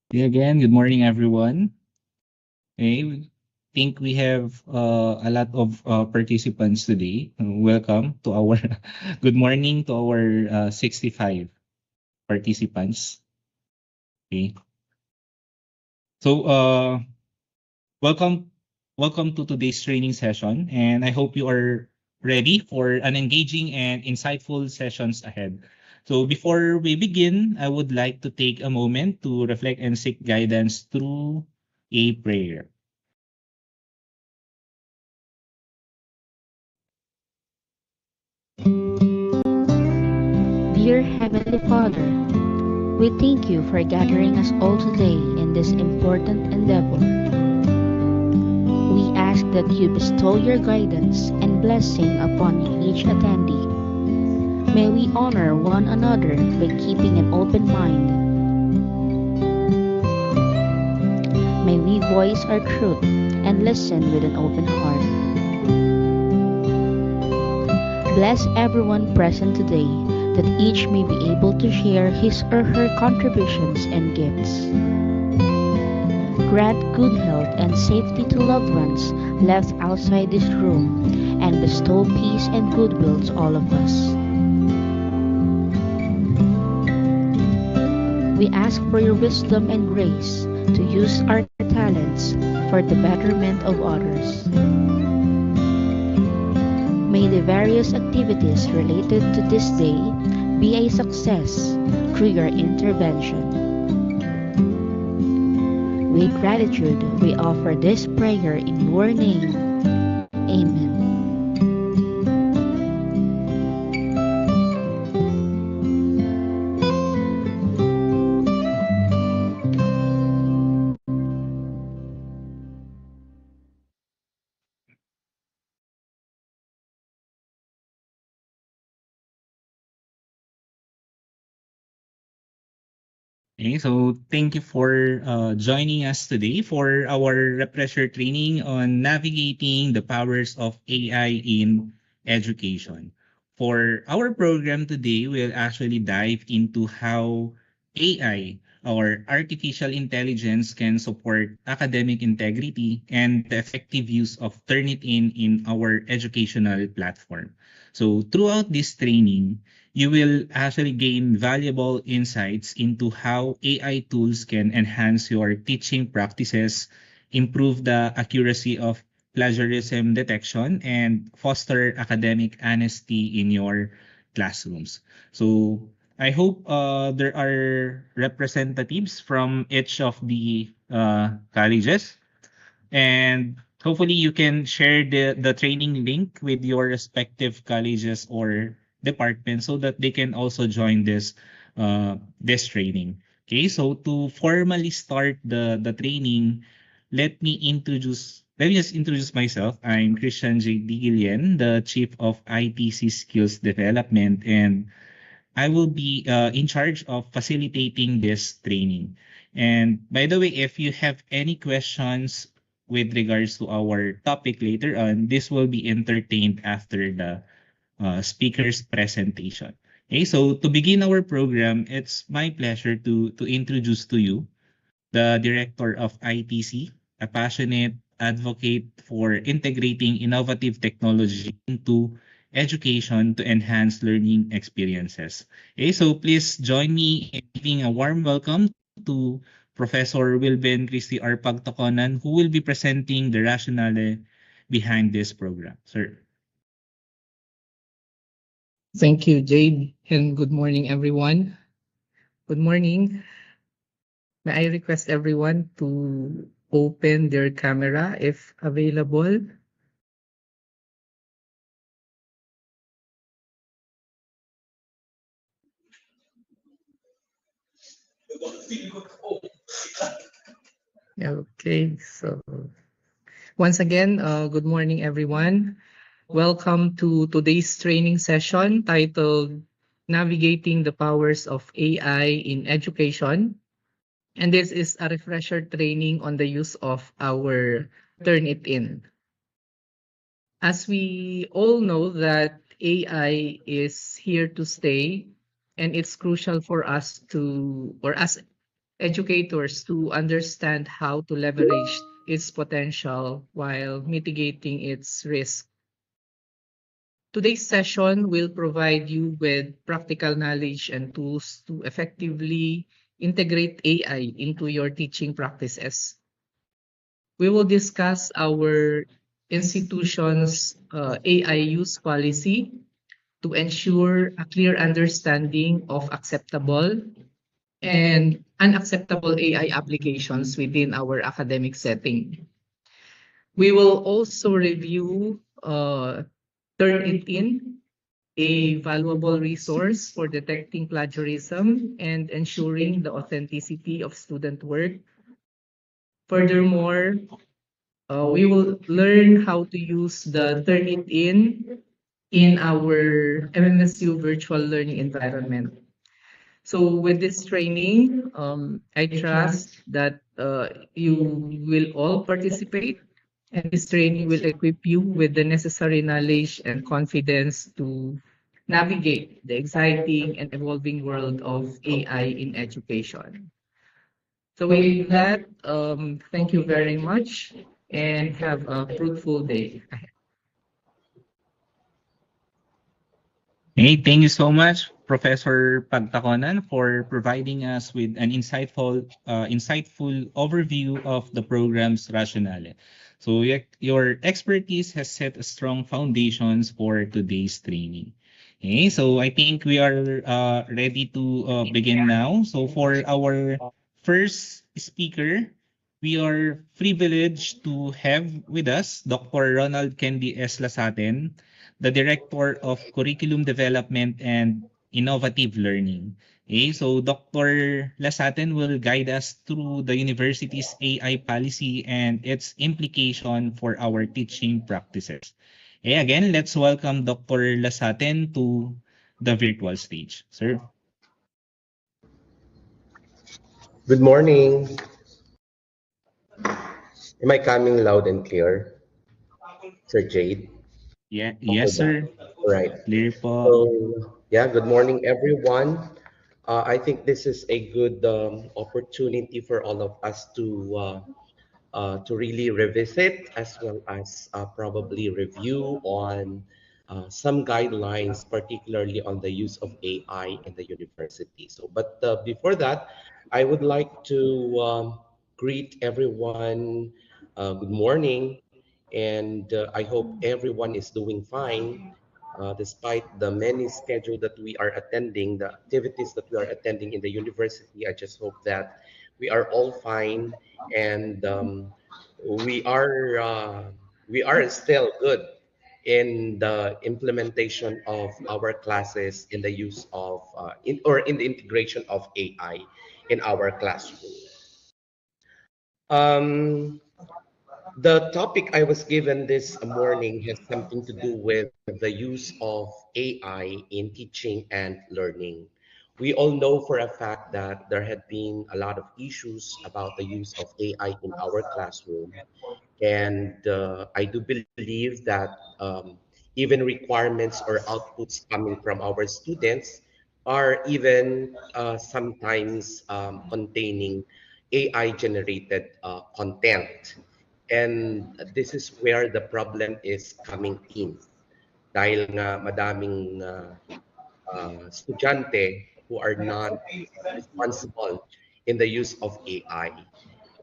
Hey again, good morning, everyone. I think we have a lot of participants today. Welcome to our good morning to our 65 participants. Okay. So welcome welcome to today's training session, and I hope you are ready for an engaging and insightful sessions ahead. So before we begin, I would like to take a moment to reflect and seek guidance through a prayer. Dear Heavenly Father, we thank you for gathering us all today in this important endeavor. We ask that you bestow your guidance and blessing upon each attendee. May we honor one another by keeping an open mind. May we voice our truth and listen with an open heart. Bless everyone present today that each may be able to share his or her contributions and gifts. Grant good health and safety to loved ones left outside this room, and bestow peace and goodwill to all of us. We ask for your wisdom and grace to use our talents for the betterment of others. May the various activities related to this day be a success through your intervention. With gratitude, we offer this prayer in your name. Amen. Okay, so thank you for joining us today for our refresher training on navigating the powers of AI in education. For our program today, we'll actually dive into how AI, or artificial intelligence, can support academic integrity and the effective use of Turnitin in our educational platform. So throughout this training, you will actually gain valuable insights into how AI tools can enhance your teaching practices, improve the accuracy of plagiarism detection, and foster academic honesty in your classrooms. So I hope there are representatives from each of the colleges, and hopefully you can share the training link with your respective colleges or departments so that they can also join this training. Okay, so to formally start the training, let me just introduce myself. I'm Christian J. Digilien, the Chief of ITC Skills Development, and I will be in charge of facilitating this training. And by the way, if you have any questions with regards to our topic later on, this will be entertained after the speaker's presentation. Okay, so to begin our program, it's my pleasure to introduce to you the Director of ITC, a passionate advocate for integrating innovative technology into education to enhance learning experiences. Okay, so please join me in giving a warm welcome to Professor Wilben Christy R. Pagtaconan, who will be presenting the rationale behind this program. Sir. Thank you, Jade, and good morning, everyone. Good morning. May I request everyone to open their camera if available? Okay, so once again, good morning, everyone. Welcome to today's training session titled Navigating the Powers of AI in Education. And this is a refresher training on the use of our Turnitin. As we all know that AI is here to stay, and it's crucial for us to, or as educators to understand how to leverage its potential while mitigating its risk. Today's session will provide you with practical knowledge and tools to effectively integrate AI into your teaching practices. We will discuss our institution's AI use policy to ensure a clear understanding of acceptable and unacceptable AI applications within our academic setting. We will also review Turnitin, a valuable resource for detecting plagiarism and ensuring the authenticity of student work. Furthermore, we will learn how to use the Turnitin in our MMSU virtual learning environment. So with this training, I trust that you will all participate, and this training will equip you with the necessary knowledge and confidence to navigate the exciting and evolving world of AI in education. So with that, thank you very much and have a fruitful day. Hey, thank you so much, Professor Pagtaconan, for providing us with an insightful overview of the program's rationale. So your expertise has set a strong foundations for today's training. Okay, so I think we are ready to begin now. So for our first speaker, we are privileged to have with us Dr. Ronald Candy S. Lasaten, the Director of Curriculum Development and Innovative Learning. Okay, so Dr. Lasaten will guide us through the university's AI policy and its implication for our teaching practices. Okay, again, let's welcome Dr. Lasaten to the virtual stage. Sir? Good morning. Am I coming loud and clear, Sir Jade? Yeah, Okay yes, ba? sir. Right. Clear po. So, yeah, good morning, everyone. I think this is a good opportunity for all of us to really revisit as well as probably review on some guidelines, particularly on the use of AI in the university. So, but before that, I would like to greet everyone. Good morning, and I hope everyone is doing fine. Despite the many schedule that we are attending, the activities that we are attending in the university, I just hope that we are all fine and we are uh, we are still good in the implementation of our classes in the use of in the integration of AI in our classroom. Um, the topic I was given this morning has something to do with the use of AI in teaching and learning. We all know for a fact that there had been a lot of issues about the use of AI in our classroom. And I do believe that even requirements or outputs coming from our students are even sometimes containing AI generated content. And this is where the problem is coming in. Dahil nga madaming estudyante who are not responsible in the use of AI.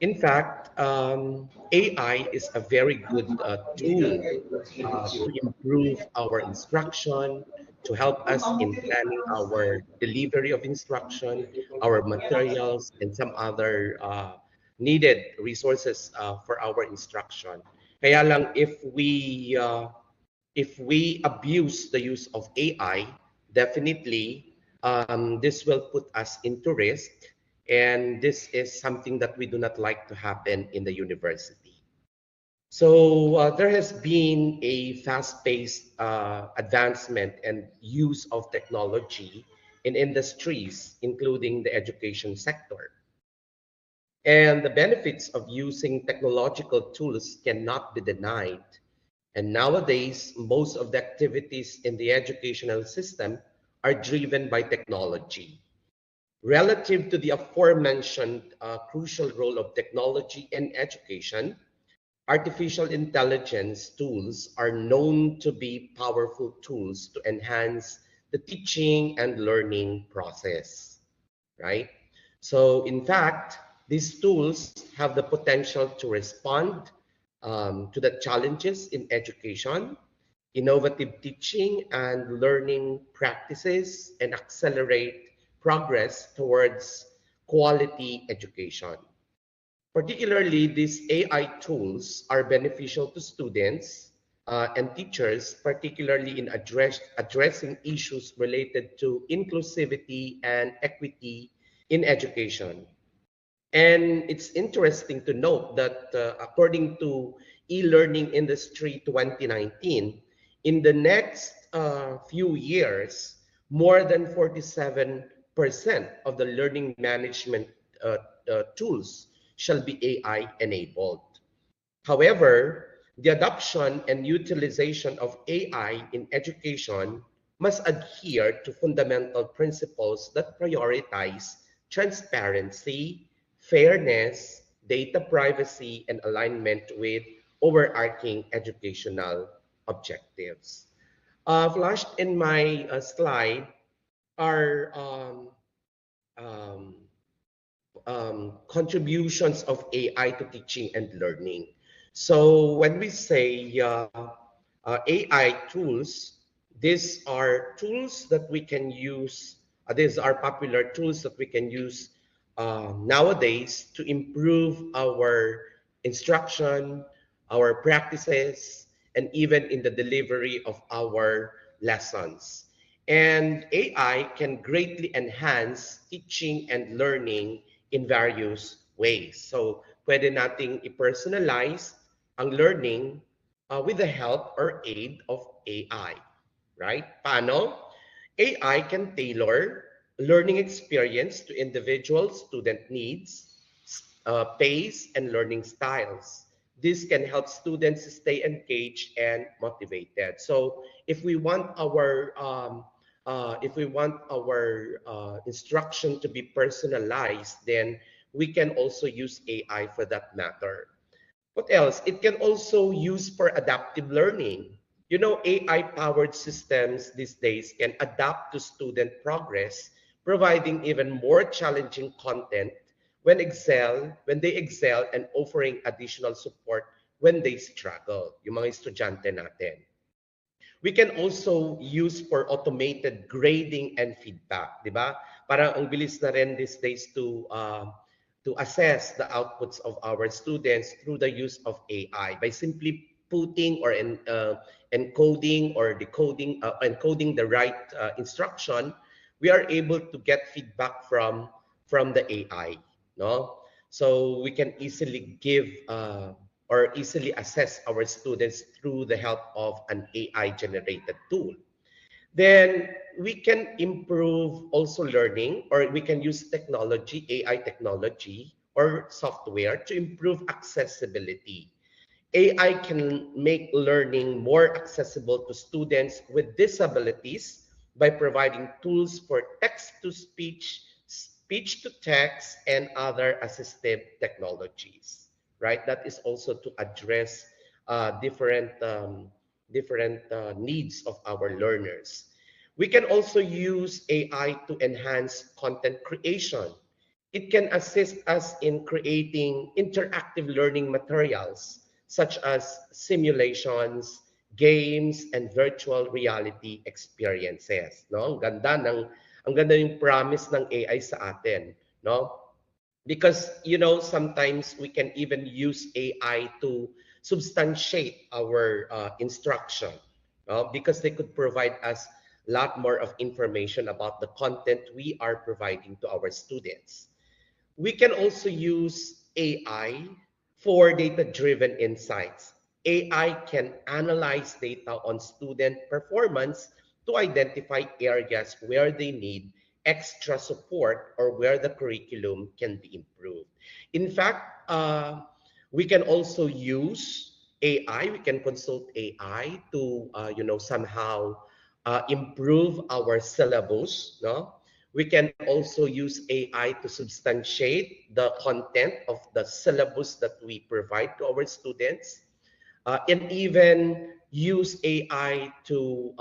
In fact, AI is a very good tool to improve our instruction, to help us in planning our delivery of instruction, our materials, and some other needed resources for our instruction. Kaya lang if we abuse the use of AI, definitely this will put us into risk. And this is something that we do not like to happen in the university. So there has been a fast-paced advancement and use of technology in industries, including the education sector. And the benefits of using technological tools cannot be denied. And nowadays, most of the activities in the educational system are driven by technology. Relative to the aforementioned crucial role of technology in education, artificial intelligence tools are known to be powerful tools to enhance the teaching and learning process, right? So, in fact, these tools have the potential to respond to the challenges in education, innovative teaching and learning practices, and accelerate progress towards quality education. Particularly, these AI tools are beneficial to students and teachers, particularly in addressing issues related to inclusivity and equity in education. And it's interesting to note that according to e-learning industry 2019, in the next few years, more than 47% of the learning management tools shall be AI enabled. However, the adoption and utilization of AI in education must adhere to fundamental principles that prioritize transparency, fairness, data privacy, and alignment with overarching educational objectives. Flashed in my slide are um, contributions of AI to teaching and learning. So when we say AI tools, these are tools that we can use. These are popular tools that we can use nowadays to improve our instruction, our practices, and even in the delivery of our lessons. And AI can greatly enhance teaching and learning in various ways. So, pwede nating i-personalize ang learning with the help or aid of AI, right? Paano? AI can tailor learning experience to individual student needs, pace, and learning styles. This can help students stay engaged and motivated. So, if we want our instruction to be personalized, then we can also use AI for that matter. What else? It can also use for adaptive learning. You know, AI-powered systems these days can adapt to student progress, providing even more challenging content when they excel and offering additional support when they struggle, yung mga estudyante natin. We can also use for automated grading and feedback, di ba? Parang ang bilis na rin these days to assess the outputs of our students through the use of AI by simply putting or encoding or decoding, encoding the right instruction. We are able to get feedback from the AI, no? So we can easily give or easily assess our students through the help of an AI generated tool. Then we can improve also learning, or we can use technology, AI technology or software to improve accessibility. AI can make learning more accessible to students with disabilities by providing tools for text-to-speech, speech-to-text, and other assistive technologies, right? That is also to address different needs of our learners. We can also use AI to enhance content creation. It can assist us in creating interactive learning materials such as simulations, games, and virtual reality experiences. No? Ang ganda yung promise ng AI sa atin. No? Because, you know, sometimes we can even use AI to substantiate our instruction, because they could provide us a lot more of information about the content we are providing to our students. We can also use AI for data-driven insights. AI can analyze data on student performance to identify areas where they need extra support or where the curriculum can be improved. In fact, we can also use AI. We can consult AI to, somehow improve our syllabus. No, We can also use AI to substantiate the content of the syllabus that we provide to our students, and even use AI to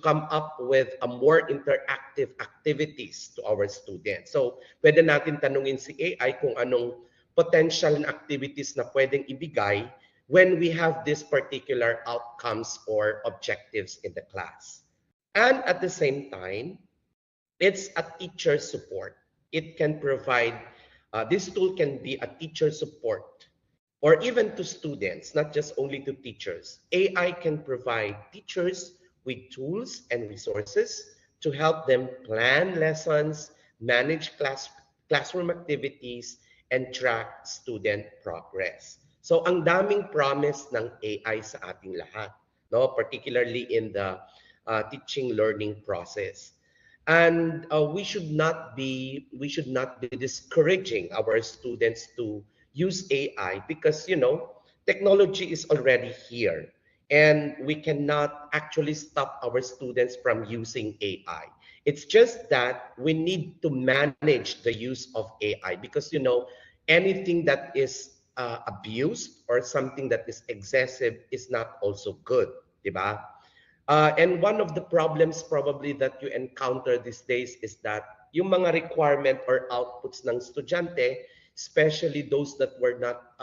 come up with a more interactive activities to our students. So, pwede natin tanungin si AI kung anong potential na activities na pwedeng ibigay when we have these particular outcomes or objectives in the class. And at the same time, it's a teacher support. It can provide, this tool can be a teacher support or even to students, not just only to teachers. AI can provide teachers with tools and resources to help them plan lessons, manage classroom activities, and track student progress. So ang daming promise ng AI sa ating lahat, no? Particularly in the teaching learning process. And we should not be discouraging our students to use AI because technology is already here, and we cannot actually stop our students from using AI. It's just that we need to manage the use of AI because anything that is abused or something that is excessive is not also good, diba? And one of the problems probably that you encounter these days is that yung mga requirement or outputs ng estudyante, especially those that were not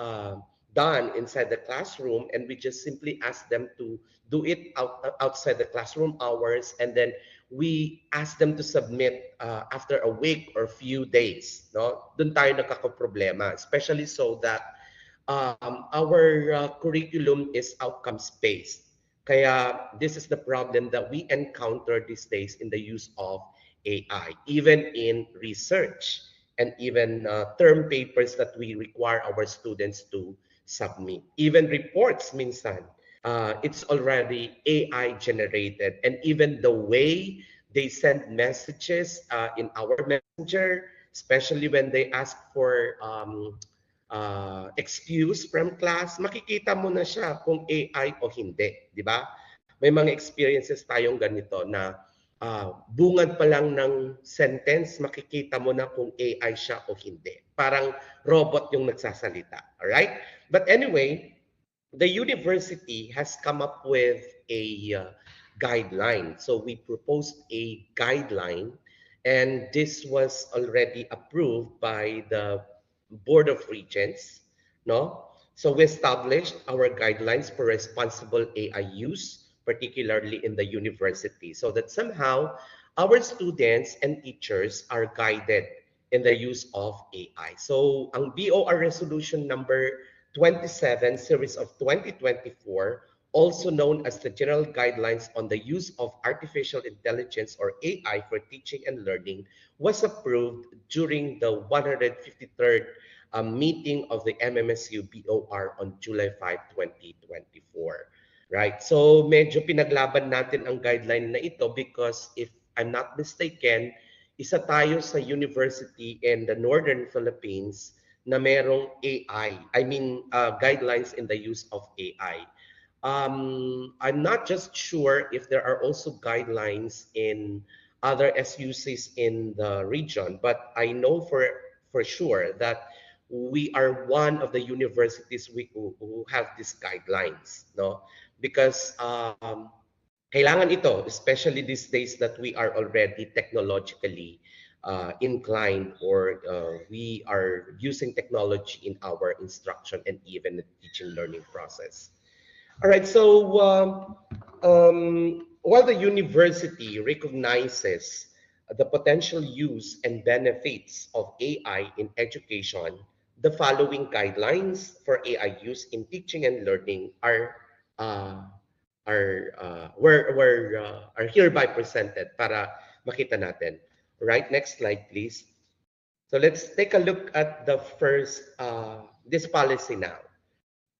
done inside the classroom, and we just simply ask them to do it outside the classroom hours, and then we ask them to submit after a week or few days. No? Doon tayo nagkakaproblema, especially so that our curriculum is outcomes-based. Kaya this is the problem that we encounter these days in the use of AI, even in research and even term papers that we require our students to submit. Even reports, minsan, it's already AI generated. And even the way they send messages in our messenger, especially when they ask for excuse from class, makikita mo na siya kung AI o hindi, di ba? May mga experiences tayong ganito na bungad pa lang ng sentence, makikita mo na kung AI siya o hindi. Parang robot yung nagsasalita, alright? But anyway, the university has come up with a guideline. So we proposed a guideline, and this was already approved by the Board of Regents, no? So we established our guidelines for responsible AI use, particularly in the university, so that somehow our students and teachers are guided in the use of AI. So ang BOR resolution number 27 series of 2024, also known as the General Guidelines on the Use of Artificial Intelligence or AI for Teaching and Learning, was approved during the 153rd meeting of the MMSU BOR on July 5, 2024. Right? So medyo pinaglaban natin ang guideline na ito because if I'm not mistaken, isa tayo sa university in the Northern Philippines na merong AI. I mean, guidelines in the use of AI. I'm not just sure if there are also guidelines in other SUCs in the region, but I know for sure that we are one of the universities who have these guidelines, no? Because kailangan ito, especially these days that we are already technologically inclined, or we are using technology in our instruction and even the teaching learning process. All right, so while the university recognizes the potential use and benefits of AI in education, the following guidelines for AI use in teaching and learning uh, are hereby presented para makita natin. All right, next slide, please. So let's take a look at the first this policy now.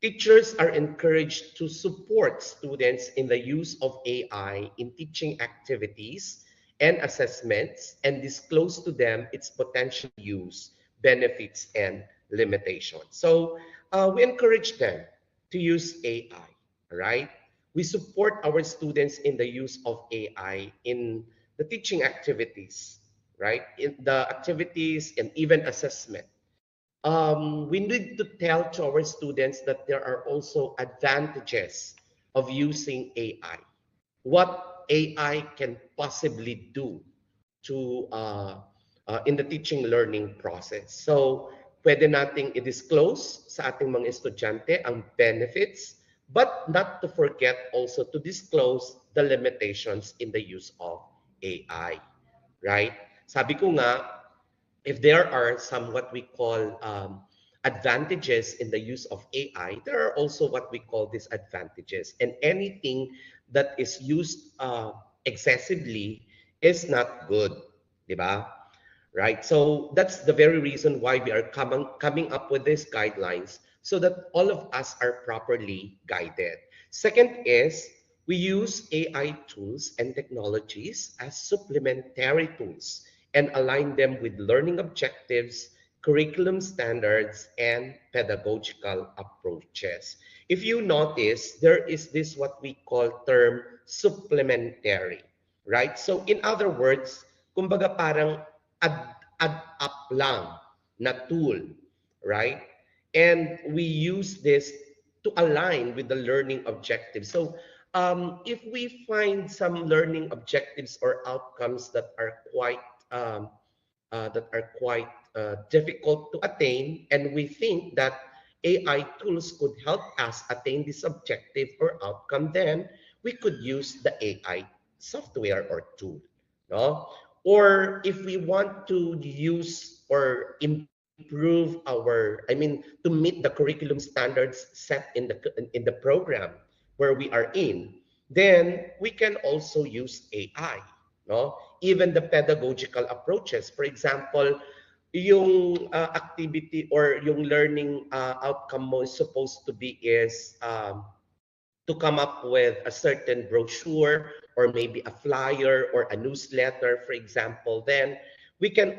Teachers are encouraged to support students in the use of AI in teaching activities and assessments and disclose to them its potential use, benefits, and limitations. So we encourage them to use AI, right? We support our students in the use of AI in the teaching activities, right? In the activities and even assessment. We need to tell to our students that there are also advantages of using AI. What AI can possibly do to in the teaching learning process. So, pwede nating i-disclose sa ating mga estudyante ang benefits, but not to forget also to disclose the limitations in the use of AI, right? Sabi ko nga, if there are some what we call advantages in the use of AI, there are also what we call disadvantages. And anything that is used excessively is not good, di ba? Right? So that's the very reason why we are coming up with these guidelines so that all of us are properly guided. Second is we use AI tools and technologies as supplementary tools and align them with learning objectives, curriculum standards, and pedagogical approaches. If you notice, there is this what we call term supplementary, right? So in other words, kumbaga parang add up lang na tool, right? And we use this to align with the learning objectives. So if we find some learning objectives or outcomes um, that are quite difficult to attain, and we think that AI tools could help us attain this objective or outcome, then we could use the AI software or tool, no? Or if we want to use or improve to meet the curriculum standards set in the program where we are in, then we can also use AI, no? Even the pedagogical approaches. For example, yung activity or yung learning outcome mo is supposed to be is to come up with a certain brochure or maybe a flyer or a newsletter, for example, then we can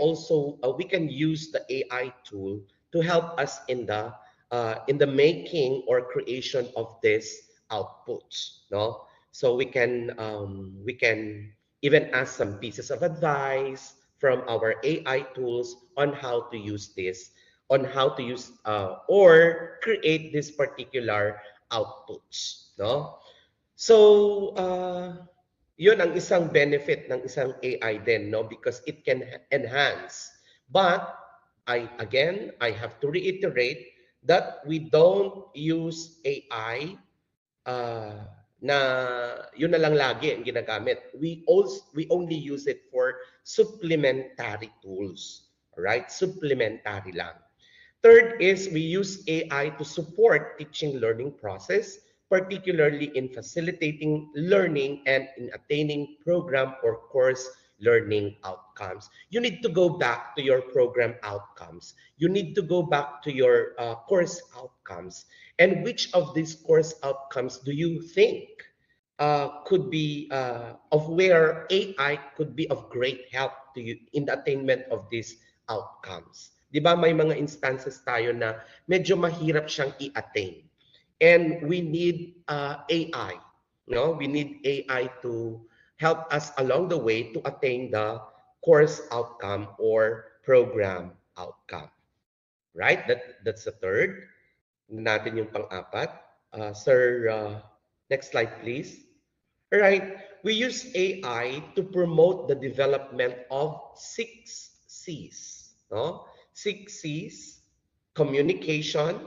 use the AI tool to help us in the making or creation of these outputs. No, so we can even ask some pieces of advice from our AI tools on how to use this, on how to use or create this particular outputs, no? So, yun ang isang benefit ng isang AI din, no? Because it can enhance. But, I have to reiterate that we don't use AI uh, na yun na lang lagi ang ginagamit. We only use it for supplementary tools. All right? Supplementary lang. Third is we use AI to support teaching learning process, particularly in facilitating learning and in attaining program or course learning outcomes. You need to go back to your program outcomes. You need to go back to your course outcomes. And which of these course outcomes do you think could be of where AI could be of great help to you in the attainment of these outcomes? 'Di ba may mga instances tayo na medyo mahirap siyang i-attain. And we need AI, no? We need AI to help us along the way to attain the course outcome or program outcome. Right? That's the third. Natin yung pang-apat. Sir, next slide please. All right. We use AI to promote the development of 6 C's. No? 6 C's: communication,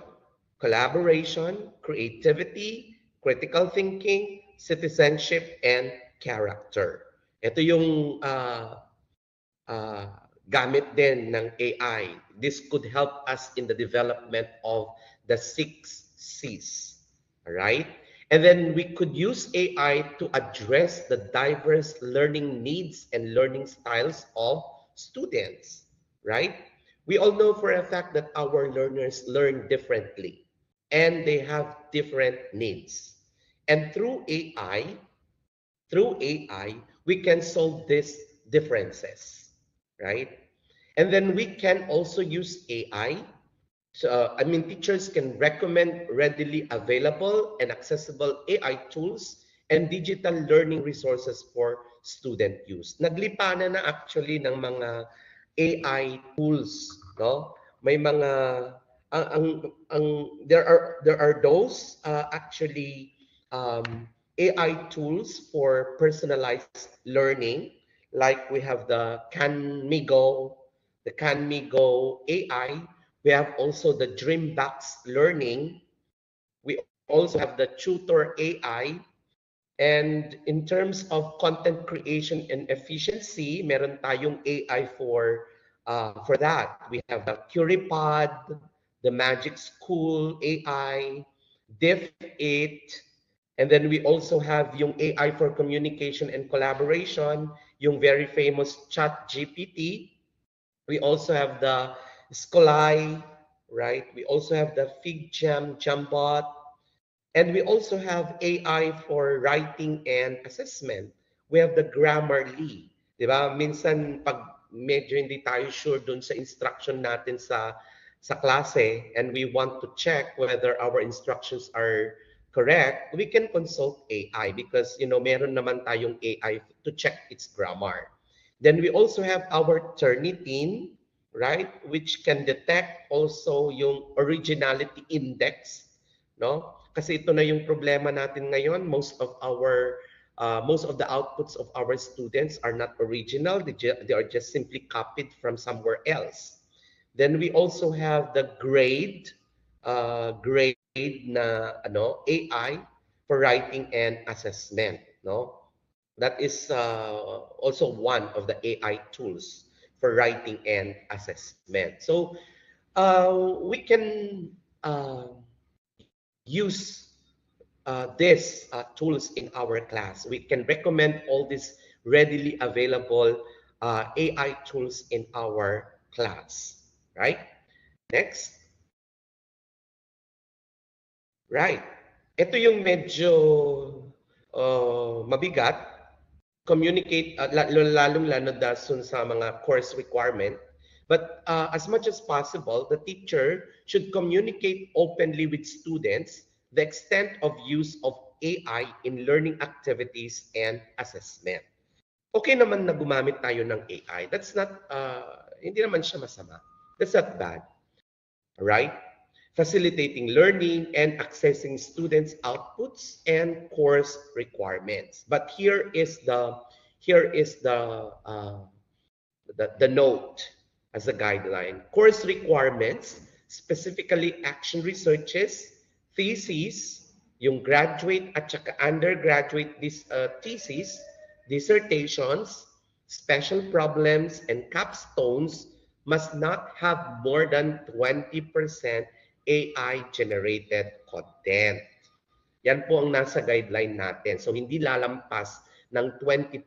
collaboration, creativity, critical thinking, citizenship, and character. Ito yung uh, gamit din ng AI. This could help us in the development of the 6 C's. All right? And then we could use AI to address the diverse learning needs and learning styles of students, right? We all know for a fact that our learners learn differently and they have different needs. And through AI, we can solve these differences, right? And then we can also use AI. So, teachers can recommend readily available and accessible AI tools and digital learning resources for student use. Naglipanan na actually ng mga AI tools, no? May mga ang there are those actually AI tools for personalized learning, like we have the CanMigo AI. We have also the Dreambox Learning. We also have the Tutor AI. And in terms of content creation and efficiency, meron tayong AI for that. We have the CurryPod, the Magic School AI, Diff 8, and then we also have yung AI for communication and collaboration, yung very famous Chat GPT. We also have the Scolai, right? We also have the FigJam Jambot, and we also have AI for writing and assessment. We have the Grammarly. Di ba? Minsan, pag medyo hindi tayo sure dun sa instruction natin sa klase and we want to check whether our instructions are correct, we can consult AI because, meron naman tayong AI to check its grammar. Then we also have our Turnitin, right? Which can detect also yung originality index, no? Kasi ito na yung problema natin ngayon. Most of the outputs of our students are not original. They are just simply copied from somewhere else. Then we also have the grade na AI for writing and assessment, no? That is also one of the AI tools for writing and assessment. So we can use these tools in our class. We can recommend all these readily available AI tools in our class, right? Next. Right. Ito yung medyo mabigat. Communicate, lalong-lalo dasun sa mga course requirement. But as much as possible, the teacher should communicate openly with students the extent of use of AI in learning activities and assessment. Okay naman na gumamit tayo ng AI. That's not, hindi naman siya masama. That's not bad, right? Facilitating learning and accessing students' outputs and course requirements. But here is the note as a guideline. Course requirements, specifically action researches, theses, yung graduate at saka undergraduate theses, dissertations, special problems, and capstones must not have more than 20% AI-generated content. Yan po ang nasa guideline natin. So, hindi lalampas ng 20%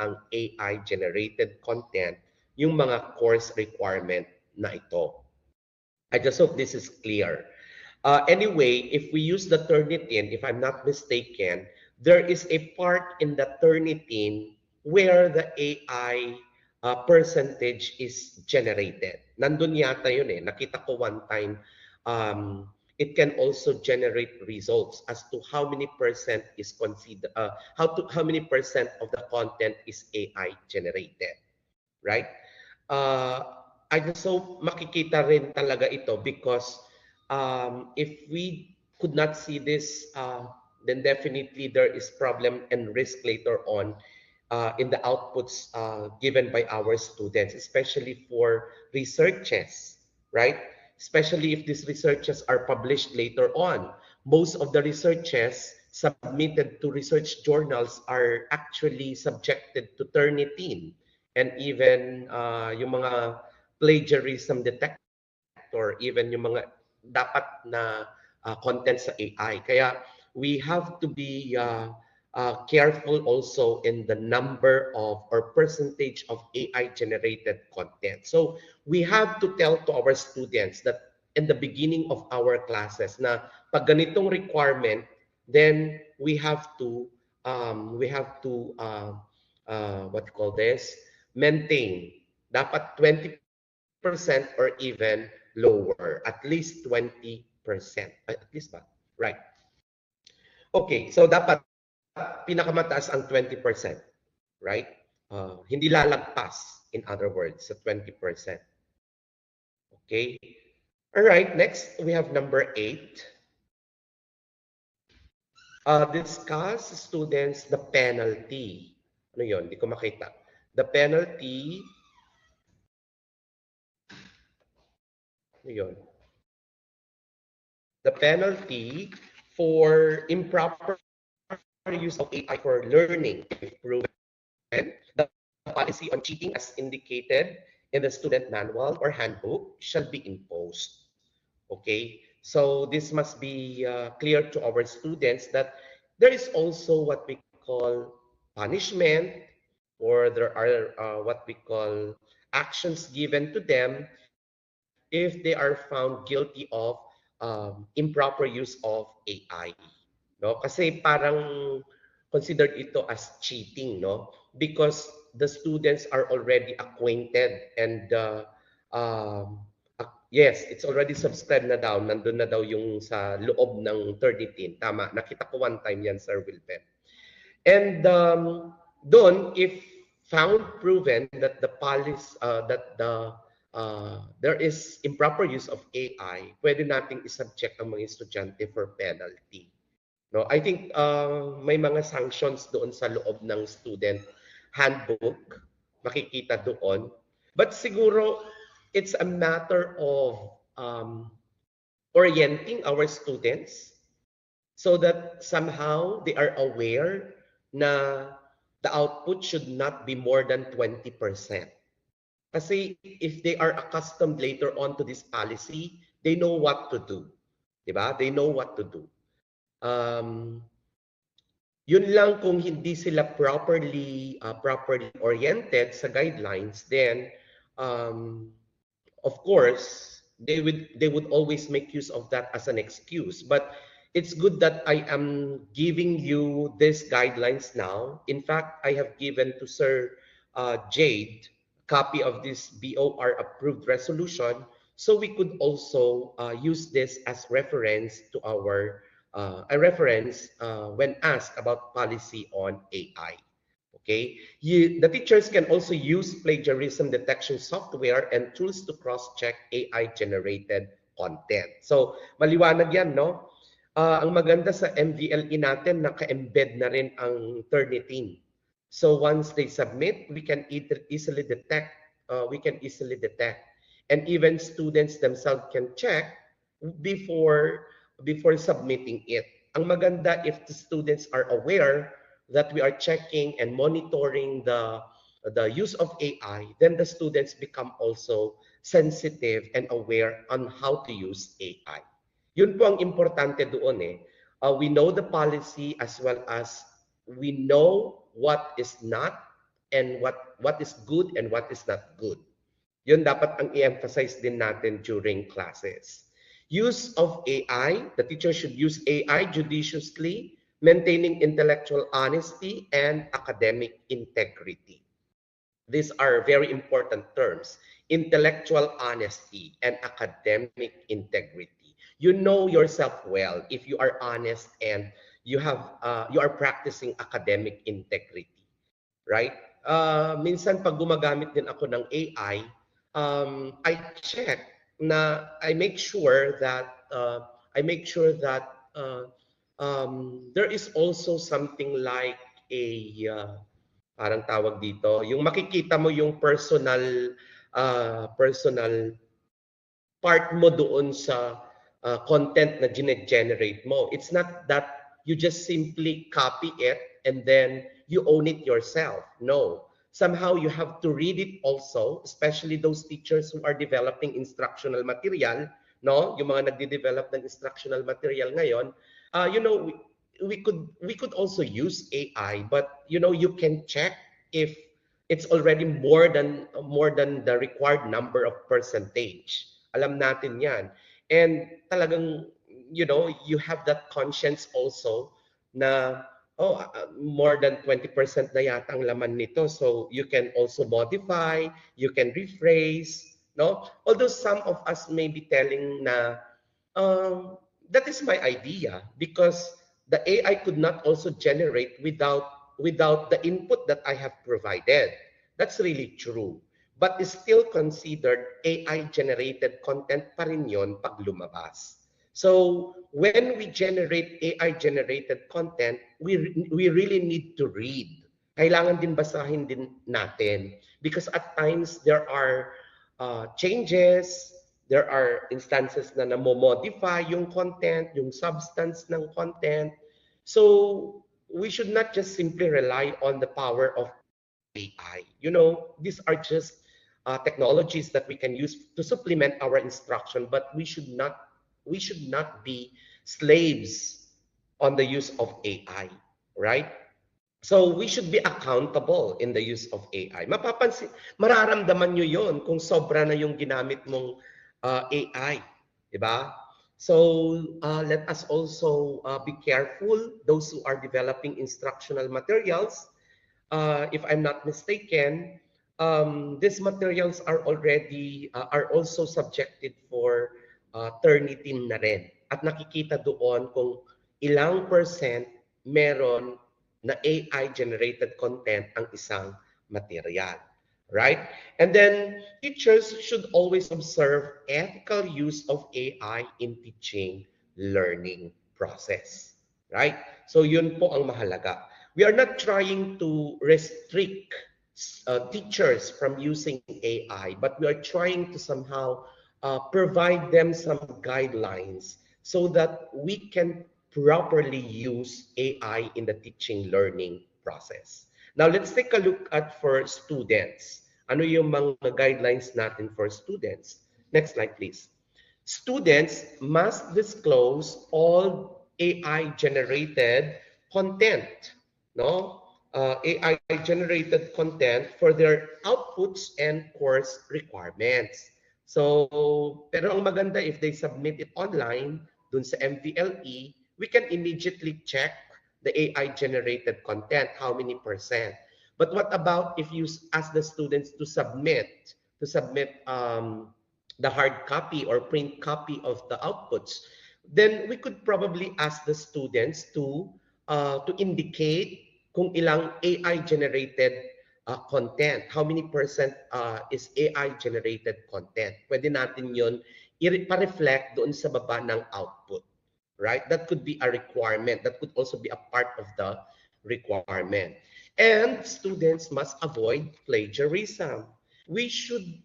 ang AI-generated content yung mga course requirement na ito. I just hope this is clear. Anyway, if we use the Turnitin, if I'm not mistaken, there is a part in the Turnitin where the AI percentage is generated. Nandun yata yun eh. Nakita ko one time, it can also generate results as to how many percent is considered, how many percent of the content is AI generated, right? I just hope makikita rin talaga ito because if we could not see this, then definitely there is problem and risk later on in the outputs given by our students, especially for researches, right? Especially if these researches are published later on. Most of the researches submitted to research journals are actually subjected to Turnitin and even yung mga plagiarism detector, even yung mga dapat na content sa AI. Kaya we have to be careful also in the number of or percentage of AI-generated content. So we have to tell to our students that in the beginning of our classes na pag ganitong requirement, then we have to what you call this, maintain. Dapat 20% or even lower, at least 20%. At least ba? Right. Okay, so dapat pinakamataas ang 20%. right? Hindi lalagpas, in other words, sa 20%. Okay? All right, next we have number 8. Discuss students the penalty. Ano yun? Hindi ko makita. The penalty, ano yun? The penalty for improper use of AI for learning improvement. The policy on cheating as indicated in the student manual or handbook shall be imposed. Okay, so this must be clear to our students that there is also what we call punishment, or there are what we call actions given to them if they are found guilty of improper use of AI. No? Kasi parang considered ito as cheating, no? Because the students are already acquainted and yes, it's already subscribed na daw. Nandun na daw yung sa loob ng Turnitin. Tama, nakita ko one time yan, Sir Wilpen. And doon, if found proven that there is improper use of AI, pwede nating isubject ang mga estudyante for penalty. No, I think may mga sanctions doon sa loob ng student handbook, makikita doon. But siguro it's a matter of orienting our students so that somehow they are aware na the output should not be more than 20%. Kasi if they are accustomed later on to this policy, they know what to do. Diba? They know what to do. Yun lang kung hindi sila properly oriented sa guidelines, then of course they would always make use of that as an excuse. But it's good that I am giving you these guidelines now. In fact, I have given to Sir Jade a copy of this BOR approved resolution, so we could also use this as reference to our when asked about policy on AI. Okay, the teachers can also use plagiarism detection software and tools to cross-check AI-generated content. So, maliwanag yan, no? Ang maganda sa MVLE natin, naka-embed na rin ang Turnitin. So, once they submit, we can easily detect. And even students themselves can check before submitting it. Ang maganda if the students are aware that we are checking and monitoring the use of AI, then the students become also sensitive and aware on how to use AI. Yun po ang importante doon eh. We know the policy as well as we know what is not and what is good and what is not good. Yun dapat ang i-emphasize din natin during classes. Use of AI, the teacher should use AI judiciously, maintaining intellectual honesty and academic integrity. These are very important terms, intellectual honesty and academic integrity. You know yourself well if you are honest and you are practicing academic integrity, right? Minsan pag gumagamit din ako ng AI, I check na I make sure that there is also something like a parang tawag dito, yung makikita mo yung personal part mo doon sa content na generate mo. It's not that you just simply copy it and then you own it yourself. No. Somehow you have to read it also, especially those teachers who are developing instructional material, no? Yung mga nagde-develop ng instructional material ngayon, we could also use AI, but you can check if it's already more than the required number of percentage. Alam natin 'yan. And talagang you have that conscience also na more than 20% na yata ang laman nito. So you can also modify, you can rephrase, no? Although some of us may be telling na that is my idea because the AI could not also generate without without the input that I have provided. That's really true. But it's still considered AI-generated content pa rin yun pag lumabas. So when we generate AI-generated content, we really need to read. Kailangan din basahin din natin because at times there are changes, there are instances na namo-modify yung content, yung substance ng content. So we should not just simply rely on the power of AI. You know, these are just technologies that we can use to supplement our instruction, but we should not be slaves on the use of AI, right? So we should be accountable in the use of AI. Mararamdaman nyo yon kung sobra na yung ginamit mong AI, di ba? So let us also be careful, those who are developing instructional materials. If I'm not mistaken, these materials are also subjected for Turnitin na rin. At nakikita doon kung ilang percent meron na AI-generated content ang isang material. Right? And then teachers should always observe ethical use of AI in teaching learning process. Right? So yun po ang mahalaga. We are not trying to restrict teachers from using AI, but we are trying to somehow provide them some guidelines so that we can properly use AI in the teaching learning process. Now, let's take a look at for students. Ano yung mga guidelines natin for students? Next slide, please. Students must disclose all AI-generated content, no? AI-generated content for their outputs and course requirements. So, pero ang maganda if they submit it online dun sa MVLE, we can immediately check the AI-generated content, how many percent. But what about if you ask the students to submit the hard copy or print copy of the outputs? Then we could probably ask the students to indicate kung ilang AI-generated content. How many percent is AI-generated content? Pwede natin yun i-reflect doon sa baba ng output. Right? That could be a requirement. That could also be a part of the requirement. And students must avoid plagiarism. We should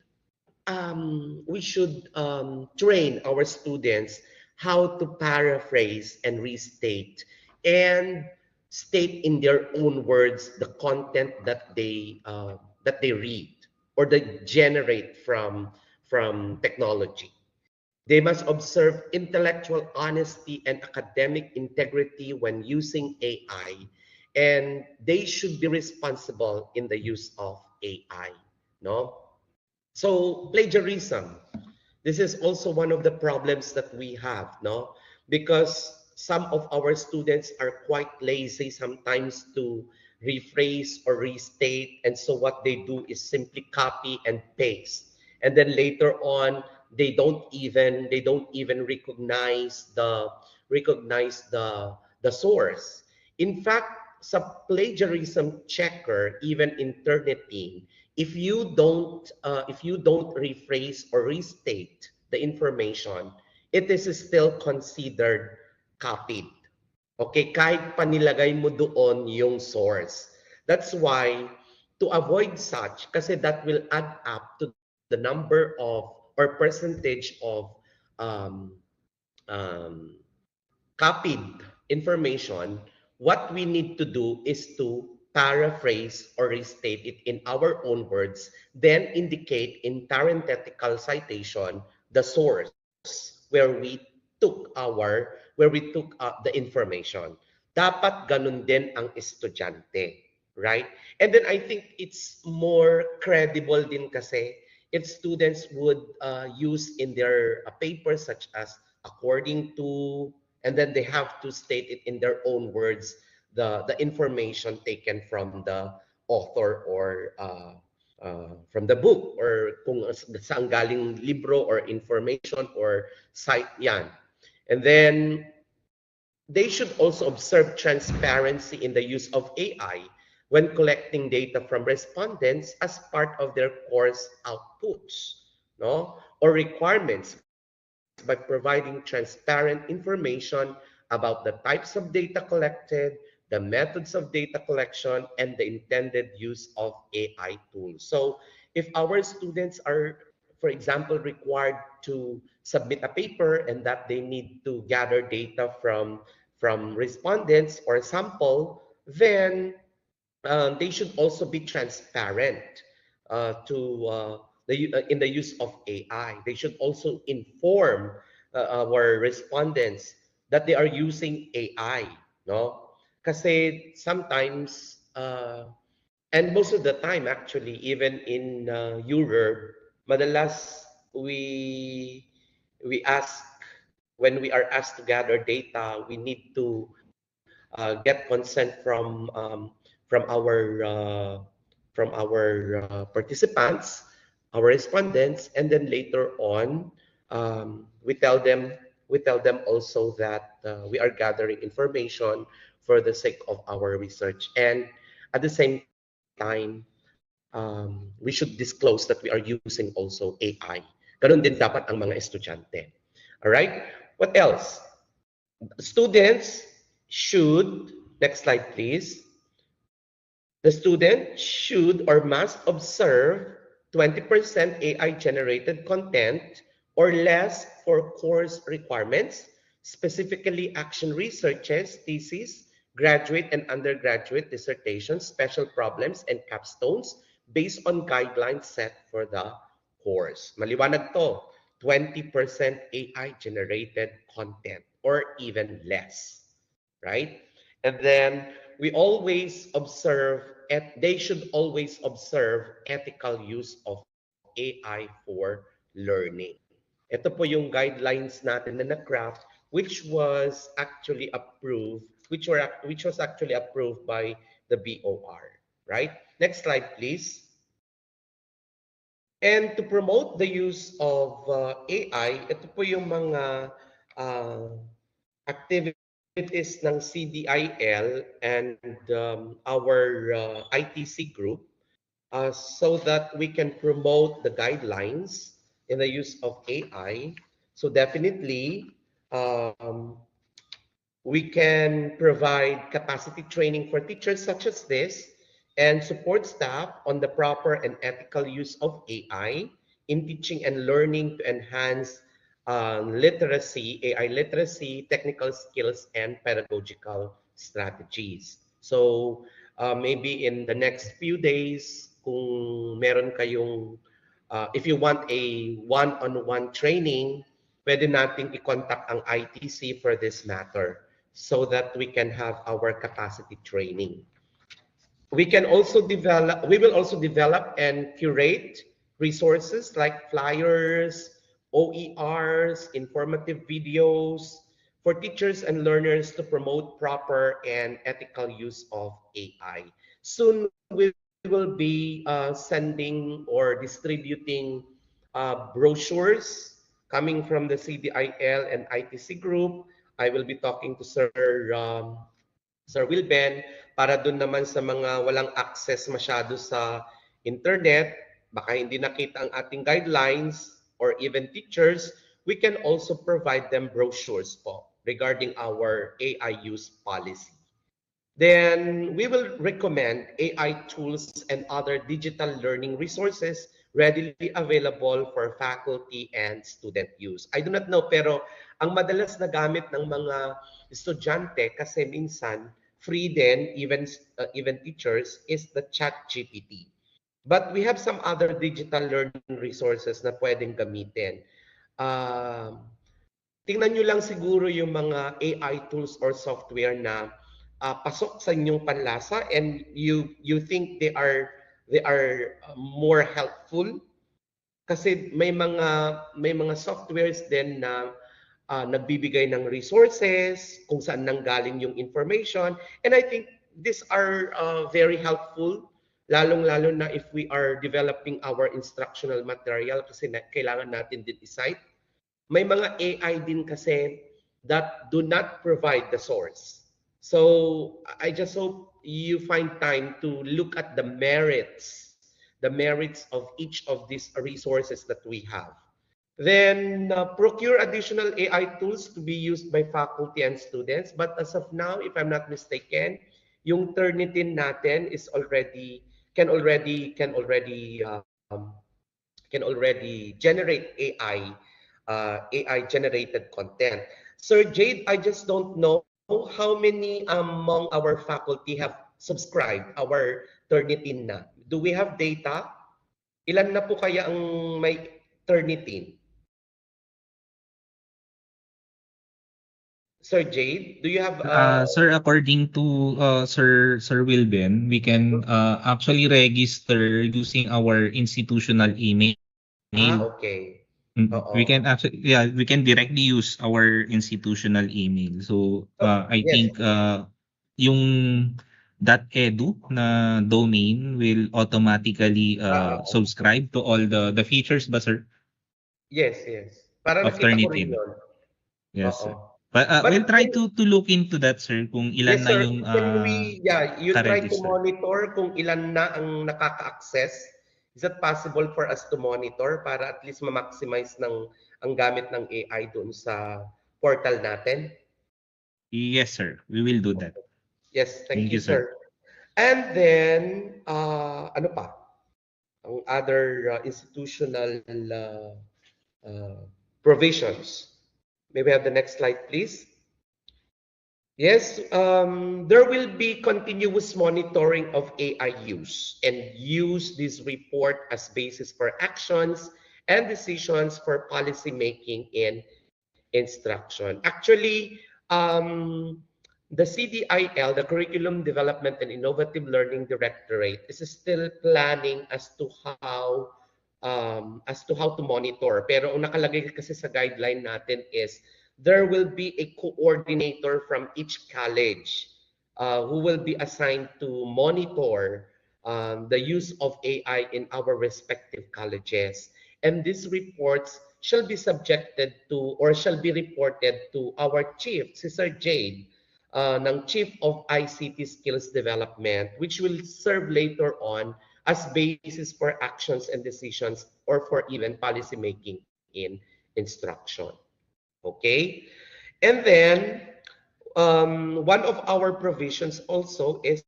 train our students how to paraphrase and restate and state in their own words the content that they read or they generate from technology. They must observe intellectual honesty and academic integrity when using AI, and they should be responsible in the use of AI. No? So plagiarism, this is also one of the problems that we have, no? Because some of our students are quite lazy sometimes to rephrase or restate, and so what they do is simply copy and paste, and then later on they don't even recognize the source. In fact, sa plagiarism checker, even in Turnitin, if you don't rephrase or restate the information, it is still considered copied. Okay, kahit panilagay mo doon yung source. That's why to avoid such, kasi that will add up to the number of or percentage of copied information, what we need to do is to paraphrase or restate it in our own words, then indicate in parenthetical citation the source where we took the information. Dapat ganun din ang estudyante, right? And then I think it's more credible din kasi if students would use in their papers such as according to, and then they have to state it in their own words, the information taken from the author or from the book, or kung saan galing libro or information or site yan. And then they should also observe transparency in the use of AI. when collecting data from respondents as part of their course outputs, no, or requirements by providing transparent information about the types of data collected, the methods of data collection, and the intended use of AI tools. So if our students are, for example, required to submit a paper and that they need to gather data from respondents or sample, then they should also be transparent in the use of AI. They should also inform our respondents that they are using AI, no? Kasi sometimes, and most of the time actually, even in Europe, madalas we ask when we are asked to gather data, we need to get consent from our participants, our respondents, and then later on, we tell them also that we are gathering information for the sake of our research, and at the same time, we should disclose that we are using also AI. Ganun din dapat ang mga estudyante. All right. What else? Students should, next slide please. The student should or must observe 20% AI generated content or less for course requirements, specifically action researches, theses, graduate and undergraduate dissertations, special problems, and capstones based on guidelines set for the course. Maliwanag to, 20% AI generated content or even less, right? And then we always observe, they should always observe ethical use of AI for learning. Ito po yung guidelines natin na na-craft, which was actually approved, which was actually approved by the BOR, right? Next slide, please. And to promote the use of AI, ito po yung mga activities ng CDIL and our ITC group so that we can promote the guidelines in the use of AI. So definitely, we can provide capacity training for teachers such as this and support staff on the proper and ethical use of AI in teaching and learning to enhance literacy, AI literacy, technical skills, and pedagogical strategies. So maybe in the next few days, kung meron kayong, if you want a one-on-one training, pwede nating i-contact ang ITC for this matter so that we can have our capacity training. We will also develop and curate resources like flyers, OERs, informative videos for teachers and learners to promote proper and ethical use of AI. Soon we will be sending or distributing brochures coming from the CDIL and ITC group. I will be talking to Sir Wilben para dun naman sa mga walang access masyado sa internet, baka hindi nakita ang ating guidelines or even teachers, we can also provide them brochures po regarding our AI use policy. Then we will recommend AI tools and other digital learning resources readily available for faculty and student use. I do not know, pero ang madalas na gamit ng mga estudyante kasi minsan free din, even teachers, is the chat GPT. But we have some other digital learning resources na pwedeng gamitin. Tingnan nyo lang siguro yung mga AI tools or software na pasok sa inyong panlasa and you think they are more helpful kasi may mga softwares din na nagbibigay ng resources kung saan nanggaling yung information, and I think these are very helpful lalong-lalo na if we are developing our instructional material kasi kailangan natin din i-cite. May mga AI din kasi that do not provide the source. So I just hope you find time to look at the merits of each of these resources that we have. Then procure additional AI tools to be used by faculty and students. But as of now, if I'm not mistaken, yung Turnitin natin is already can already generate AI generated content. Sir Jade, I just don't know how many among our faculty have subscribed our Turnitin na. Do we have data? Ilan na po kaya ang may Turnitin? Sir Jade, do you have Sir, according to Sir Wilben, we can actually register using our institutional email. okay. We Oo. can actually, yeah, we can directly use our institutional email. So, I Yes. think yung .edu na domain will automatically Oo. subscribe to all the features ba, sir, Yes, yes. Para of nakita ko rin Turnitin? 'yon. Yes, Oo. sir. But we'll But try to look into that, sir, kung ilan yes, na sir. yung Can we, yeah, you try to ka-register. monitor kung ilan na ang nakaka-access? Is that possible for us to monitor para at least ma-maximize ang gamit ng AI doon sa portal natin? Yes, sir. We will do that. Yes, thank Thank you, you, sir. sir. And then, ano pa? Ang other institutional uh, provisions. May we have the next slide, please? Yes, there will be continuous monitoring of AI use and use this report as basis for actions and decisions for policy making in instruction. Actually, the CDIL, the Curriculum Development and Innovative Learning Directorate, is still planning as to how to monitor. Pero ang nakalagay kasi sa guideline natin is there will be a coordinator from each college who will be assigned to monitor the use of AI in our respective colleges. And these reports shall be subjected to or shall be reported to our chief, si Sir Jade, ng Chief of ICT Skills Development, which will serve later on as basis for actions and decisions or for even policy making in instruction. Okay? And then, one of our provisions also is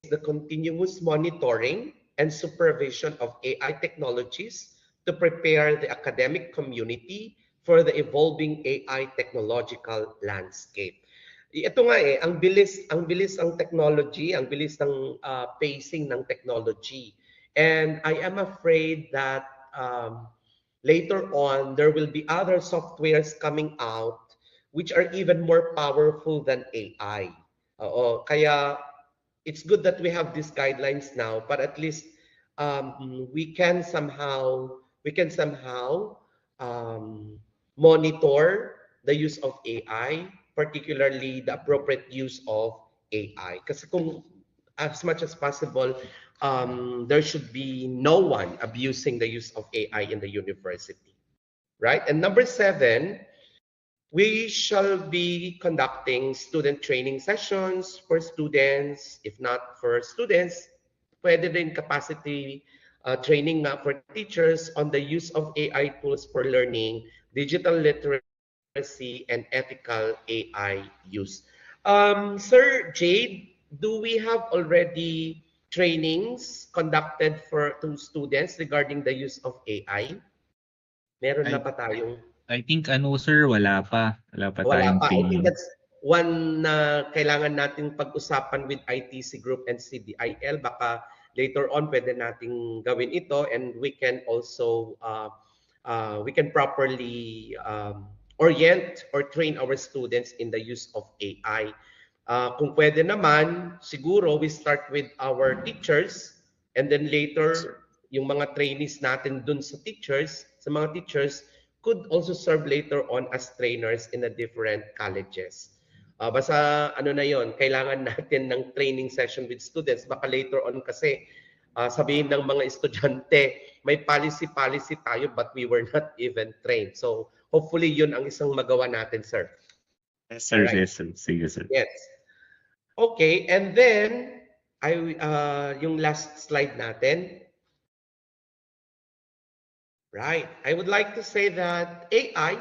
the continuous monitoring and supervision of AI technologies to prepare the academic community for the evolving AI technological landscape. Ito nga ang bilis ang technology, ang bilis ng pacing ng technology. And I am afraid that later on, there will be other softwares coming out which are even more powerful than AI. Oo, kaya it's good that we have these guidelines now, but at least we can somehow monitor the use of AI, particularly the appropriate use of AI. Kasi kung as much as possible, there should be no one abusing the use of AI in the university, right? And number 7, we shall be conducting student training sessions for students. If not for students, pwede din capacity training nga for teachers on the use of AI tools for learning, digital literacy, and ethical AI use. Sir Jade, do we have already trainings conducted to students regarding the use of AI? Meron na I ba tayong I think sir, wala pa. Wala pa Wala tayong pa. I think training. that's one na kailangan nating pag-usapan with ITC Group and CDIL. Baka later on pwede nating gawin ito, and we can also we can properly orient or train our students in the use of AI. Kung pwede naman, siguro we start with our teachers, and then later yung mga trainees natin dun sa mga teachers could also serve later on as trainers in the different colleges. Basta ano na yon, kailangan natin ng training session with students. Baka later on kasi sabihin ng mga estudyante, may policy tayo but we were not even trained. So hopefully yun ang isang magawa natin, sir. Yes, All sir. right. Yes, sir. Sige, sir. Yes. Okay, and then Yung last slide natin. Right. I would like to say that AI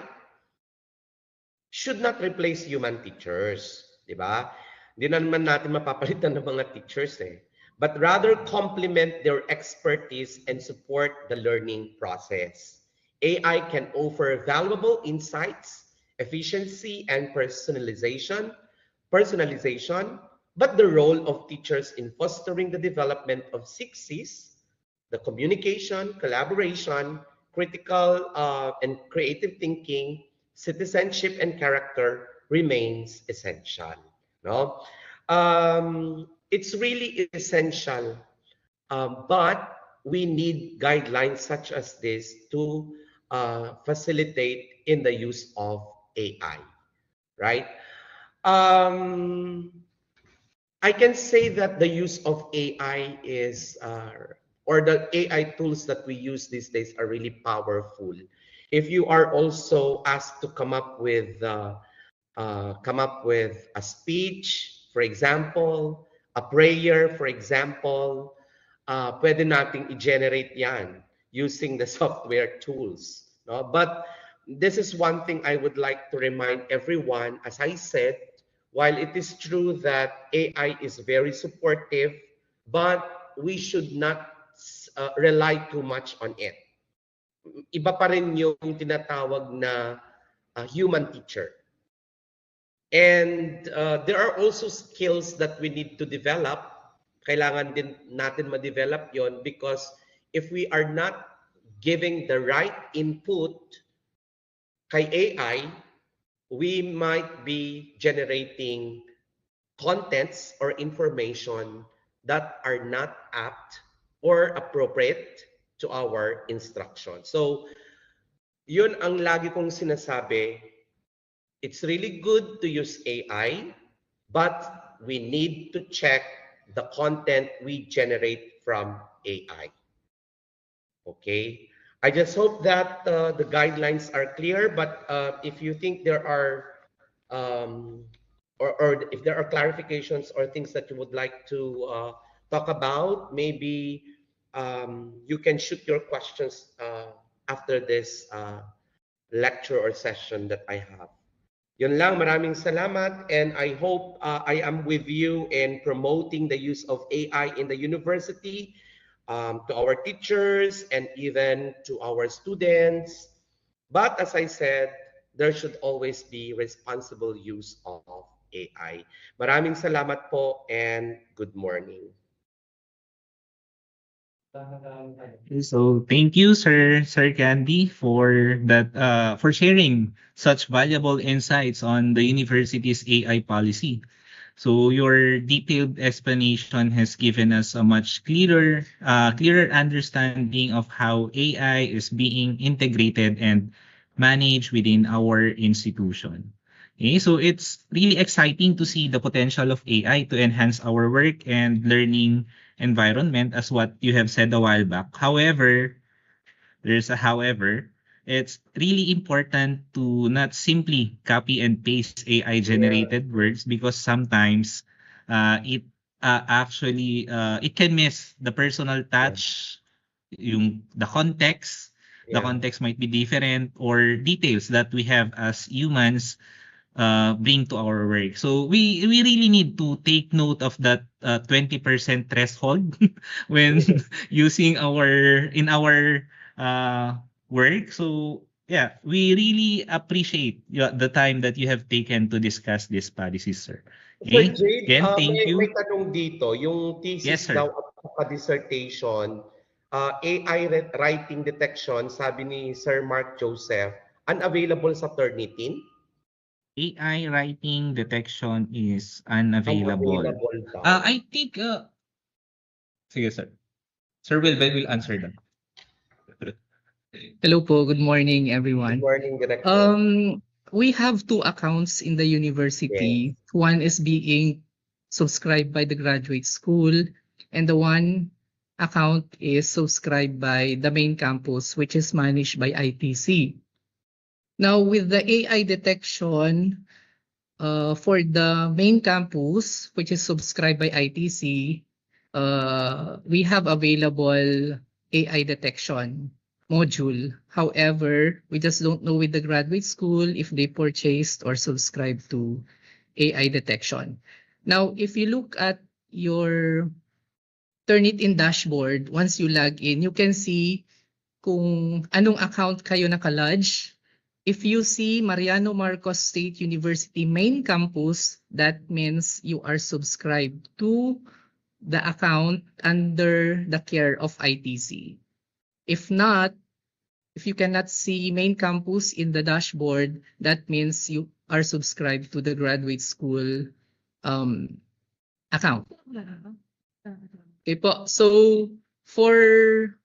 should not replace human teachers, di ba? Hindi na naman natin mapapalitan ng mga teachers eh. But rather complement their expertise and support the learning process. AI can offer valuable insights, efficiency, and personalization, but the role of teachers in fostering the development of 6Cs, the communication, collaboration, critical and creative thinking, citizenship, and character remains essential. No, it's really essential, but we need guidelines such as this to facilitate in the use of AI. Right? Um, I can say that the use of AI or the AI tools that we use these days are really powerful. If you are also asked to come up with a speech, for example, a prayer, for example, pwede nating i-generate yan using the software tools. No? But this is one thing I would like to remind everyone. As I said, while it is true that AI is very supportive, but we should not rely too much on it. Iba pa rin yung tinatawag na human teacher. And there are also skills that we need to develop. Kailangan din natin ma-develop yon because if we are not giving the right input kay AI, we might be generating contents or information that are not apt or appropriate to our instruction. So, yun ang lagi kong sinasabi. It's really good to use AI, but we need to check the content we generate from AI. Okay? I just hope that the guidelines are clear, but if you think there are um, or if there are clarifications or things that you would like to talk about, maybe you can shoot your questions after this lecture or session that I have. Yun lang, maraming salamat, and I hope I am with you in promoting the use of AI in the university, to our teachers and even to our students. But as I said, there should always be responsible use of AI. Maraming salamat po and good morning. So thank you, Sir Candy, for that for sharing such valuable insights on the university's AI policy. So your detailed explanation has given us a much clearer understanding of how AI is being integrated and managed within our institution. Okay, so it's really exciting to see the potential of AI to enhance our work and learning environment, as what you have said a while back. However, there's a however. It's really important to not simply copy and paste AI Yeah, generated words, because sometimes it actually it can miss the personal yeah, touch, yung the yeah. context might be different, or details that we have as humans bring to our work. So we really need to take note of that 20% threshold when using our work. So yeah, we really appreciate the time that you have taken to discuss this policy, sir. Sir Okay? Jade, Again, thank may you. tanong dito. Yung Yes, thesis daw sir. at saka dissertation, AI writing detection, sabi ni Sir Mark Joseph, unavailable sa Turnitin? AI writing detection is unavailable. Unavailable daw. I think sige, sir. Sir Wilbel will answer that. Hello po, good morning Good everyone. morning, Director. We have two accounts in the Yes. university. One is being subscribed by the graduate school, and the one account is subscribed by the main campus, which is managed by ITC. Now, with the AI detection, for the main campus, which is subscribed by ITC, we have available AI detection module. However, we just don't know with the graduate school if they purchased or subscribed to AI detection. Now, if you look at your Turnitin dashboard, once you log in, you can see kung anong account kayo nakalodge. If you see Mariano Marcos State University main campus, that means you are subscribed to the account under the care of ITC. If not, if you cannot see main campus in the dashboard, that means you are subscribed to the graduate school account. Okay po. So for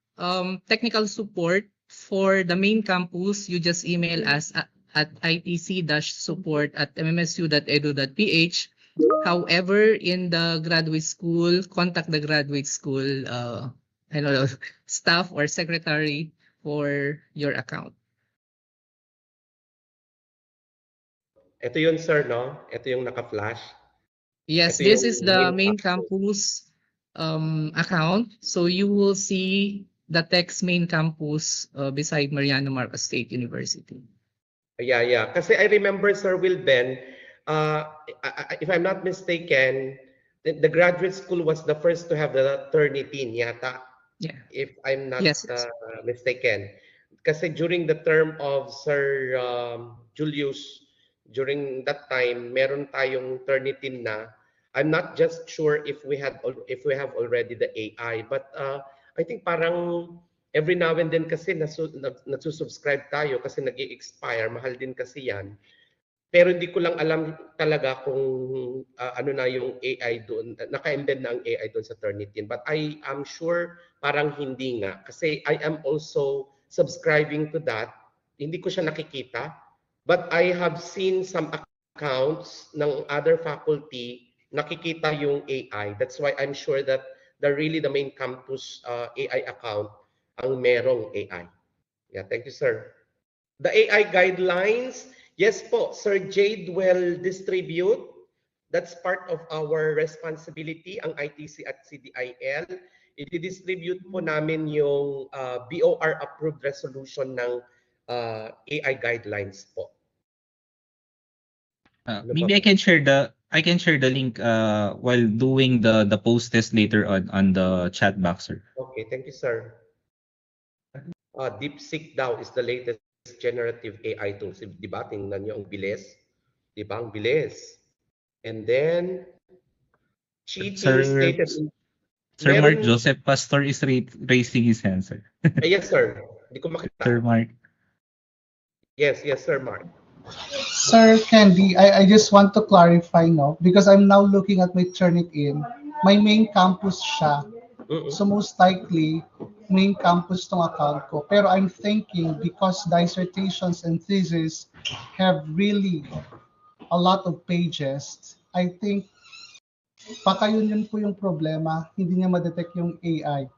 technical support for the main campus, you just email us at itc-support@mmsu.edu.ph. However, in the graduate school, contact the graduate school I don't know, staff or secretary for your account. Ito yun, sir, no? Ito yung naka-flash. Yes, Ito this yung is the main campus. campus account. So you will see the text main campus beside Mariano Marcos State University. Yeah. Kasi I remember, Sir Wilben, if I'm not mistaken, the graduate school was the first to have the Turnitin yata. Yeah. If I'm not Yes. mistaken. Kasi during the term of Sir Julius, during that time, meron tayong Turnitin na. I'm not just sure if we have already the AI, but I think parang every now and then kasi nagsusubscribe tayo kasi nag-i-expire, mahal din kasi yan. Pero hindi ko lang alam talaga kung ano na yung AI doon, naka-embed na ang AI doon sa Turnitin. But I am sure parang hindi nga. Kasi I am also subscribing to that. Hindi ko siya nakikita. But I have seen some accounts ng other faculty, nakikita yung AI. That's why I'm sure that the main campus AI account ang merong AI. Yeah, thank you, sir. The AI guidelines, yes po, Sir Jade will distribute. That's part of our responsibility, ang ITC at CDIL. I-distribute po namin yung BOR approved resolution ng AI guidelines po. Maybe I can share the link while doing the post test later on the chat box, sir. Okay, thank you, sir. DeepSeek daw is the latest generative AI tools. Di ba? Tingnan nyo ang bilis. Di ba? Ang bilis. And then, cheating stated. Sir Mark Joseph Pastor is raising his hand, sir. Yes, sir. Hindi ko makita. Sir Mark. Yes, Sir Mark. Sir Candy, I just want to clarify no, because I'm now looking at my Turnitin. My main campus siya. So most likely, main campus tong account ko. Pero I'm thinking because dissertations and thesis have really a lot of pages, I think baka yun po yung problema, hindi niya ma-detect yung AI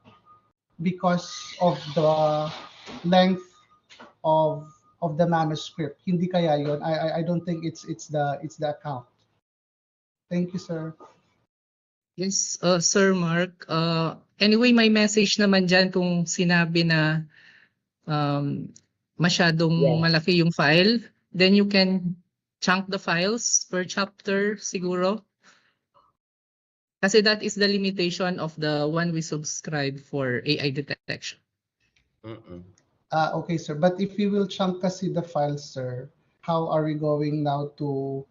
because of the length of the manuscript. Hindi kaya yun. I don't think it's the account. Thank you, sir. Yes, Sir Mark. Anyway, may message naman dyan kung sinabi na masyadong malaki yung file. Then you can chunk the files per chapter siguro. Kasi that is the limitation of the one we subscribe for AI detection. Okay, sir. But if we will chunk kasi the files, sir, how are we going now to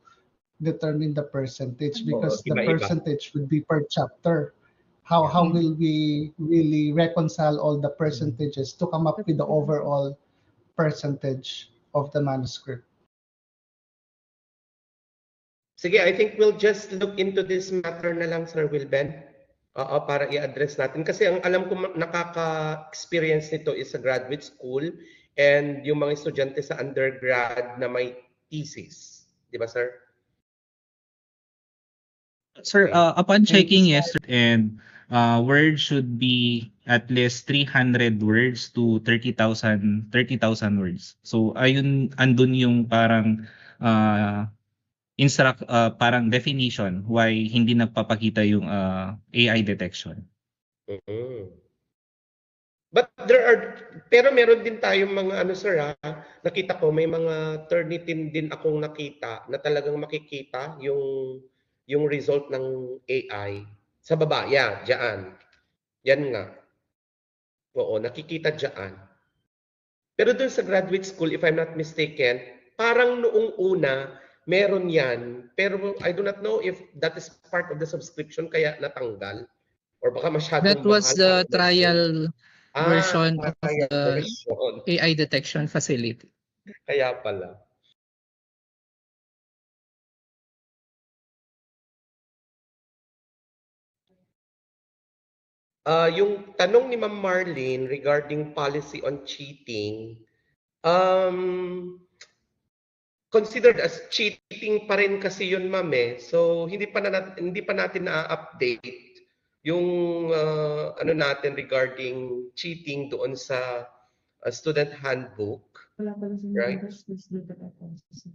determine the percentage? Because the percentage would be per chapter. How will we really reconcile all the percentages to come up with the overall percentage of the manuscript? Sige, I think we'll just look into this matter na lang, Sir Wilben. Para i-address natin. Kasi ang alam ko nakaka-experience nito is sa graduate school and yung mga estudyante sa undergrad na may thesis. Di ba, sir? Sir, upon checking yesterday, and words should be at least 300 words to 30,000 words. So ayun, andun yung parang parang definition why hindi nagpapakita yung AI detection. Mm. But pero meron din tayong mga ano sir nakita ko may mga Turnitin din akong nakita na talagang makikita yung result ng AI sa baba, yeah, diyan. Yan nga. Oo, nakikita diyan. Pero dun sa graduate school, if I'm not mistaken, parang noong una, meron yan. Pero I do not know if that is part of the subscription kaya natanggal. Or baka That masyadong was mahal para the mag-join. trial Ah, version of trial the version. AI detection facility. Kaya pala. Yung tanong ni Ma'am Marlene regarding policy on cheating, um, considered as cheating pa rin kasi yun, ma'am eh. So hindi pa natin na-update yung ano natin regarding cheating doon sa student handbook, right?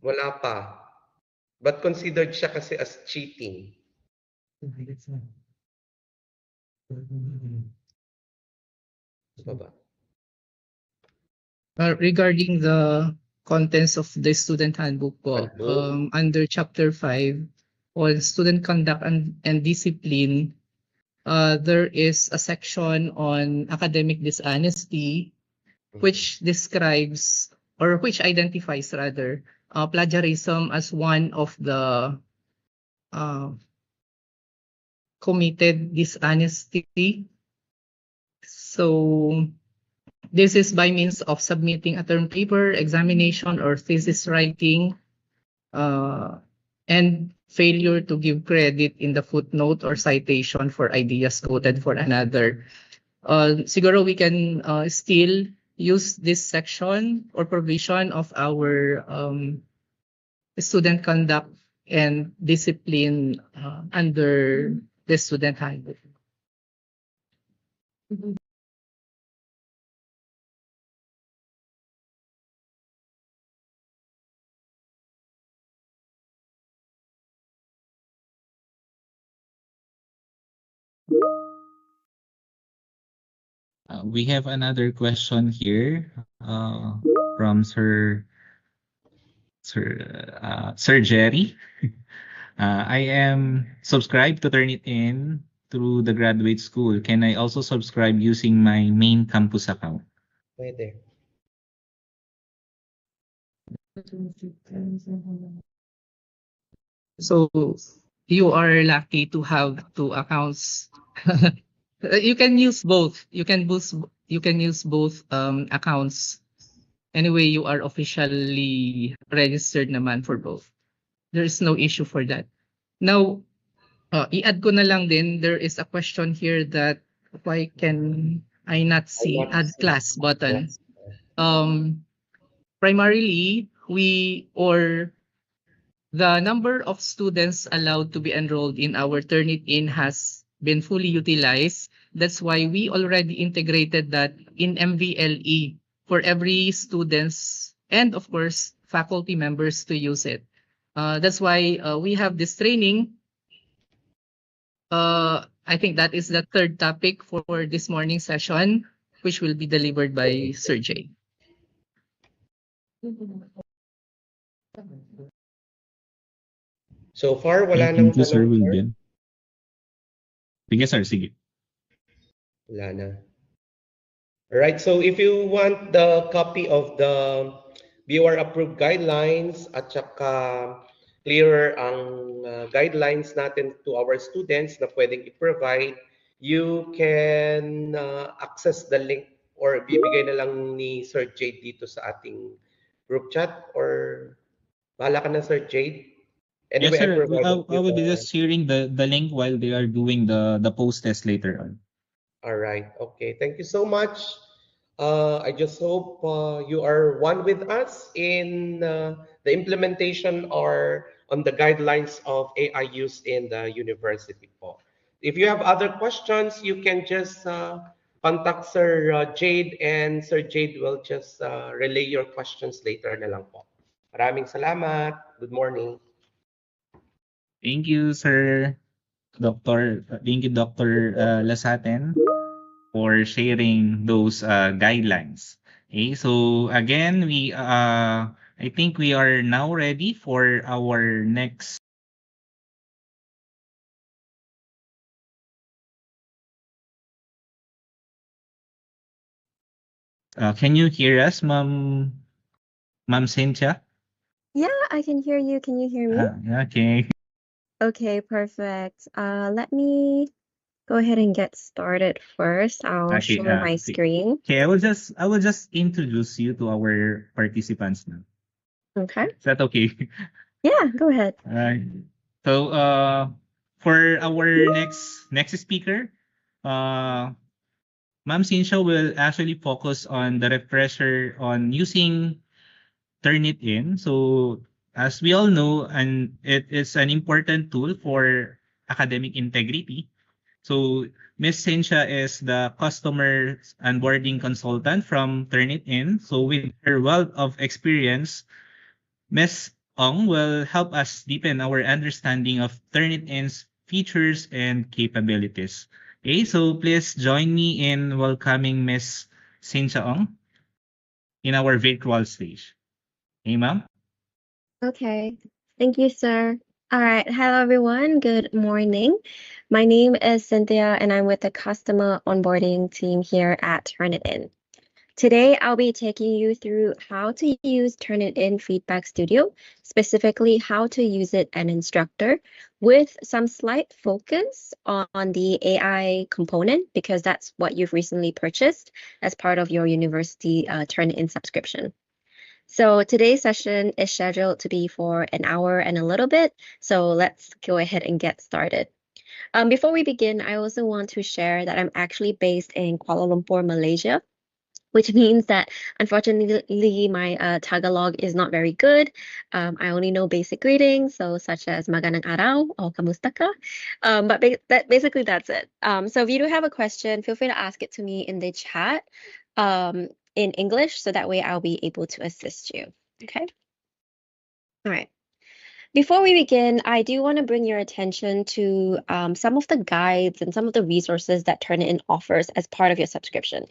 Wala pa. But considered siya kasi as cheating. Baba. Regarding the contents of the student handbook po, Handbook. under chapter 5 on student conduct and discipline, there is a section on academic dishonesty which describes or which identifies rather plagiarism as one of the committed dishonesty. So this is by means of submitting a term paper, examination, or thesis writing, and failure to give credit in the footnote or citation for ideas quoted for another. Siguro we can still use this section or provision of our student conduct and discipline under the student handbook. We have another question here from Sir Jerry. I am subscribed to Turnitin through the graduate school. Can I also subscribe using my main campus account? Pwede. So you are lucky to have two accounts. You can use both. You can use both accounts. Anyway, you are officially registered naman for both. There is no issue for that. Now, i-add ko na lang din, there is a question here that why can I not see add class button? Primarily, the number of students allowed to be enrolled in our Turnitin has been fully utilized. That's why we already integrated that in MVLE for every students and of course faculty members to use it. That's why we have this training. I think that is the third topic for this morning session, which will be delivered by Sir Jay. So far, wala Thank nang you, Sir tanong, sir. William. Sige, sir. Sige. Wala na. Alright, so if you want the copy of the viewer approved guidelines at saka clearer ang guidelines natin to our students na pwedeng i-provide, you can access the link or bibigay na lang ni Sir Jade dito sa ating group chat or bahala ka na Sir Jade. Anyway, Yes, sir. I provided I you will be just sharing the link while they are doing the post test later on. All right. Okay. Thank you so much. I just hope you are one with us in the implementation or on the guidelines of AI use in the university po. If you have other questions, you can just contact Sir Jade and Sir Jade will just relay your questions later na lang po. Maraming salamat. Good morning. Thank you, sir. Thank you, Dr. Lasaten. for sharing those guidelines. Okay, so again, I think we are now ready for our next. Can you hear us, Ma'am Cynthia? Yeah, I can hear you. Can you hear me? Okay. Okay, perfect. Let me go ahead and get started first. I'll Okay. share my screen. Okay. I will just introduce you to our participants now. Okay. Is that okay? Yeah, go ahead. Alright. So for our next speaker, uh Ma'am Cynthia will actually focus on the refresher on using Turnitin. So as we all know, and it is an important tool for academic integrity. So Miss Cynthia is the customer onboarding consultant from Turnitin. So with her wealth of experience, Ms. Ong will help us deepen our understanding of Turnitin's features and capabilities. Okay, so please join me in welcoming Ms. Cynthia Ong in our virtual stage. Hey, ma'am. Okay. Thank you, sir. All right. Hello, everyone. Good morning. My name is Cynthia, and I'm with the customer onboarding team here at Turnitin. Today, I'll be taking you through how to use Turnitin Feedback Studio, specifically how to use it as an instructor, with some slight focus on the AI component, because that's what you've recently purchased as part of your university Turnitin subscription. So today's session is scheduled to be for an hour and a little bit, so let's go ahead and get started. Before we begin, I also want to share that I'm actually based in Kuala Lumpur, Malaysia, which means that unfortunately my Tagalog is not very good. I only know basic greetings, so such as magandang araw or kamusta ka. But basically that's it. So if you do have a question, feel free to ask it to me in the chat in English, so that way I'll be able to assist you. Okay. All right. Before we begin, I do want to bring your attention to some of the guides and some of the resources that Turnitin offers as part of your subscription.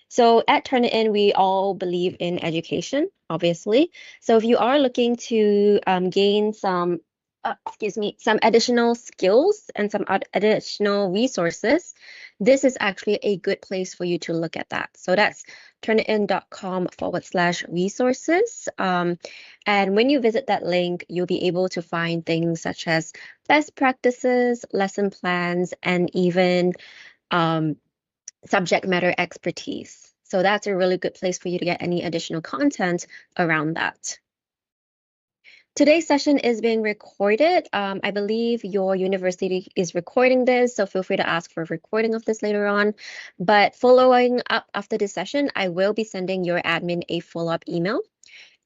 So at Turnitin, we all believe in education, obviously. So if you are looking to gain some, some additional skills and some additional resources, this is actually a good place for you to look at that. So that's turnitin.com/resources. And when you visit that link, you'll be able to find things such as best practices, lesson plans, and even subject matter expertise. So that's a really good place for you to get any additional content around that. Today's session is being recorded. I believe your university is recording this, so feel free to ask for a recording of this later on. But following up after this session, I will be sending your admin a follow-up email.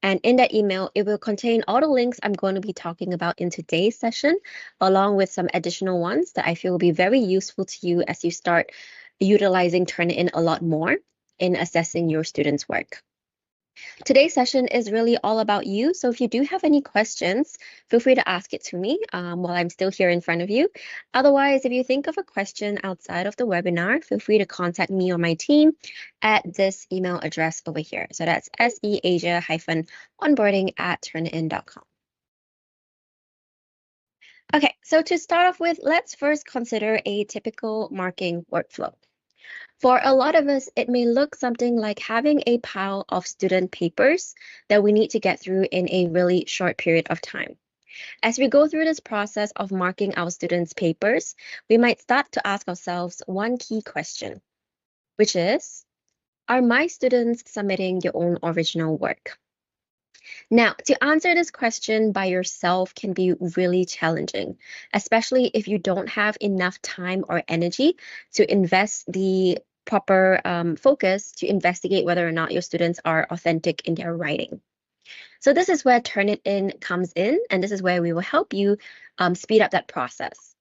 And in that email, it will contain all the links I'm going to be talking about in today's session, along with some additional ones that I feel will be very useful to you as you start utilizing Turnitin a lot more in assessing your students' work. Today's session is really all about you. So if you do have any questions, feel free to ask it to me while I'm still here in front of you. Otherwise, if you think of a question outside of the webinar, feel free to contact me or my team at this email address over here. So that's seasia-onboarding@turnitin.com. Okay, so to start off with, let's first consider a typical marking workflow. For a lot of us, it may look something like having a pile of student papers that we need to get through in a really short period of time. As we go through this process of marking our students' papers, we might start to ask ourselves one key question, which is, are my students submitting their own original work? Now, to answer this question by yourself can be really challenging, especially if you don't have enough time or energy to invest the proper focus to investigate whether or not your students are authentic in their writing. So this is where Turnitin comes in, and this is where we will help you speed up that process.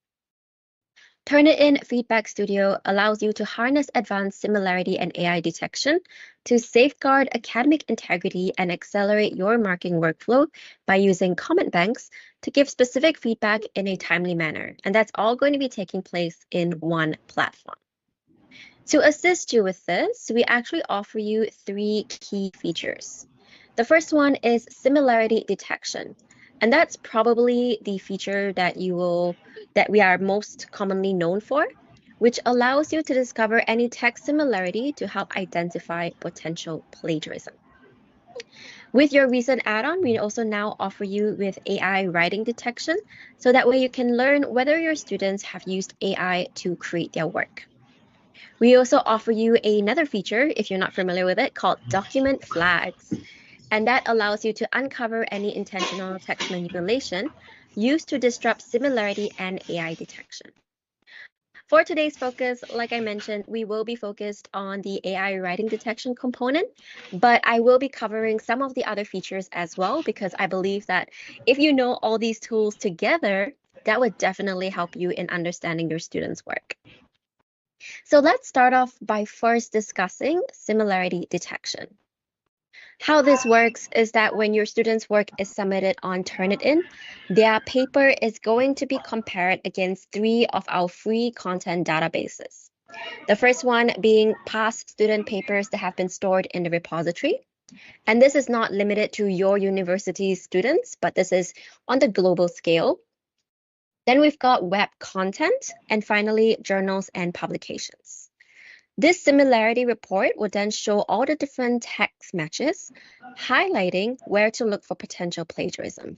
Turnitin Feedback Studio allows you to harness advanced similarity and AI detection to safeguard academic integrity and accelerate your marking workflow by using comment banks to give specific feedback in a timely manner. And that's all going to be taking place in one platform. To assist you with this, we actually offer you 3 key features. The first one is similarity detection, and that's probably the feature that we are most commonly known for, which allows you to discover any text similarity to help identify potential plagiarism. With your recent add-on, we also now offer you with AI writing detection, so that way you can learn whether your students have used AI to create their work. We also offer you another feature, if you're not familiar with it, called document flags. And that allows you to uncover any intentional text manipulation used to disrupt similarity and AI detection. For today's focus, like I mentioned, we will be focused on the AI writing detection component, but I will be covering some of the other features as well, because I believe that if you know all these tools together, that would definitely help you in understanding your students' work. So let's start off by first discussing similarity detection. How this works is that when your students' work is submitted on Turnitin, their paper is going to be compared against 3 of our free content databases. The first one being past student papers that have been stored in the repository. And this is not limited to your university's students, but this is on the global scale. Then we've got web content, and finally, journals and publications. This similarity report will then show all the different text matches, highlighting where to look for potential plagiarism.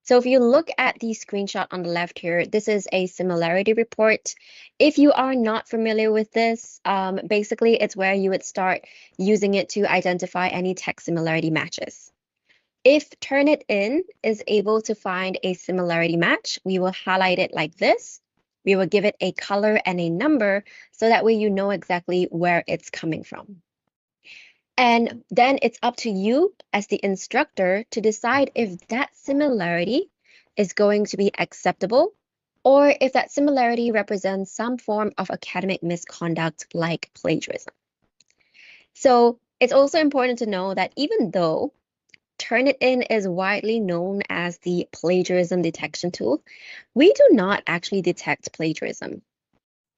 So if you look at the screenshot on the left here, this is a similarity report. If you are not familiar with this, basically it's where you would start using it to identify any text similarity matches. If Turnitin is able to find a similarity match, we will highlight it like this. We will give it a color and a number, so that way you know exactly where it's coming from. And then it's up to you as the instructor to decide if that similarity is going to be acceptable, or if that similarity represents some form of academic misconduct like plagiarism. So it's also important to know that even though Turnitin is widely known as the plagiarism detection tool, we do not actually detect plagiarism.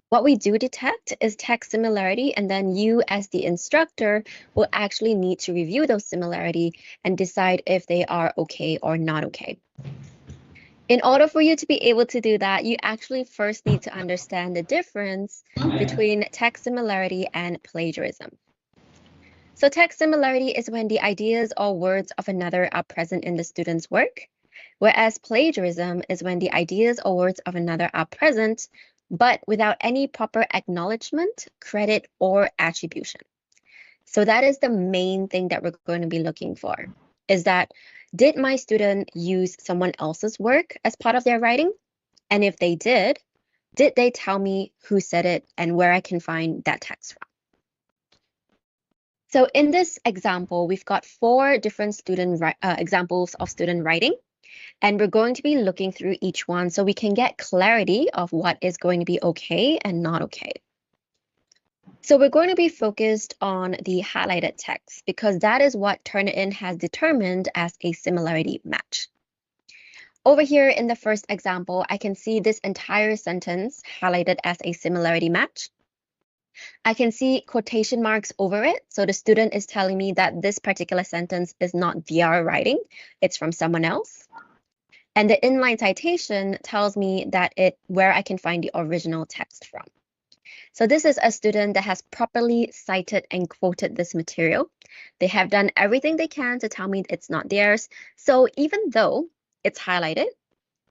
What we do detect is text similarity, and then you as the instructor will actually need to review those similarity and decide if they are okay or not okay. In order for you to be able to do that, you actually first need to understand the difference between text similarity and plagiarism. So text similarity is when the ideas or words of another are present in the student's work, whereas plagiarism is when the ideas or words of another are present, but without any proper acknowledgement, credit, or attribution. So that is the main thing that we're going to be looking for, is that did my student use someone else's work as part of their writing? And if they did they tell me who said it and where I can find that text from? So in this example, we've got 4 different examples of student writing, and we're going to be looking through each one so we can get clarity of what is going to be okay and not okay. So we're going to be focused on the highlighted text, because that is what Turnitin has determined as a similarity match. Over here in the first example, I can see this entire sentence highlighted as a similarity match. I can see quotation marks over it. So the student is telling me that this particular sentence is not their writing, it's from someone else. And the inline citation tells me that where I can find the original text from. So this is a student that has properly cited and quoted this material. They have done everything they can to tell me it's not theirs. So even though it's highlighted,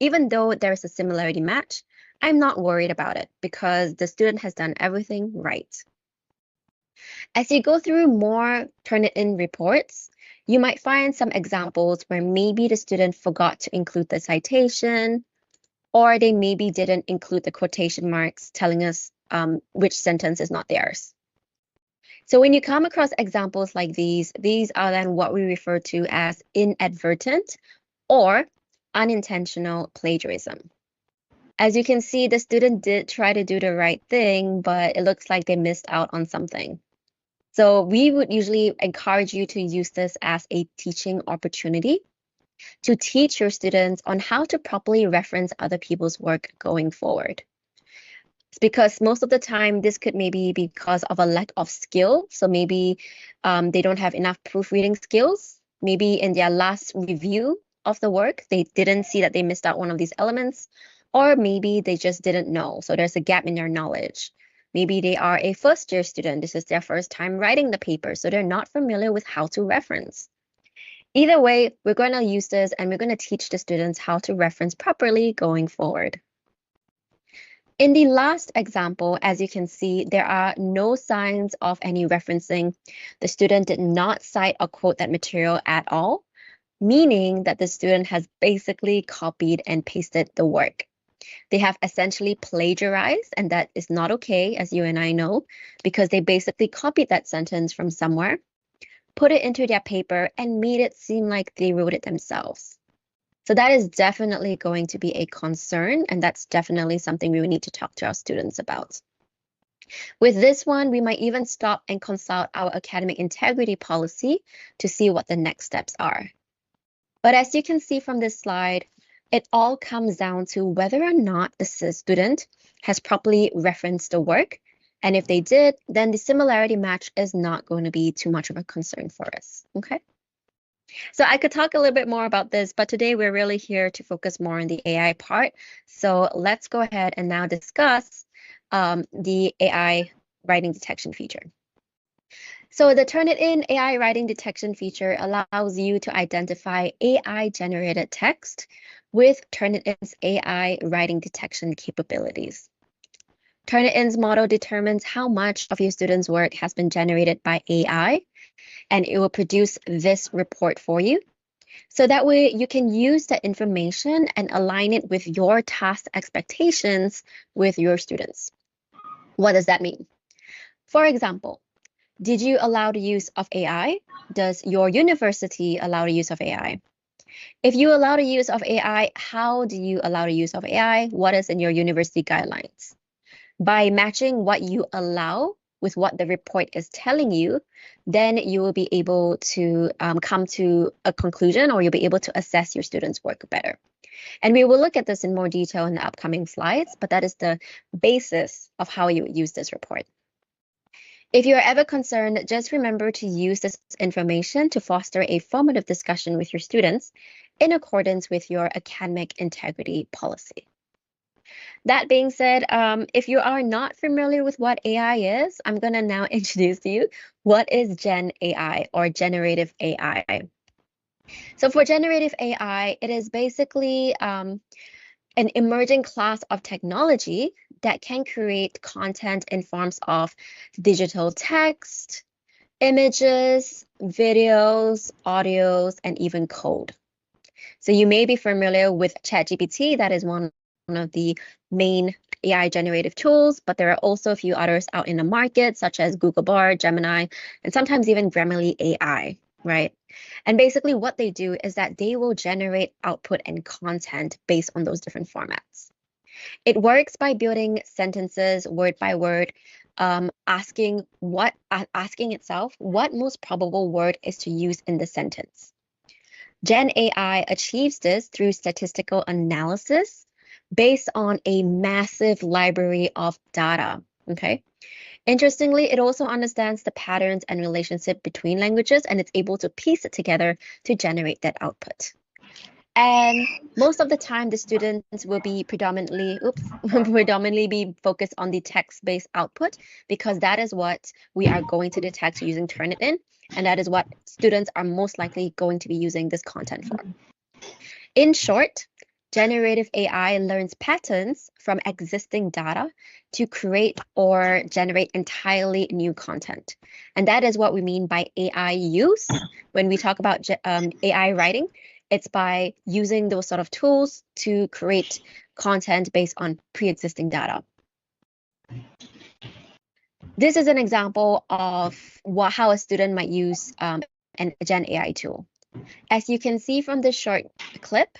even though there's a similarity match, I'm not worried about it because the student has done everything right. As you go through more Turnitin reports, you might find some examples where maybe the student forgot to include the citation, or they maybe didn't include the quotation marks telling us which sentence is not theirs. So when you come across examples like these are then what we refer to as inadvertent or unintentional plagiarism. As you can see, the student did try to do the right thing, but it looks like they missed out on something. So we would usually encourage you to use this as a teaching opportunity to teach your students on how to properly reference other people's work going forward. It's because most of the time this could maybe be because of a lack of skill. So maybe they don't have enough proofreading skills. Maybe in their last review of the work, they didn't see that they missed out one of these elements, or maybe they just didn't know. So there's a gap in their knowledge. Maybe they are a first-year student. This is their first time writing the paper, so they're not familiar with how to reference. Either way, we're going to use this and we're going to teach the students how to reference properly going forward. In the last example, as you can see, there are no signs of any referencing. The student did not cite or quote that material at all, meaning that the student has basically copied and pasted the work. They have essentially plagiarized, and that is not okay, as you and I know, because they basically copied that sentence from somewhere, put it into their paper, and made it seem like they wrote it themselves. So that is definitely going to be a concern, and that's definitely something we would need to talk to our students about. With this one, we might even stop and consult our academic integrity policy to see what the next steps are. But as you can see from this slide, it all comes down to whether or not the student has properly referenced the work. And if they did, then the similarity match is not going to be too much of a concern for us, okay? So I could talk a little bit more about this, but today we're really here to focus more on the AI part. So let's go ahead and now discuss the AI writing detection feature. So the Turnitin AI writing detection feature allows you to identify AI-generated text with Turnitin's AI writing detection capabilities. Turnitin's model determines how much of your student's work has been generated by AI, and it will produce this report for you. So that way you can use that information and align it with your task expectations with your students. What does that mean? For example, did you allow the use of AI? Does your university allow the use of AI? If you allow the use of AI, how do you allow the use of AI? What is in your university guidelines? By matching what you allow with what the report is telling you, then you will be able to come to a conclusion, or you'll be able to assess your students' work better. And we will look at this in more detail in the upcoming slides, but that is the basis of how you use this report. If you're ever concerned, just remember to use this information to foster a formative discussion with your students in accordance with your academic integrity policy. That being said, if you are not familiar with what AI is, I'm going to now introduce to you what is Gen AI or generative AI. So for generative AI, it is basically an emerging class of technology that can create content in forms of digital text, images, videos, audios, and even code. So you may be familiar with ChatGPT. That is one of the main AI generative tools, but there are also a few others out in the market, such as Google Bard, Gemini, and sometimes even Grammarly AI, right? And basically what they do is that they will generate output and content based on those different formats. It works by building sentences word by word, asking itself what most probable word is to use in the sentence. Gen AI achieves this through statistical analysis based on a massive library of data, okay? Interestingly, it also understands the patterns and relationship between languages, and it's able to piece it together to generate that output. And most of the time, the students will be predominantly be focused on the text-based output, because that is what we are going to detect using Turnitin, and that is what students are most likely going to be using this content for. In short, generative AI learns patterns from existing data to create or generate entirely new content. And that is what we mean by AI use. When we talk about AI writing, it's by using those sort of tools to create content based on pre-existing data. This is an example of how a student might use a Gen AI tool. As you can see from this short clip,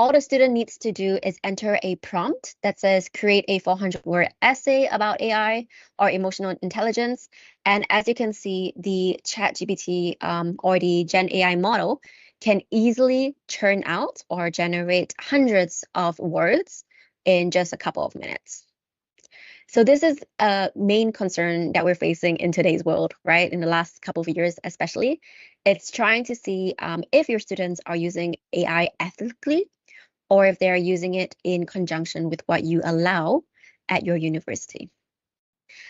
all the student needs to do is enter a prompt that says create a 400-word essay about AI or emotional intelligence. And as you can see, the ChatGPT or the Gen AI model can easily churn out or generate hundreds of words in just a couple of minutes. So this is a main concern that we're facing in today's world, right? In the last couple of years, especially. It's trying to see if your students are using AI ethically or if they're using it in conjunction with what you allow at your university.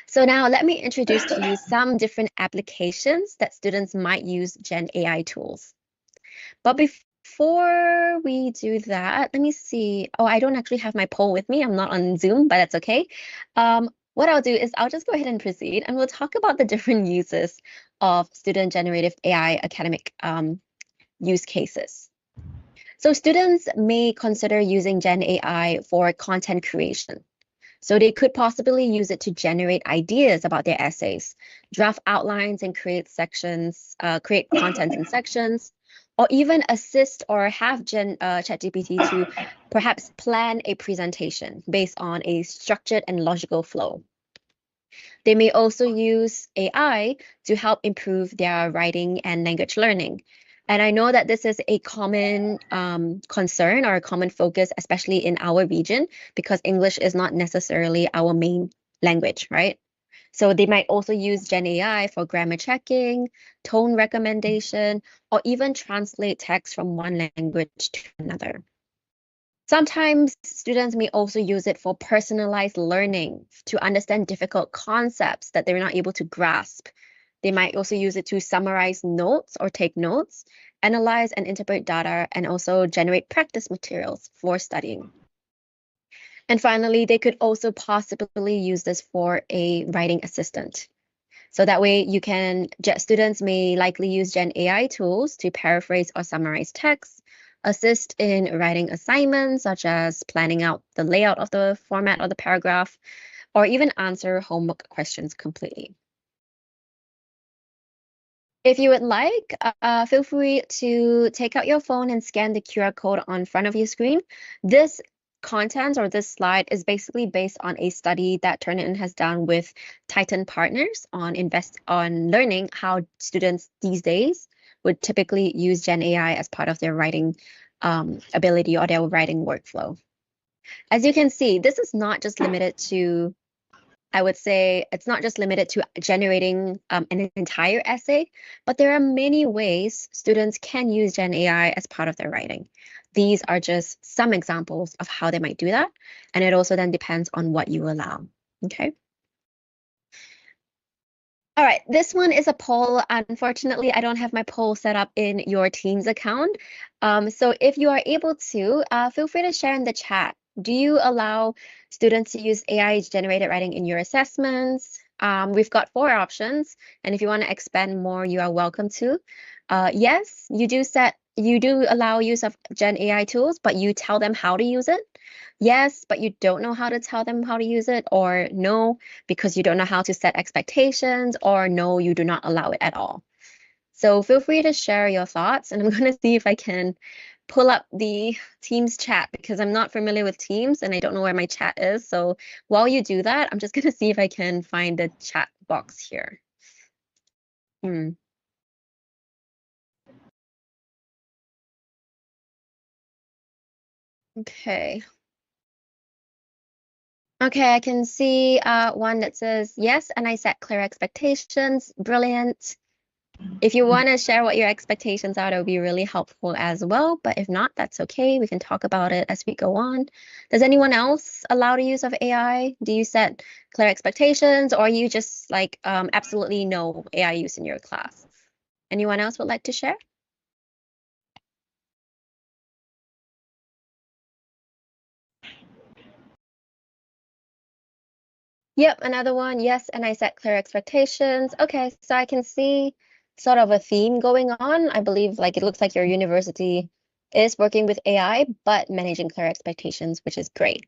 So now let me introduce to you some different applications that students might use Gen AI tools. But before we do that, let me see. Oh, I don't actually have my poll with me. I'm not on Zoom, but that's okay. What I'll do is I'll just go ahead and proceed, and we'll talk about the different uses of student-generated AI academic use cases. So students may consider using Gen AI for content creation. So they could possibly use it to generate ideas about their essays, draft outlines and create sections, create content in sections, or even assist or have ChatGPT to perhaps plan a presentation based on a structured and logical flow. They may also use AI to help improve their writing and language learning. And I know that this is a common concern or a common focus, especially in our region, because English is not necessarily our main language, right? So they might also use Gen AI for grammar checking, tone recommendation, or even translate text from one language to another. Sometimes students may also use it for personalized learning to understand difficult concepts that they're not able to grasp. They might also use it to summarize notes or take notes, analyze and interpret data, and also generate practice materials for studying. And finally, they could also possibly use this for a writing assistant. So that way students may likely use Gen AI tools to paraphrase or summarize text, assist in writing assignments, such as planning out the layout of the format of the paragraph, or even answer homework questions completely. If you would like, feel free to take out your phone and scan the QR code on front of your screen. This content or this slide is basically based on a study that Turnitin has done with Titan partners on learning how students these days would typically use Gen AI as part of their writing ability or their writing workflow. As you can see, this is not just limited to, I would say it's not just limited to generating an entire essay, but there are many ways students can use Gen AI as part of their writing. These are just some examples of how they might do that. And it also then depends on what you allow, okay? All right, this one is a poll. Unfortunately, I don't have my poll set up in your Teams account. So if you are able to, feel free to share in the chat. Do you allow students to use AI-generated writing in your assessments? We've got 4 options, and if you want to expand more, you are welcome to. Yes, you do allow use of Gen AI tools, but you tell them how to use it. Yes, but you don't know how to tell them how to use it, or no, because you don't know how to set expectations, or no, you do not allow it at all. So feel free to share your thoughts, and I'm going to see if I can pull up the Teams chat because I'm not familiar with Teams and I don't know where my chat is. So while you do that, I'm just going to see if I can find the chat box here. Okay. Okay, I can see one that says yes, and I set clear expectations. Brilliant. If you want to share what your expectations are, that would be really helpful as well. But if not, that's okay. We can talk about it as we go on. Does anyone else allow the use of AI? Do you set clear expectations, or you just like absolutely no AI use in your class? Anyone else would like to share? Yep, another one. Yes, and I set clear expectations. Okay, so I can see sort of a theme going on. I believe like it looks like your university is working with AI, but managing clear expectations, which is great.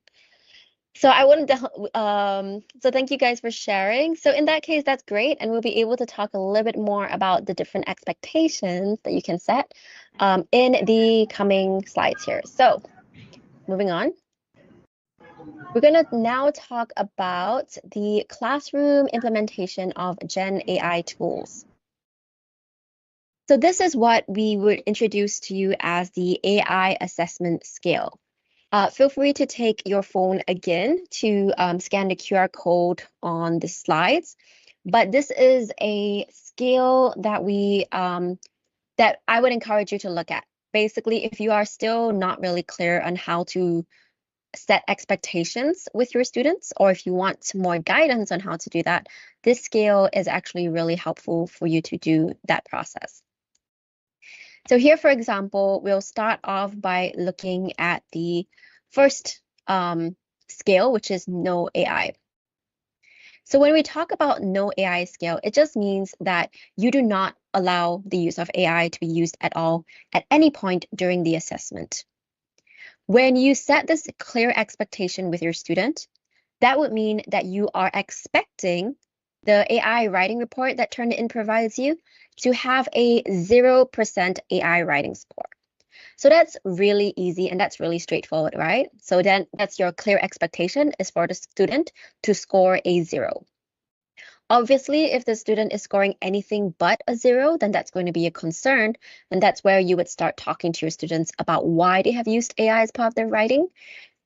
So I wouldn't, so thank you guys for sharing. So in that case, that's great. And we'll be able to talk a little bit more about the different expectations that you can set in the coming slides here. So moving on. We're going to now talk about the classroom implementation of Gen AI tools. So this is what we would introduce to you as the AI assessment scale. Feel free to take your phone again to scan the QR code on the slides. But this is a skill that that I would encourage you to look at. Basically, if you are still not really clear on how to set expectations with your students, or if you want more guidance on how to do that, this scale is actually really helpful for you to do that process. So here, for example, we'll start off by looking at the first scale, which is no AI. So when we talk about no AI scale, it just means that you do not allow the use of AI to be used at all at any point during the assessment. When you set this clear expectation with your student, that would mean that you are expecting the AI writing report that Turnitin provides you to have a 0% AI writing score. So that's really easy and that's really straightforward, right? So then that's your clear expectation is for the student to score a 0. Obviously, if the student is scoring anything but a 0, then that's going to be a concern. And that's where you would start talking to your students about why they have used AI as part of their writing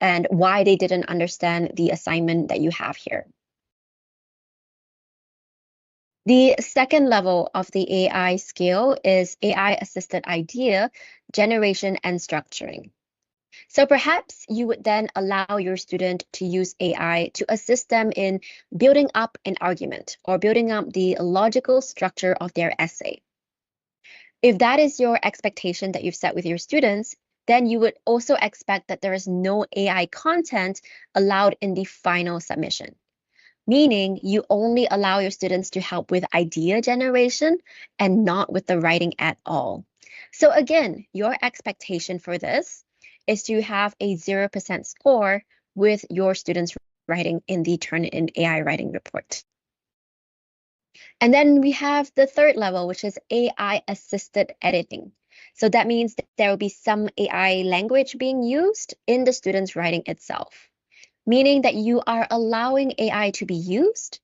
and why they didn't understand the assignment that you have here. The second level of the AI scale is AI-assisted idea generation and structuring. So perhaps you would then allow your student to use AI to assist them in building up an argument or building up the logical structure of their essay. If that is your expectation that you've set with your students, then you would also expect that there is no AI content allowed in the final submission, meaning you only allow your students to help with idea generation and not with the writing at all. So again, your expectation for this is to have a 0% score with your students writing in the Turnitin AI writing report. And then we have the third level, which is AI-assisted editing. So that means that there will be some AI language being used in the student's writing itself, meaning that you are allowing AI to be used,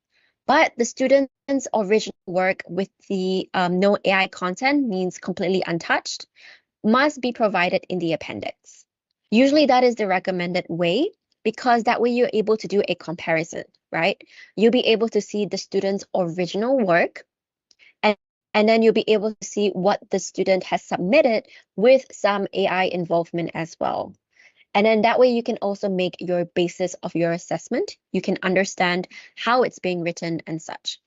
but the student's original work with the no AI content means completely untouched, must be provided in the appendix. Usually that is the recommended way because that way you're able to do a comparison, right? You'll be able to see the student's original work and then you'll be able to see what the student has submitted with some AI involvement as well. And then that way you can also make your basis of your assessment. You can understand how it's being written and such.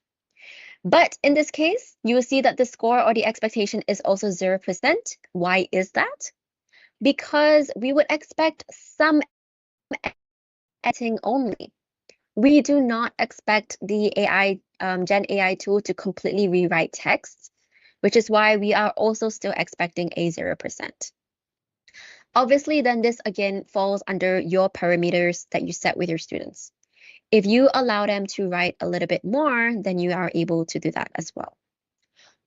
But in this case, you will see that the score or the expectation is also 0%. Why is that? Because we would expect some editing only. We do not expect the AI Gen AI tool to completely rewrite text, which is why we are also still expecting a 0%. Obviously, then this again falls under your parameters that you set with your students. If you allow them to write a little bit more, then you are able to do that as well.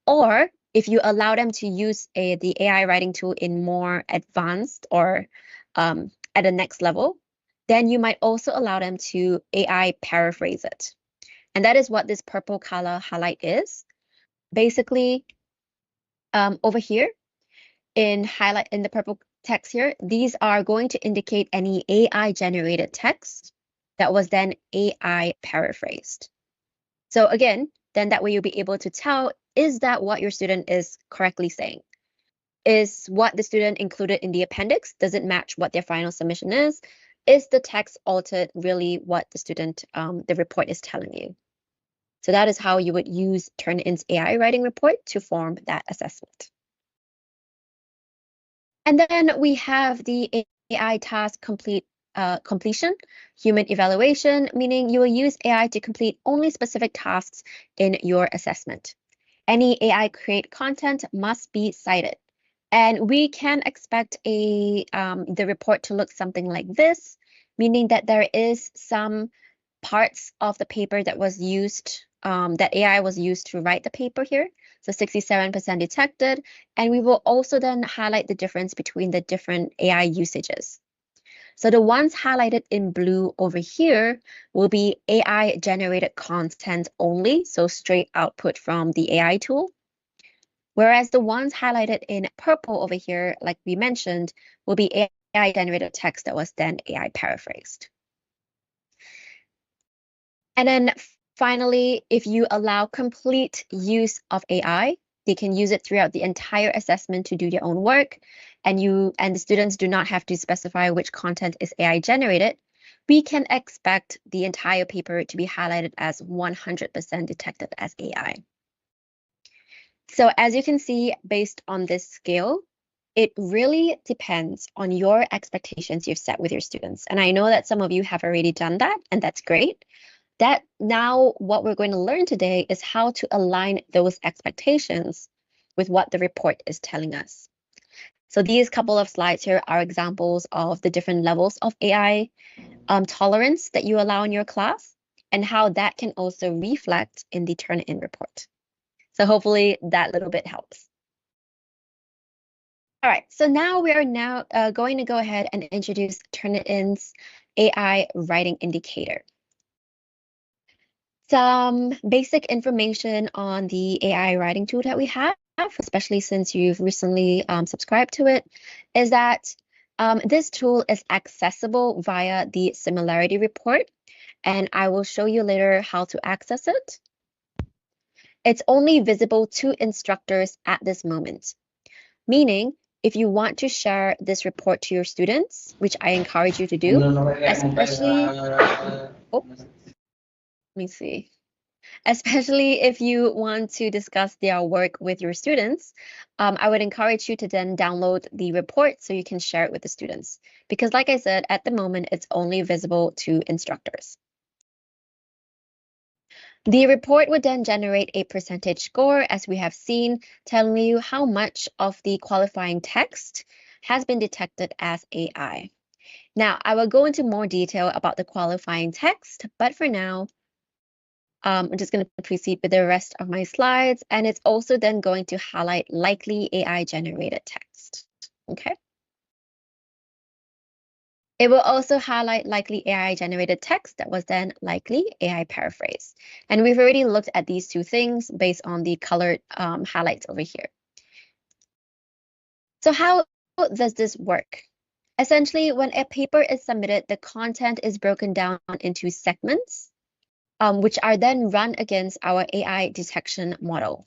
Or if you allow them to use the AI writing tool in more advanced or at the next level, then you might also allow them to AI paraphrase it. And that is what this purple color highlight is. Basically, over here in the purple text here, these are going to indicate any AI generated text that was then AI paraphrased. So again, then that way you'll be able to tell, is that what your student is correctly saying? Is what the student included in the appendix, does it match what their final submission is? Is the text altered really what the student, the report is telling you? So that is how you would use Turnitin's AI writing report to form that assessment. And then we have the AI task completion, human evaluation, meaning you will use AI to complete only specific tasks in your assessment. Any AI create content must be cited. And we can expect the report to look something like this, meaning that there is some parts of the paper that was used, that AI was used to write the paper here. So 67% detected. And we will also then highlight the difference between the different AI usages. So the ones highlighted in blue over here will be AI generated content only, so straight output from the AI tool. Whereas the ones highlighted in purple over here, like we mentioned, will be AI generated text that was then AI paraphrased. And then finally, if you allow complete use of AI, they can use it throughout the entire assessment to do their own work, and the students do not have to specify which content is AI generated, we can expect the entire paper to be highlighted as 100% detected as AI. So as you can see, based on this scale, it really depends on your expectations you've set with your students. And I know that some of you have already done that, and that's great. That now what we're going to learn today is how to align those expectations with what the report is telling us. So these couple of slides here are examples of the different levels of AI tolerance that you allow in your class and how that can also reflect in the Turnitin report. So hopefully that little bit helps. All right, so now we are going to go ahead and introduce Turnitin's AI writing indicator. Some basic information on the AI writing tool that we have, especially since you've recently subscribed to it, is that this tool is accessible via the similarity report, and I will show you later how to access it. It's only visible to instructors at this moment, meaning if you want to share this report to your students, which I encourage you to do, especially, especially if you want to discuss their work with your students, I would encourage you to then download the report so you can share it with the students. Because like I said, at the moment, it's only visible to instructors. The report would then generate a percentage score, as we have seen, telling you how much of the qualifying text has been detected as AI. Now, I will go into more detail about the qualifying text, but for now, I'm just going to proceed with the rest of my slides, and it's also then going to highlight likely AI-generated text, okay? It will also highlight likely AI-generated text that was then likely AI paraphrase. And we've already looked at these two things based on the colored highlights over here. So how does this work? Essentially, when a paper is submitted, the content is broken down into segments, which are then run against our AI detection model.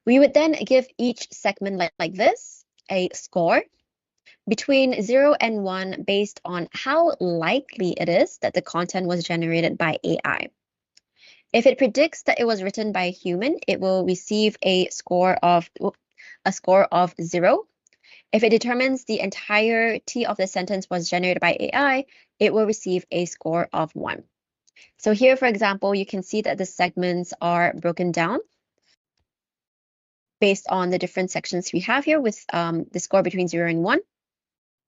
We would then give each segment like this a score between 0 and 1 based on how likely it is that the content was generated by AI. If it predicts that it was written by a human, it will receive a score of 0. If it determines the entirety of the sentence was generated by AI, it will receive a score of 1. So here, for example, you can see that the segments are broken down based on the different sections we have here with the score between 0 and 1.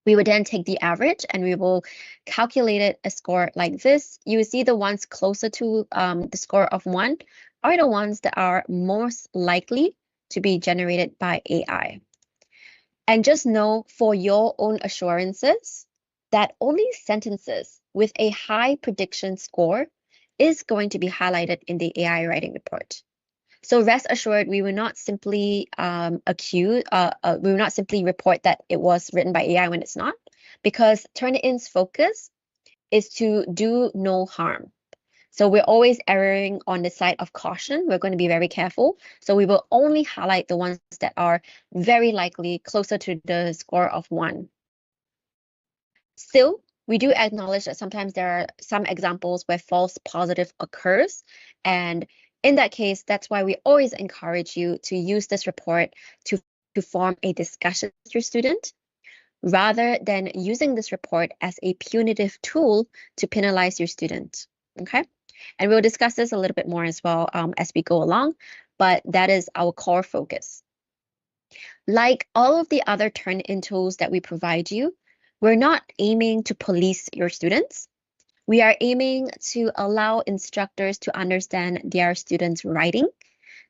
We would then take the average and we will calculate it a score like this. You will see the ones closer to the score of 1 are the ones that are most likely to be generated by AI. And just know for your own assurances that only sentences with a high prediction score is going to be highlighted in the AI writing report. So rest assured, we will not simply we will not simply report that it was written by AI when it's not, because Turnitin's focus is to do no harm. So we're always erring on the side of caution. We're going to be very careful. So we will only highlight the ones that are very likely closer to the score of 1. Still, we do acknowledge that sometimes there are some examples where false positive occurs, and in that case, that's why we always encourage you to use this report to form a discussion with your student, rather than using this report as a punitive tool to penalize your student, okay? And we'll discuss this a little bit more as well as we go along, but that is our core focus. Like all of the other Turnitin tools that we provide you, we're not aiming to police your students. We are aiming to allow instructors to understand their students' writing,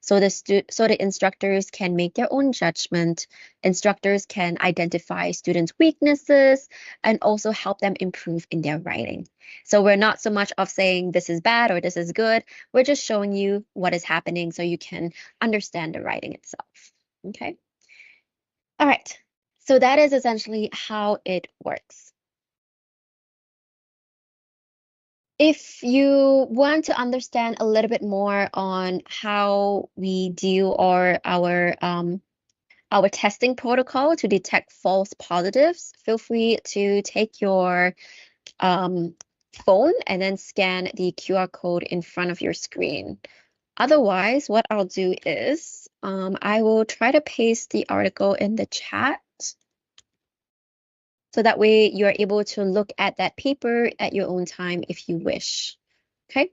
so the instructors can make their own judgment. Instructors can identify students' weaknesses and also help them improve in their writing. So we're not so much of saying this is bad or this is good. We're just showing you what is happening so you can understand the writing itself. Okay. All right. So that is essentially how it works. If you want to understand a little bit more on how we do our testing protocol to detect false positives, feel free to take your phone and then scan the QR code in front of your screen. Otherwise, what I'll do is I will try to paste the article in the chat. So that way you're able to look at that paper at your own time if you wish. Okay.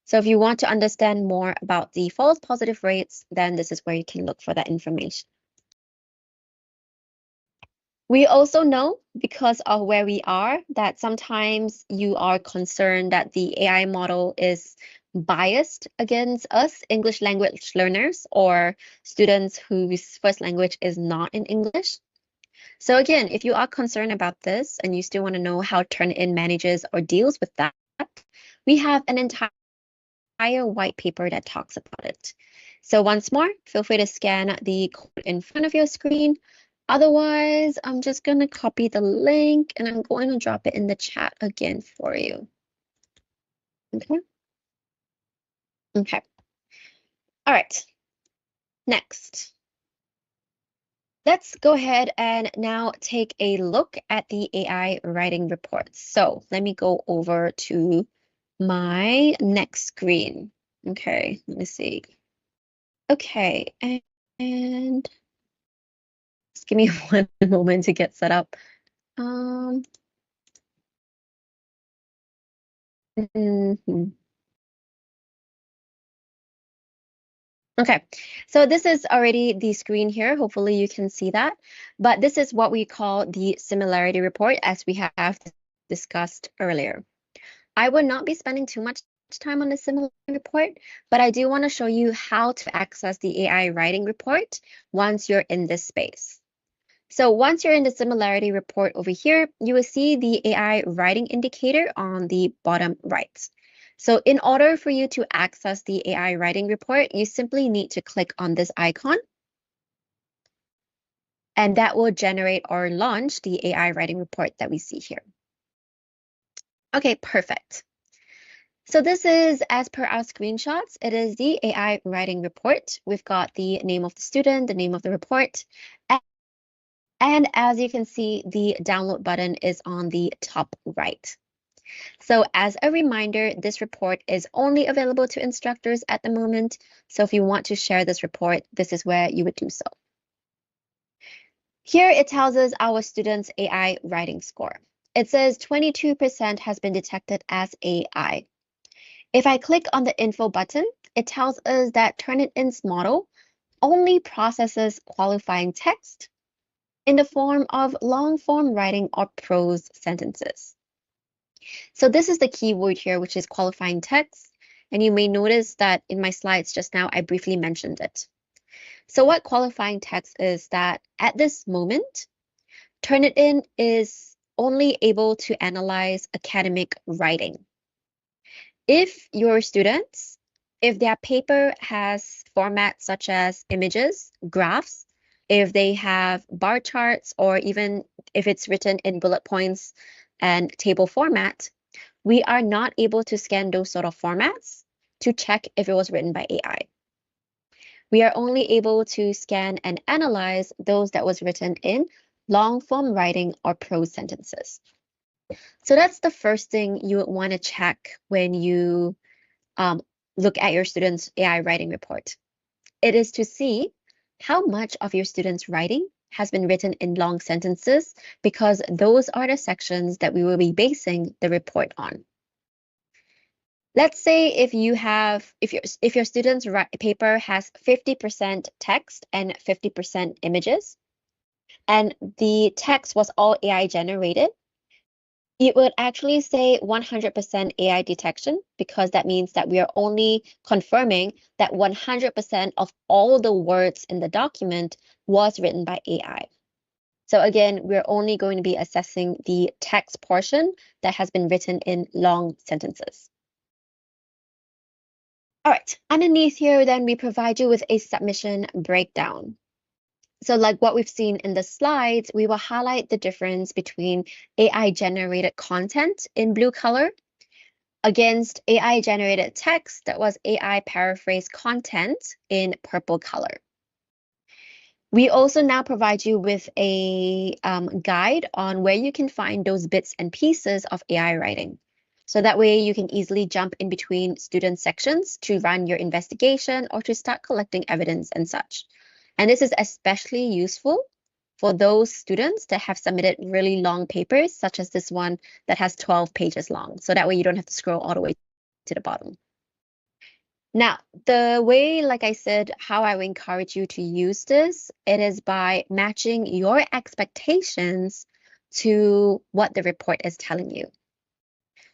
So if you want to understand more about the false positive rates, then this is where you can look for that information. We also know, because of where we are, that sometimes you are concerned that the AI model is biased against us, English language learners, or students whose first language is not in English. So again, if you are concerned about this and you still want to know how Turnitin manages or deals with that, we have an entire white paper that talks about it. So once more, feel free to scan the code in front of your screen. Otherwise, I'm just going to copy the link and I'm going to drop it in the chat again for you. Okay. Okay. All right. Next. Let's go ahead and now take a look at the AI writing reports. So let me go over to my next screen. Okay, let me see. Okay, and just give me one moment to get set up. Mhm. Okay, so this is already the screen here. Hopefully you can see that. But this is what we call the similarity report, as we have discussed earlier. I will not be spending too much time on the similarity report, but I do want to show you how to access the AI writing report once you're in this space. So once you're in the similarity report over here, you will see the AI writing indicator on the bottom right. So in order for you to access the AI writing report, you simply need to click on this icon. And that will generate or launch the AI writing report that we see here. Okay, perfect. So this is, as per our screenshots, it is the AI writing report. We've got the name of the student, the name of the report, and as you can see, the download button is on the top right. So as a reminder, this report is only available to instructors at the moment. So if you want to share this report, this is where you would do so. Here it tells us our students' AI writing score. It says 22% has been detected as AI. If I click on the info button, it tells us that Turnitin's model only processes qualifying text in the form of long-form writing or prose sentences. So this is the key word here, which is qualifying text. And you may notice that in my slides just now, I briefly mentioned it. So what qualifying text is that at this moment, Turnitin is only able to analyze academic writing. If your students, if their paper has formats such as images, graphs, if they have bar charts, or even if it's written in bullet points and table format, we are not able to scan those sort of formats to check if it was written by AI. We are only able to scan and analyze those that was written in long form writing or prose sentences. So that's the first thing you would want to check when you look at your students' AI writing report. It is to see how much of your students' writing has been written in long sentences, because those are the sections that we will be basing the report on. Let's say if your student's paper has 50% text and 50% images, and the text was all AI generated, it would actually say 100% AI detection, because that means that we are only confirming that 100% of all the words in the document was written by AI. So again, we're only going to be assessing the text portion that has been written in long sentences. All right, underneath here, then we provide you with a submission breakdown. So like what we've seen in the slides, we will highlight the difference between AI-generated content in blue color against AI-generated text that was AI paraphrased content in purple color. We also now provide you with a guide on where you can find those bits and pieces of AI writing. So that way you can easily jump in between student sections to run your investigation or to start collecting evidence and such. And this is especially useful for those students that have submitted really long papers, such as this one that has 12 pages long. So that way you don't have to scroll all the way to the bottom. Now, the way, like I said, how I would encourage you to use this, it is by matching your expectations to what the report is telling you.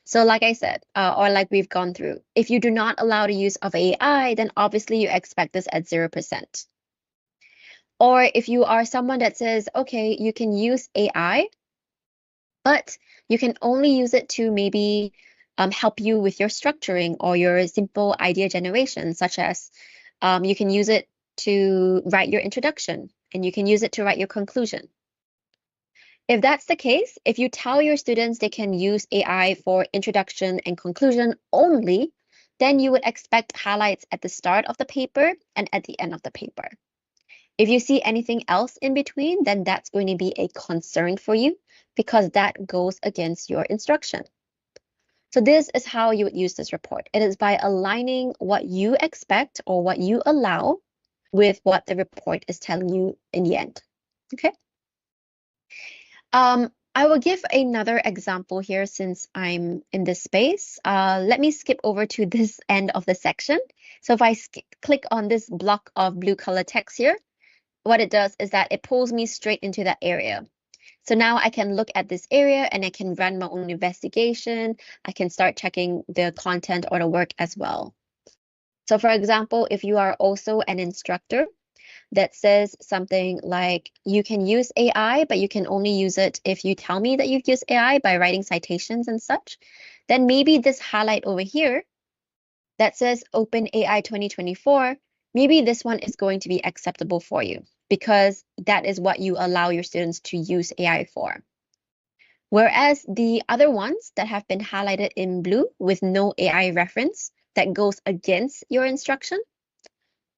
So like I said, or like we've gone through, if you do not allow the use of AI, then obviously you expect this at 0%. Or if you are someone that says, okay, you can use AI, but you can only use it to maybe help you with your structuring or your simple idea generation, such as you can use it to write your introduction and you can use it to write your conclusion. If that's the case, if you tell your students they can use AI for introduction and conclusion only, then you would expect highlights at the start of the paper and at the end of the paper. If you see anything else in between, then that's going to be a concern for you because that goes against your instruction. So this is how you would use this report. It is by aligning what you expect or what you allow with what the report is telling you in the end. Okay. I will give another example here since I'm in this space. Let me skip over to this end of the section. So if I click on this block of blue color text here, what it does is that it pulls me straight into that area. So now I can look at this area and I can run my own investigation. I can start checking the content or the work as well. So for example, if you are also an instructor that says something like, you can use AI, but you can only use it if you tell me that you've used AI by writing citations and such, then maybe this highlight over here that says Open AI 2024, maybe this one is going to be acceptable for you because that is what you allow your students to use AI for. Whereas the other ones that have been highlighted in blue with no AI reference that goes against your instruction,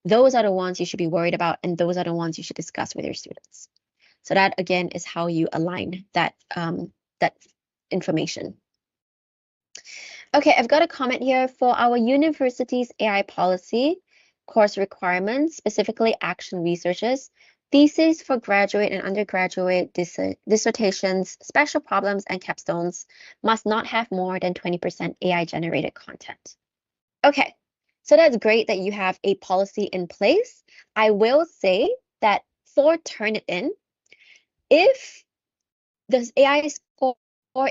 those are the ones you should be worried about, and those are the ones you should discuss with your students. So that, again, is how you align that, that information. Okay, I've got a comment here for our university's AI policy, course requirements, specifically action researches, theses for graduate and undergraduate dissertations, special problems, and capstones must not have more than 20% AI-generated content. Okay, so that's great that you have a policy in place. I will say that for Turnitin, if the AI score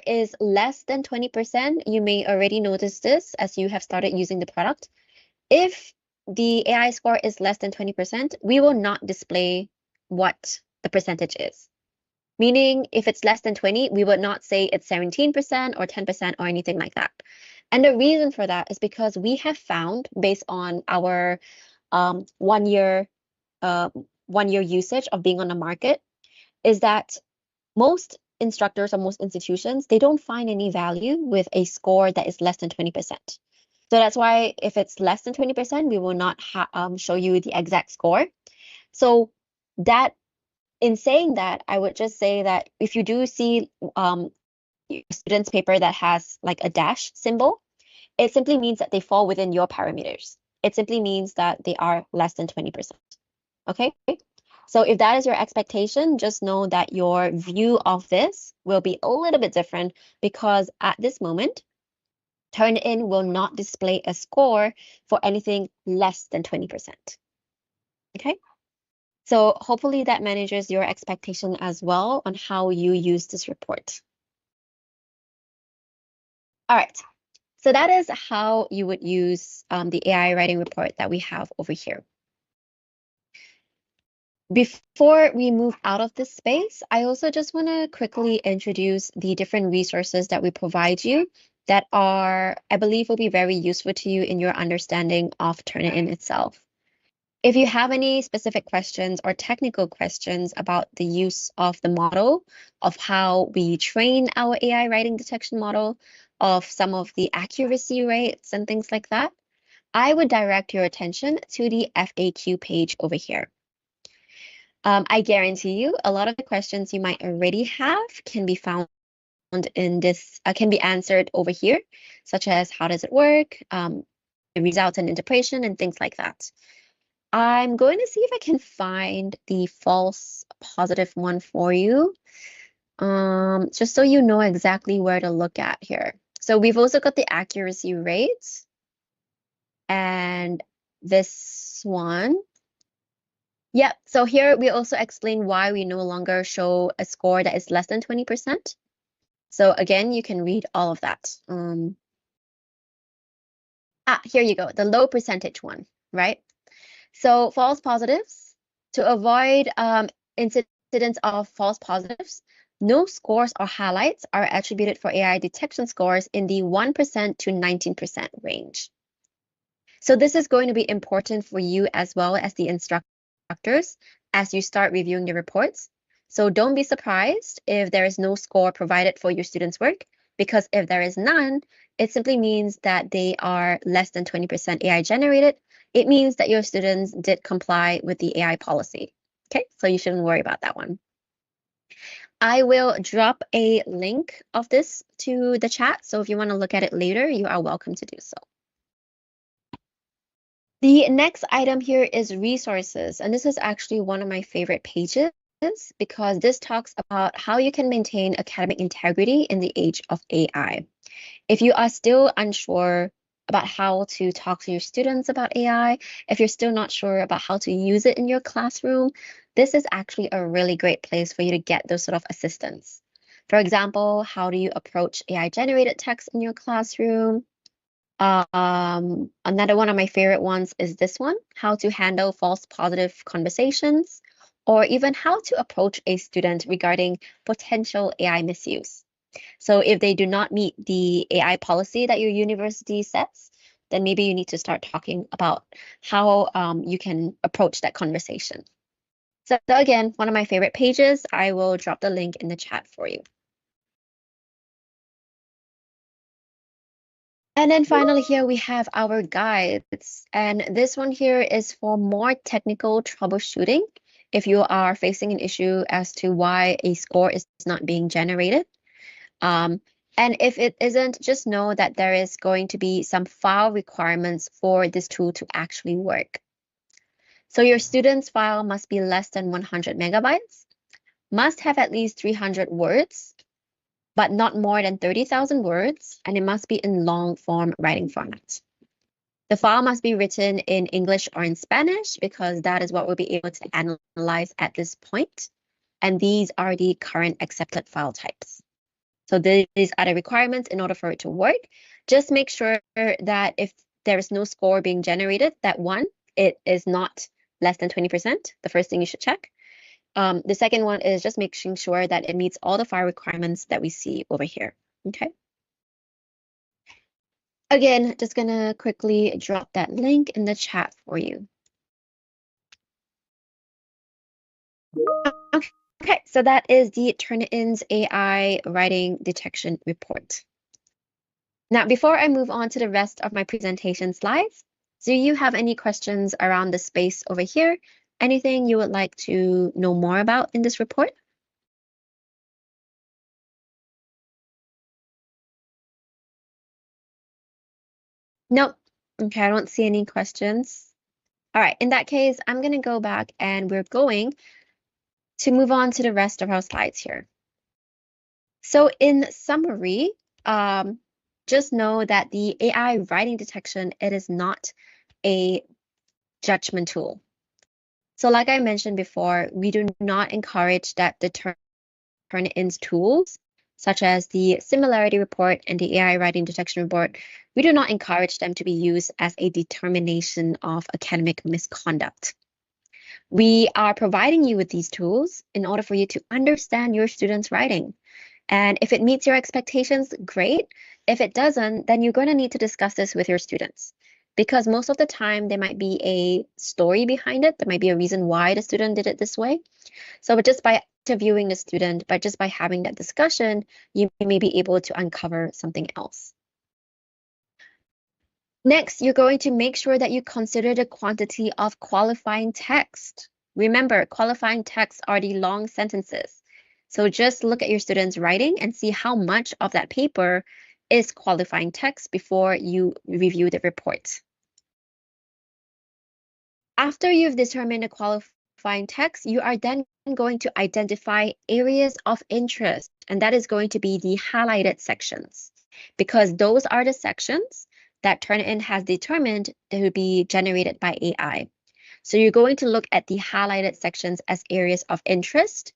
is less than 20%, you may already notice this as you have started using the product. If the AI score is less than 20%, we will not display what the percentage is. Meaning, if it's less than 20, we would not say it's 17% or 10% or anything like that. And the reason for that is because we have found, based on our 1 year usage of being on the market, is that most instructors or most institutions, they don't find any value with a score that is less than 20%. So that's why if it's less than 20%, we will not show you the exact score. So that, in saying that, I would just say that if you do see your student's paper that has like a dash symbol, it simply means that they fall within your parameters. It simply means that they are less than 20%. Okay? So if that is your expectation, just know that your view of this will be a little bit different because at this moment, Turnitin will not display a score for anything less than 20%. Okay? So hopefully that manages your expectation as well on how you use this report. All right. So that is how you would use the AI writing report that we have over here. Before we move out of this space, I also just want to quickly introduce the different resources that we provide you that are, I believe, will be very useful to you in your understanding of Turnitin itself. If you have any specific questions or technical questions about the use of the model, of how we train our AI writing detection model, of some of the accuracy rates and things like that, I would direct your attention to the FAQ page over here. I guarantee you a lot of the questions you might already have can be found in this, can be answered over here, such as how does it work, the results and interpretation and things like that. I'm going to see if I can find the false positive one for you, just so you know exactly where to look at here. So we've also got the accuracy rates and this one. Yep, so here we also explain why we no longer show a score that is less than 20%. So again, you can read all of that. Here you go, the low percentage one, right? So false positives, to avoid incidents of false positives, no scores or highlights are attributed for AI detection scores in the 1% to 19% range. So this is going to be important for you as well as the instructors as you start reviewing the reports. So don't be surprised if there is no score provided for your students' work, because if there is none, it simply means that they are less than 20% AI generated. It means that your students did comply with the AI policy. Okay, so you shouldn't worry about that one. I will drop a link of this to the chat. So if you want to look at it later, you are welcome to do so. The next item here is resources. And this is actually one of my favorite pages because this talks about how you can maintain academic integrity in the age of AI. If you are still unsure about how to talk to your students about AI, if you're still not sure about how to use it in your classroom, this is actually a really great place for you to get those sort of assistance. For example, how do you approach AI-generated text in your classroom? Another one of my favorite ones is this one, how to handle false positive conversations, or even how to approach a student regarding potential AI misuse. So if they do not meet the AI policy that your university sets, then maybe you need to start talking about how you can approach that conversation. So again, one of my favorite pages, I will drop the link in the chat for you. And then finally here we have our guides. And this one here is for more technical troubleshooting. If you are facing an issue as to why a score is not being generated. And if it isn't, just know that there is going to be some file requirements for this tool to actually work. So your student's file must be less than 100 megabytes, must have at least 300 words, but not more than 30,000 words, and it must be in long form writing format. The file must be written in English or in Spanish because that is what we'll be able to analyze at this point. And these are the current accepted file types. So these are the requirements in order for it to work. Just make sure that if there is no score being generated, that one, it is not less than 20%, the first thing you should check. The second one is just making sure that it meets all the file requirements that we see over here, okay? Again, just gonna quickly drop that link in the chat for you. Okay, so that is the Turnitin's AI writing detection report. Now, before I move on to the rest of my presentation slides, do you have any questions around the space over here? Anything you would like to know more about in this report? Nope. Okay, I don't see any questions. All right, in that case, I'm going to go back and we're going to move on to the rest of our slides here. So in summary, just know that the AI writing detection, it is not a judgment tool. So like I mentioned before, we do not encourage that the Turnitin's tools, such as the similarity report and the AI writing detection report, we do not encourage them to be used as a determination of academic misconduct. We are providing you with these tools in order for you to understand your students' writing. And if it meets your expectations, great. If it doesn't, then you're going to need to discuss this with your students. because most of the time there might be a story behind it. There might be a reason why the student did it this way. So just by interviewing the student, but just by having that discussion, you may be able to uncover something else. Next, you're going to make sure that you consider the quantity of qualifying text. Remember, qualifying texts are the long sentences. So just look at your students' writing and see how much of that paper is qualifying text before you review the report. After you've determined the qualifying text, you are then going to identify areas of interest, and that is going to be the highlighted sections, because those are the sections that Turnitin has determined that will be generated by AI. So you're going to look at the highlighted sections as areas of interest,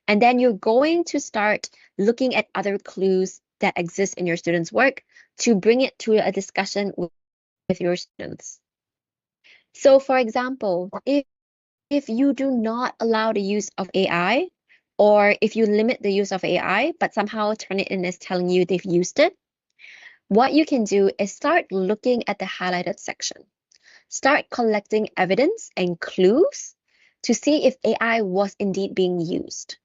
and then you're going to start looking at other clues that exist in your students' work to bring it to a discussion with your students. So for example, if you do not allow the use of AI, or if you limit the use of AI, but somehow Turnitin is telling you they've used it, what you can do is start looking at the highlighted section. Start collecting evidence and clues to see if AI was indeed being used.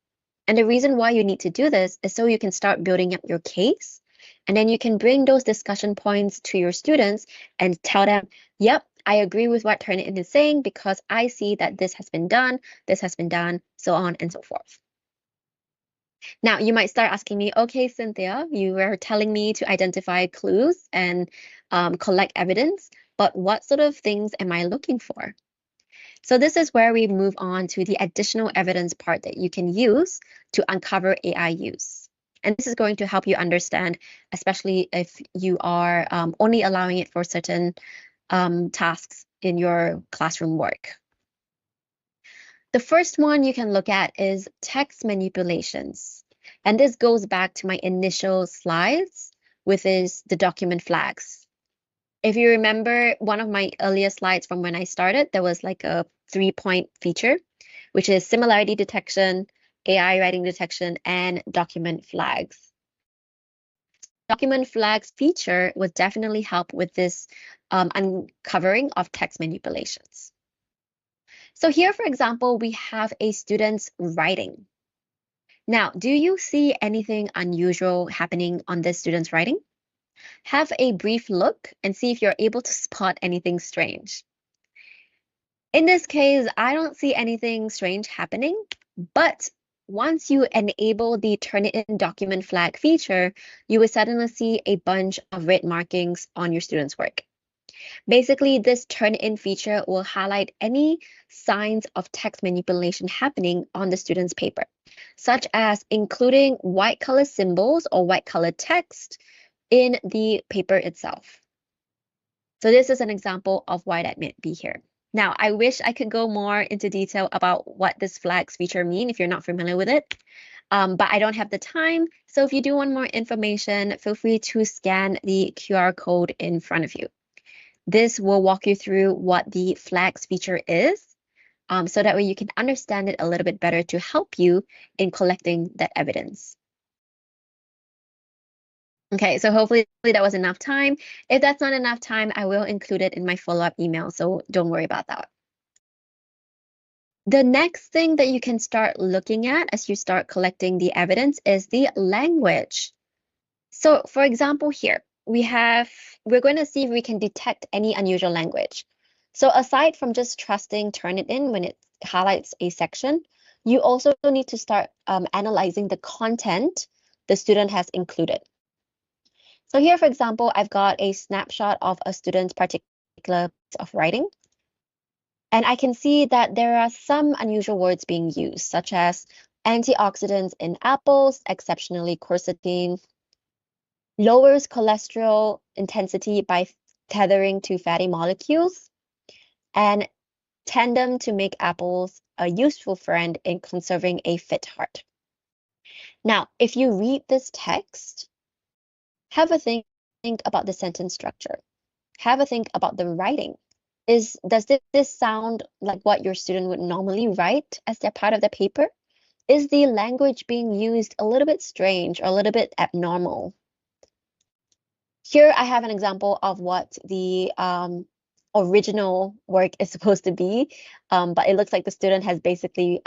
And the reason why you need to do this is so you can start building up your case, and then you can bring those discussion points to your students and tell them, yep, I agree with what Turnitin is saying because I see that this has been done, so on and so forth. Now, you might start asking me, okay, Cynthia, you were telling me to identify clues and collect evidence, but what sort of things am I looking for? So this is where we move on to the additional evidence part that you can use to uncover AI use. And this is going to help you understand, especially if you are only allowing it for certain tasks in your classroom work. The first one you can look at is text manipulations. And this goes back to my initial slides, which is the document flags. If you remember one of my earlier slides from when I started, there was like a 3-point feature, which is similarity detection, AI writing detection, and document flags. Document flags feature would definitely help with this uncovering of text manipulations. So here, for example, we have a student's writing. Now, do you see anything unusual happening on this student's writing? Have a brief look and see if you're able to spot anything strange. In this case, I don't see anything strange happening, but once you enable the Turnitin document flag feature, you will suddenly see a bunch of red markings on your student's work. Basically, this Turnitin feature will highlight any signs of text manipulation happening on the student's paper, such as including white color symbols or white color text in the paper itself. So this is an example of why that may be here. Now, I wish I could go more into detail about what this flags feature mean if you're not familiar with it, but I don't have the time. So if you do want more information, feel free to scan the QR code in front of you. This will walk you through what the flags feature is, so that way you can understand it a little bit better to help you in collecting that evidence. Okay, so hopefully that was enough time. If that's not enough time, I will include it in my follow-up email, so don't worry about that. The next thing that you can start looking at as you start collecting the evidence is the language. So for example, here, we're going to see if we can detect any unusual language. So aside from just trusting Turnitin when it highlights a section, you also need to start analyzing the content the student has included. So here, for example, I've got a snapshot of a student's particular piece of writing. And I can see that there are some unusual words being used, such as antioxidants in apples, exceptionally quercetin, lowers cholesterol intensity by tethering to fatty molecules, and tandem to make apples a useful friend in conserving a fit heart. Now, if you read this text, have a think about the sentence structure. Have a think about the writing. Does this sound like what your student would normally write as their part of the paper? Is the language being used a little bit strange or a little bit abnormal? Here I have an example of what the original work is supposed to be, but it looks like the student has basically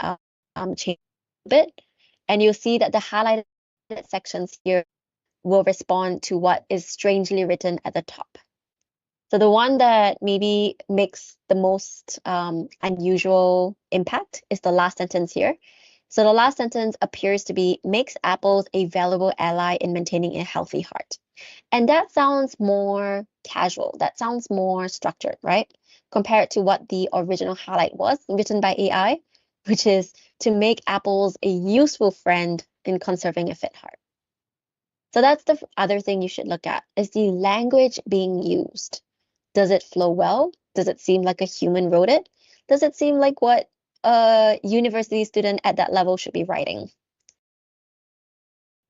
changed a bit. And you'll see that the highlighted sections here will respond to what is strangely written at the top. So the one that maybe makes the most unusual impact is the last sentence here. So the last sentence appears to be makes apples a valuable ally in maintaining a healthy heart. And that sounds more casual. That sounds more structured, right? Compared to what the original highlight was written by AI, which is to make apples a useful friend in conserving a fit heart. So that's the other thing you should look at is the language being used. Does it flow well? Does it seem like a human wrote it? Does it seem like what a university student at that level should be writing?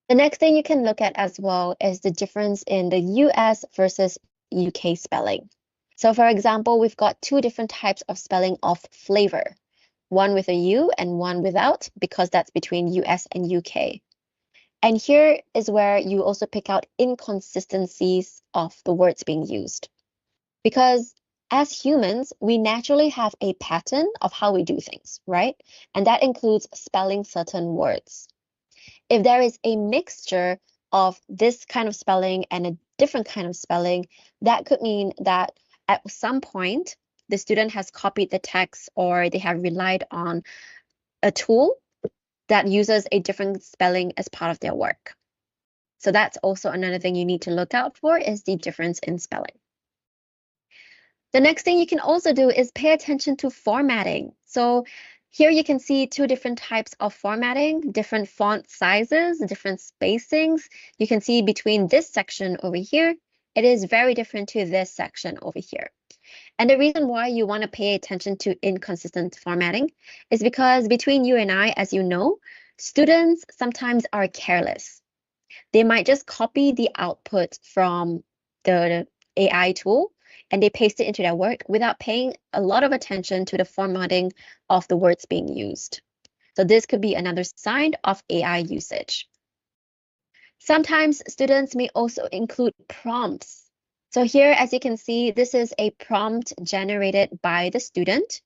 The next thing you can look at as well is the difference in the US versus UK spelling. So for example, we've got two different types of spelling of flavor, one with a U and one without, because that's between US and UK. And here is where you also pick out inconsistencies of the words being used. Because as humans, we naturally have a pattern of how we do things, right? And that includes spelling certain words. If there is a mixture of this kind of spelling and a different kind of spelling, that could mean that at some point, the student has copied the text or they have relied on a tool that uses a different spelling as part of their work. So that's also another thing you need to look out for is the difference in spelling. The next thing you can also do is pay attention to formatting. So here you can see two different types of formatting, different font sizes, different spacings. You can see between this section over here, it is very different to this section over here. And the reason why you want to pay attention to inconsistent formatting is because between you and I, as you know, students sometimes are careless. They might just copy the output from the AI tool and they paste it into their work without paying a lot of attention to the formatting of the words being used. So this could be another sign of AI usage. Sometimes students may also include prompts. So here, as you can see, this is a prompt generated by the student.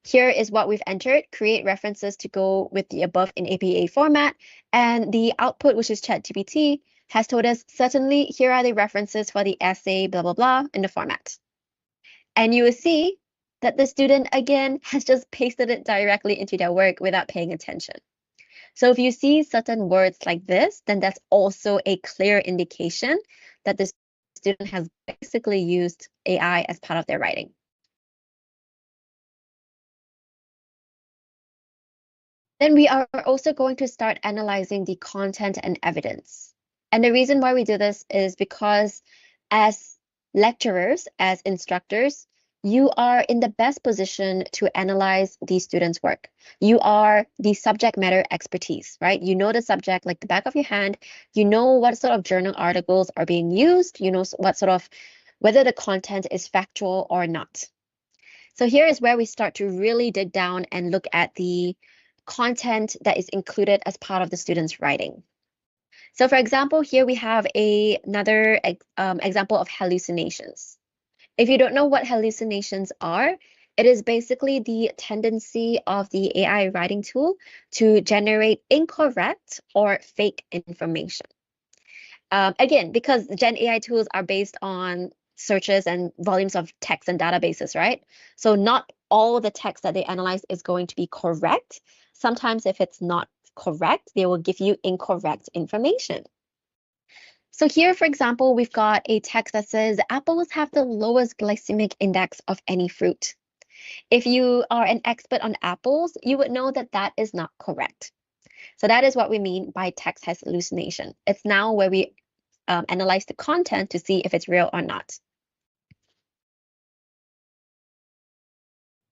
Here is what we've entered, create references to go with the above in APA format. And the output, which is ChatGPT, has told us, certainly, here are the references for the essay, blah, blah, blah, in the format. And you will see that the student, again, has just pasted it directly into their work without paying attention. So if you see certain words like this, then that's also a clear indication that the student has basically used AI as part of their writing. Then we are also going to start analyzing the content and evidence. And the reason why we do this is because as lecturers, as instructors, you are in the best position to analyze the students' work. You are the subject matter expertise, right? You know the subject like the back of your hand. You know what sort of journal articles are being used. You know what sort of, whether the content is factual or not. So here is where we start to really dig down and look at the content that is included as part of the student's writing. So for example, here we have another example of hallucinations. If you don't know what hallucinations are, it is basically the tendency of the AI writing tool to generate incorrect or fake information. Again, because Gen AI tools are based on searches and volumes of text and databases, right? So not all the text that they analyze is going to be correct. Sometimes if it's not correct, they will give you incorrect information. So here, for example, we've got a text that says apples have the lowest glycemic index of any fruit. If you are an expert on apples, you would know that that is not correct. So that is what we mean by text hallucination. It's now where we analyze the content to see if it's real or not.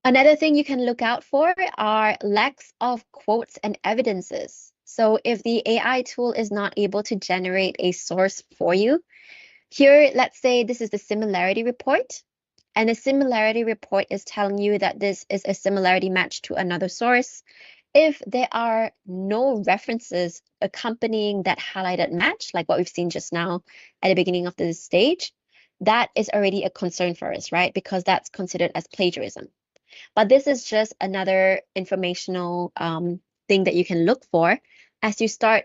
Another thing you can look out for are lacks of quotes and evidences. So if the AI tool is not able to generate a source for you, here, let's say this is the similarity report, and the similarity report is telling you that this is a similarity match to another source. If there are no references accompanying that highlighted match, like what we've seen just now at the beginning of the stage, that is already a concern for us, right? Because that's considered as plagiarism. But this is just another informational thing that you can look for as you start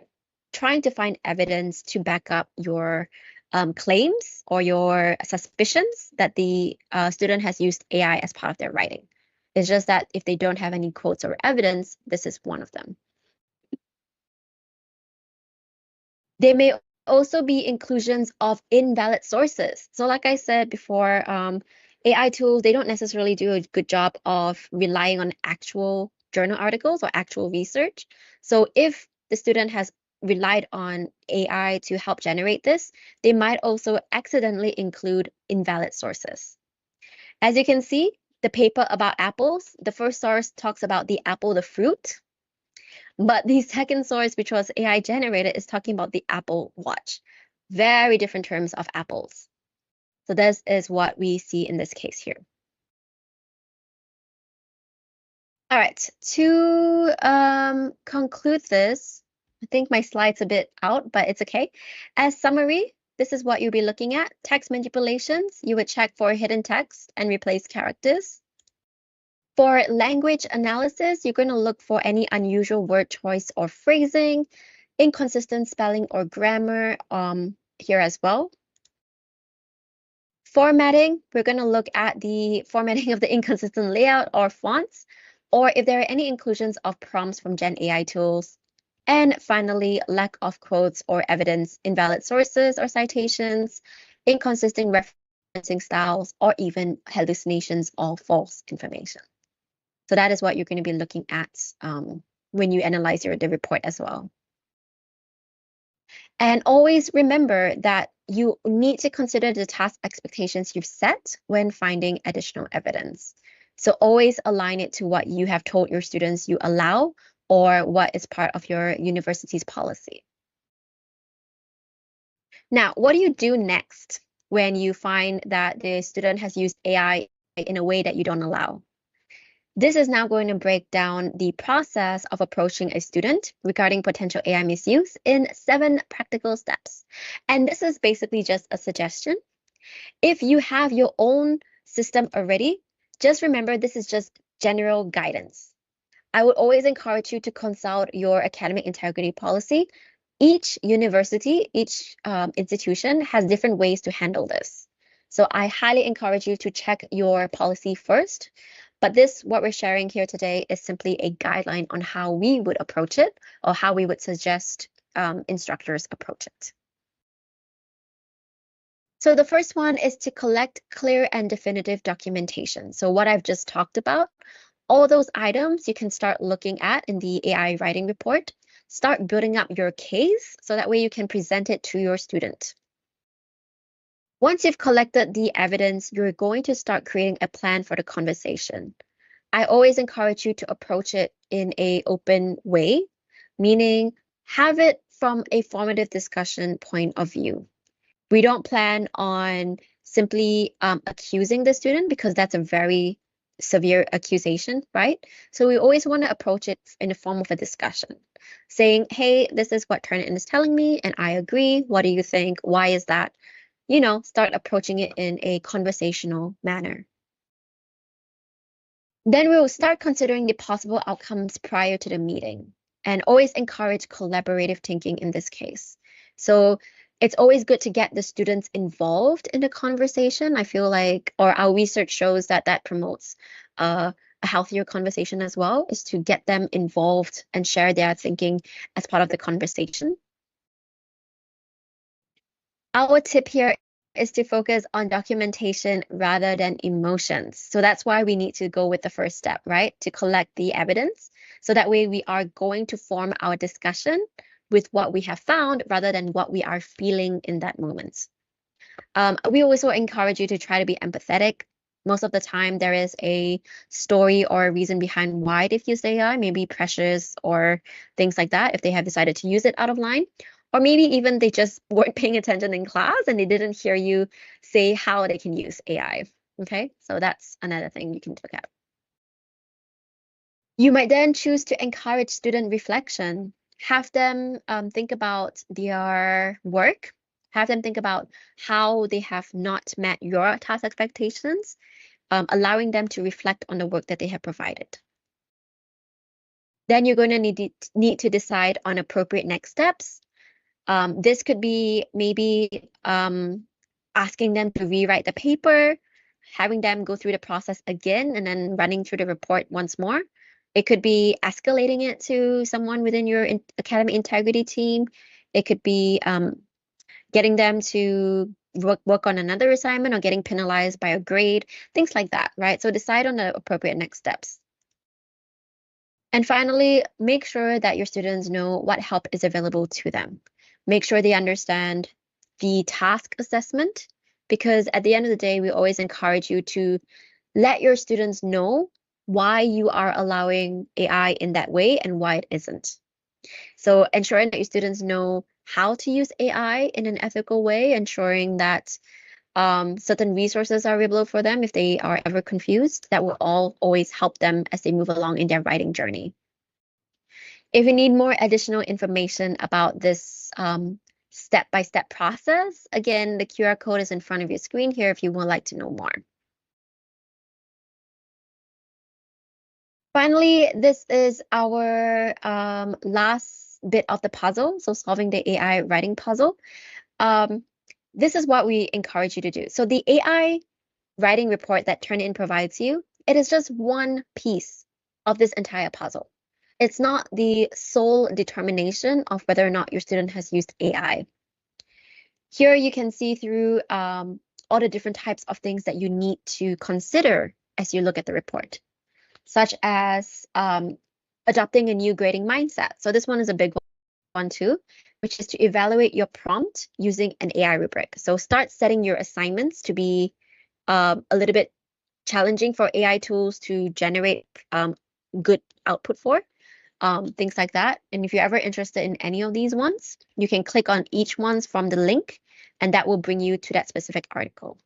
trying to find evidence to back up your claims or your suspicions that the student has used AI as part of their writing. It's just that if they don't have any quotes or evidence, this is one of them. They may also be inclusions of invalid sources. So like I said before, AI tools, they don't necessarily do a good job of relying on actual journal articles or actual research. So if the student has relied on AI to help generate this, they might also accidentally include invalid sources. As you can see, the paper about apples, the first source talks about the apple, the fruit. But the second source, which was AI generated, is talking about the Apple Watch. Very different terms of apples. So this is what we see in this case here. All right, to conclude this, I think my slide's a bit out, but it's okay. As summary, this is what you'll be looking at. Text manipulations, you would check for hidden text and replace characters. For language analysis, you're going to look for any unusual word choice or phrasing, inconsistent spelling or grammar here as well. Formatting, we're going to look at the formatting of the inconsistent layout or fonts, or if there are any inclusions of prompts from Gen AI tools. And finally, lack of quotes or evidence, invalid sources or citations, inconsistent referencing styles, or even hallucinations or false information. So that is what you're going to be looking at when you analyze the report as well. And always remember that you need to consider the task expectations you've set when finding additional evidence. So always align it to what you have told your students you allow or what is part of your university's policy. Now, what do you do next when you find that the student has used AI in a way that you don't allow? This is now going to break down the process of approaching a student regarding potential AI misuse in 7 practical steps. And this is basically just a suggestion. If you have your own system already, just remember this is just general guidance. I would always encourage you to consult your academic integrity policy. Each university, each institution has different ways to handle this. So I highly encourage you to check your policy first. But this, what we're sharing here today, is simply a guideline on how we would approach it or how we would suggest instructors approach it. So the first one is to collect clear and definitive documentation. So what I've just talked about, all those items you can start looking at in the AI writing report. Start building up your case so that way you can present it to your student. Once you've collected the evidence, you're going to start creating a plan for the conversation. I always encourage you to approach it in an open way, meaning have it from a formative discussion point of view. We don't plan on simply accusing the student because that's a very severe accusation, right? So we always want to approach it in the form of a discussion, saying, hey, this is what Turnitin is telling me, and I agree. What do you think? Why is that? You know, start approaching it in a conversational manner. Then we will start considering the possible outcomes prior to the meeting and always encourage collaborative thinking in this case. So it's always good to get the students involved in the conversation. I feel like, or our research shows that that promotes a healthier conversation as well, is to get them involved and share their thinking as part of the conversation. Our tip here is to focus on documentation rather than emotions. So that's why we need to go with the first step, right? To collect the evidence. So that way we are going to form our discussion with what we have found rather than what we are feeling in that moment. We also encourage you to try to be empathetic. Most of the time there is a story or a reason behind why they've used AI, maybe pressures or things like that if they have decided to use it out of line. Or maybe even they just weren't paying attention in class and they didn't hear you say how they can use AI. Okay, so that's another thing you can look at. You might then choose to encourage student reflection. Have them think about their work, Have them think about how they have not met your task expectations, allowing them to reflect on the work that they have provided. Then you're going to need to decide on appropriate next steps. This could be maybe asking them to rewrite the paper, having them go through the process again, and then running through the report once more. It could be escalating it to someone within your academic integrity team. It could be getting them to work on another assignment or getting penalized by a grade, things like that, right? So decide on the appropriate next steps. And finally, make sure that your students know what help is available to them. Make sure they understand the task assessment, because at the end of the day, we always encourage you to let your students know why you are allowing AI in that way and why it isn't. So ensuring that your students know how to use AI in an ethical way, ensuring that certain resources are available for them if they are ever confused, that will always help them as they move along in their writing journey. If you need more additional information about this step-by-step process, again, the QR code is in front of your screen here if you would like to know more. Finally, this is our last bit of the puzzle, so solving the AI writing puzzle. This is what we encourage you to do. So the AI writing report that Turnitin provides you, it is just one piece of this entire puzzle. It's not the sole determination of whether or not your student has used AI. Here you can see through all the different types of things that you need to consider as you look at the report, such as adopting a new grading mindset. So this one is a big one too, which is to evaluate your prompt using an AI rubric. So start setting your assignments to be a little bit challenging for AI tools to generate good output for, things like that. And if you're ever interested in any of these ones, you can click on each ones from the link, and that will bring you to that specific article.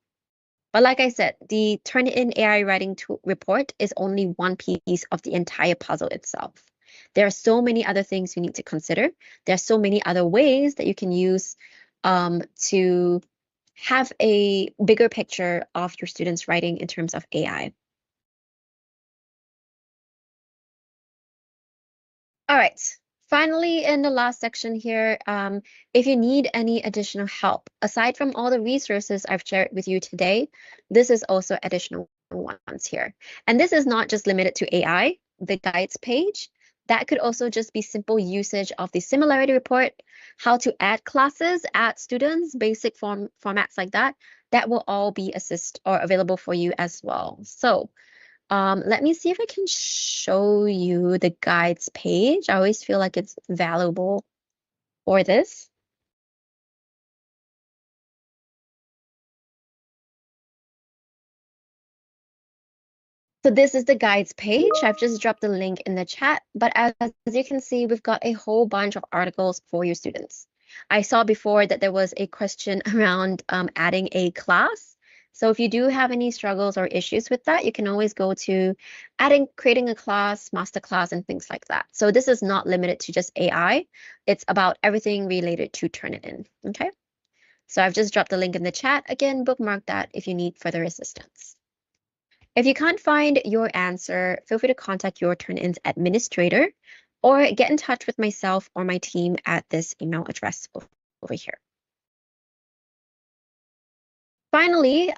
But like I said, the Turnitin AI writing report is only one piece of the entire puzzle itself. There are so many other things you need to consider. There are so many other ways that you can use to have a bigger picture of your students' writing in terms of AI. All right. Finally, in the last section here, if you need any additional help, aside from all the resources I've shared with you today, this is also additional ones here. And this is not just limited to AI, the guides page. That could also just be simple usage of the similarity report, how to add classes, add students, basic formats like that. That will all be available for you as well. So let me see if I can show you the guides page. I always feel like it's valuable for this. So this is the guides page. I've just dropped the link in the chat, but as you can see, we've got a whole bunch of articles for your students. I saw before that there was a question around adding a class. So if you do have any struggles or issues with that, you can always go to creating a class, master class, and things like that. So this is not limited to just AI. It's about everything related to Turnitin, okay? So I've just dropped the link in the chat. Again, bookmark that if you need further assistance. If you can't find your answer, feel free to contact your Turnitin's administrator or get in touch with myself or my team at this email address over here. Finally,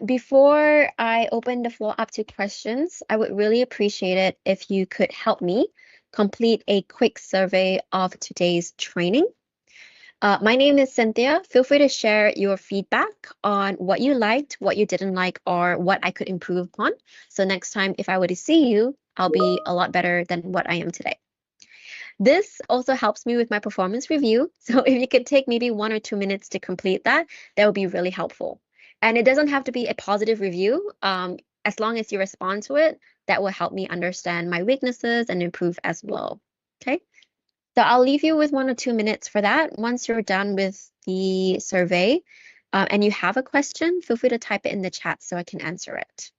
before I open the floor up to questions, I would really appreciate it if you could help me complete a quick survey of today's training. My name is Cynthia. Feel free to share your feedback on what you liked, what you didn't like, or what I could improve upon. So next time, if I were to see you, I'll be a lot better than what I am today. This also helps me with my performance review. So if you could take maybe 1 or 2 minutes to complete that, that would be really helpful. And it doesn't have to be a positive review. As long as you respond to it, that will help me understand my weaknesses and improve as well. Okay. So I'll leave you with 1 or 2 minutes for that. Once you're done with the survey and you have a question, feel free to type it in the chat so I can answer it.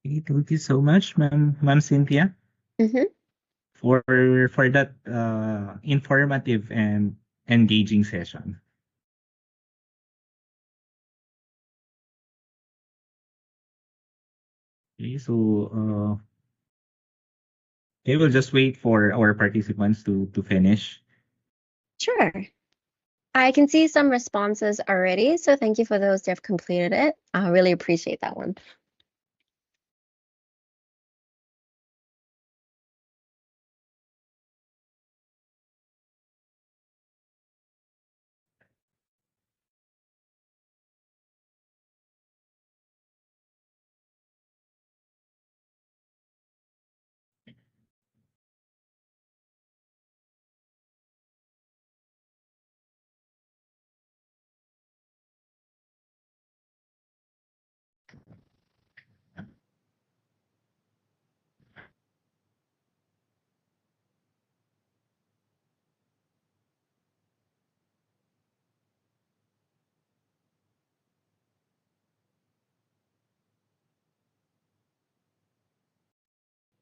Okay, thank you so much, Ma'am Cynthia, Mm-hmm. for that informative and engaging session. Okay, so okay, we'll just wait for our participants to finish. Sure. I can see some responses already, so thank you for those that have completed it. I really appreciate that one.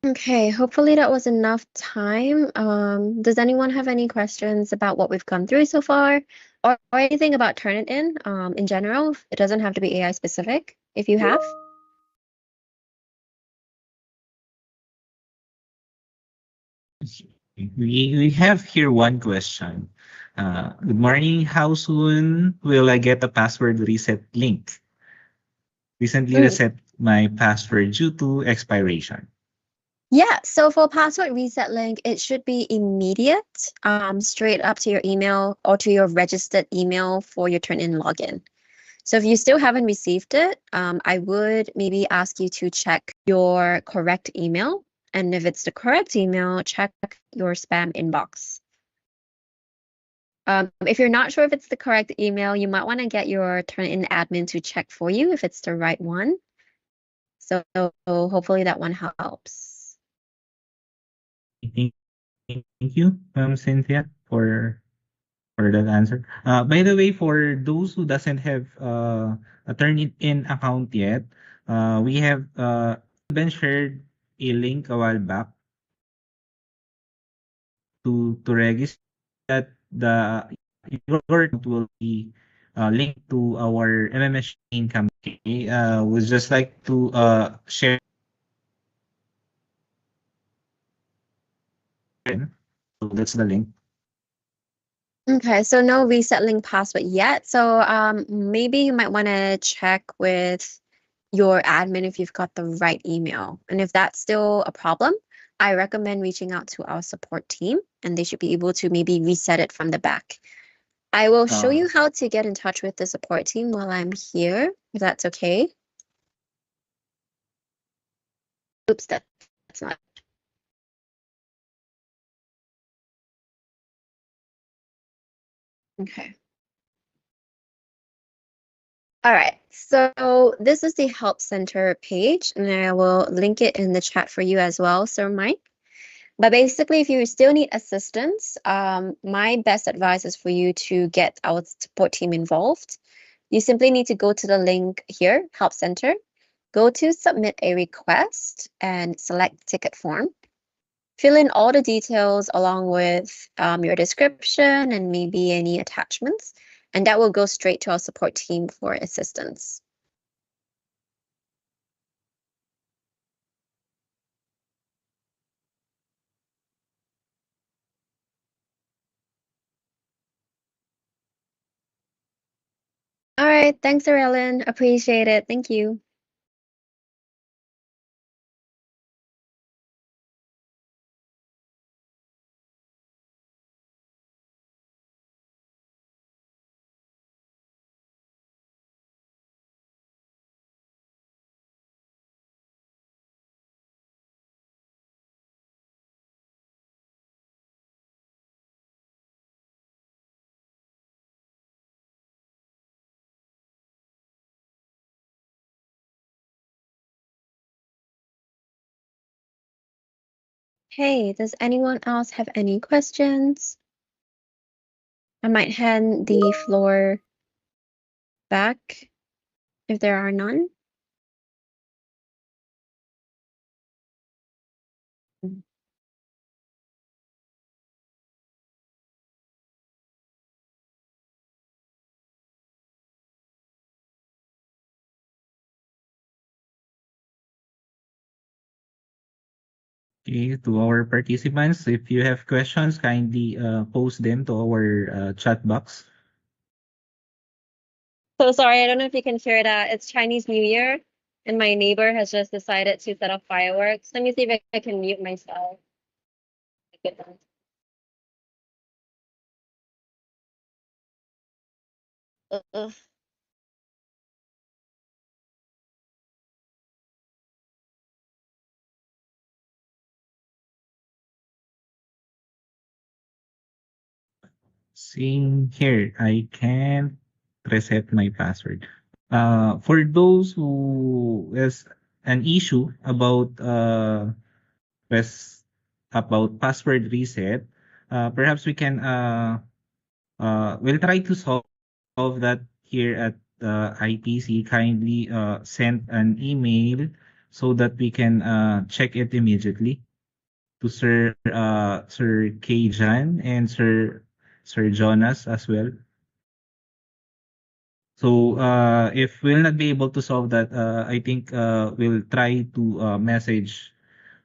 Okay, hopefully that was enough time. Does anyone have any questions about what we've gone through so far, or anything about Turnitin in general? It doesn't have to be AI specific, if you have. We have here one question. Good morning. How soon will I get a password reset link? Recently Mm. reset my password due to expiration. Yeah, so for password reset link, it should be immediate, straight up to your email or to your registered email for your Turnitin login. So if you still haven't received it, I would maybe ask you to check your correct email. And if it's the correct email, check your spam inbox. If you're not sure if it's the correct email, you might want to get your Turnitin admin to check for you if it's the right one. So hopefully that one helps. Thank, thank you, Cynthia, for that answer. By the way, for those who doesn't have a Turnitin account yet, we have been shared a link a while back to register that the your account will be linked to our MMS income. Okay, would just like to share. So that's the link. Okay, so no reset link password yet. So maybe you might want to check with your admin if you've got the right email. And if that's still a problem, I recommend reaching out to our support team and they should be able to maybe reset it from the back. I will show you how to get in touch with the support team while I'm here, if that's okay. Oops, that's not. Okay. All right, so this is the Help Center page, and I will link it in the chat for you as well, Sir Mike. But basically, if you still need assistance, my best advice is for you to get our support team involved. You simply need to go to the link here, Help Center, go to Submit a Request, and select Ticket Form. Fill in all the details along with your description and maybe any attachments, and that will go straight to our support team for assistance. All right, thanks, Ellen. Appreciate it. Thank you. Hey, does anyone else have any questions? I might hand the floor back if there are none. Okay, to our participants, if you have questions, kindly post them to our chat box. So sorry, I don't know if you can hear that. It's Chinese New Year, and my neighbor has just decided to set off fireworks. Let me see if I can mute myself. Goodness. Ugh. Seeing here, I can't reset my password. For those who has an issue res- about password reset, perhaps we can we'll try to solve that here at IPC. Kindly send an email so that we can check it immediately to Sir Kjan and Sir Jonas as well. So if we'll not be able to solve that, I think we'll try to message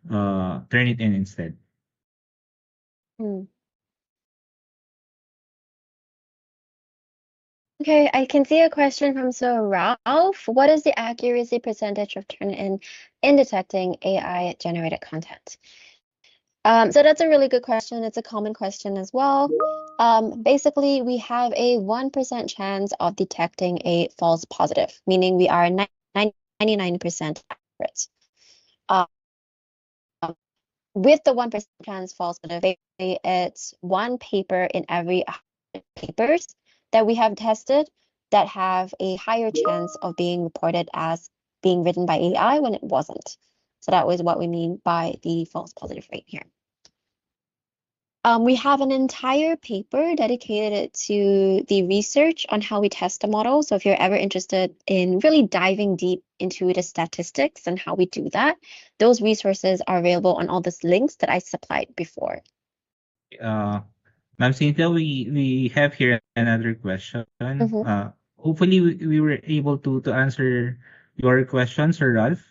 Turnitin instead. Hmm. Okay, I can see a question from Sir Ralph. What is the accuracy percentage of Turnitin in detecting AI generated content? So that's a really good question. It's a common question as well. Basically, we have a 1% chance of detecting a false positive, meaning we are 99% accurate. Um, with the 1% chance false positive, it's one paper in every 100 papers that we have tested that have a higher chance of being reported as being written by AI when it wasn't. So that was what we mean by the false positive rate here. We have an entire paper dedicated to the research on how we test the model. So if you're ever interested in really diving deep into the statistics and how we do that, those resources are available on all these links that I supplied before. Ma'am Cynthia, we have here another question. Mhm. Hopefully we were able to answer your question, Sir Ralph.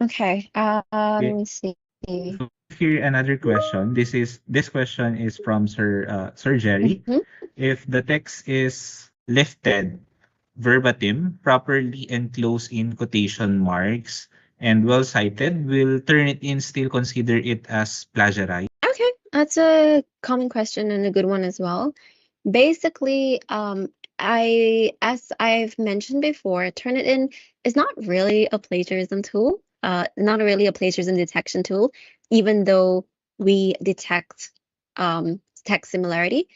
Okay, let Okay. me see. So here another question. This question is from Sir Jerry. Mhm. If the text is lifted verbatim, properly enclosed in quotation marks, and well cited, will Turnitin still consider it as plagiarized? Okay, that's a common question and a good one as well. Basically, as I've mentioned before, Turnitin is not really a plagiarism tool, not really a plagiarism detection tool, even though we detect text similarity.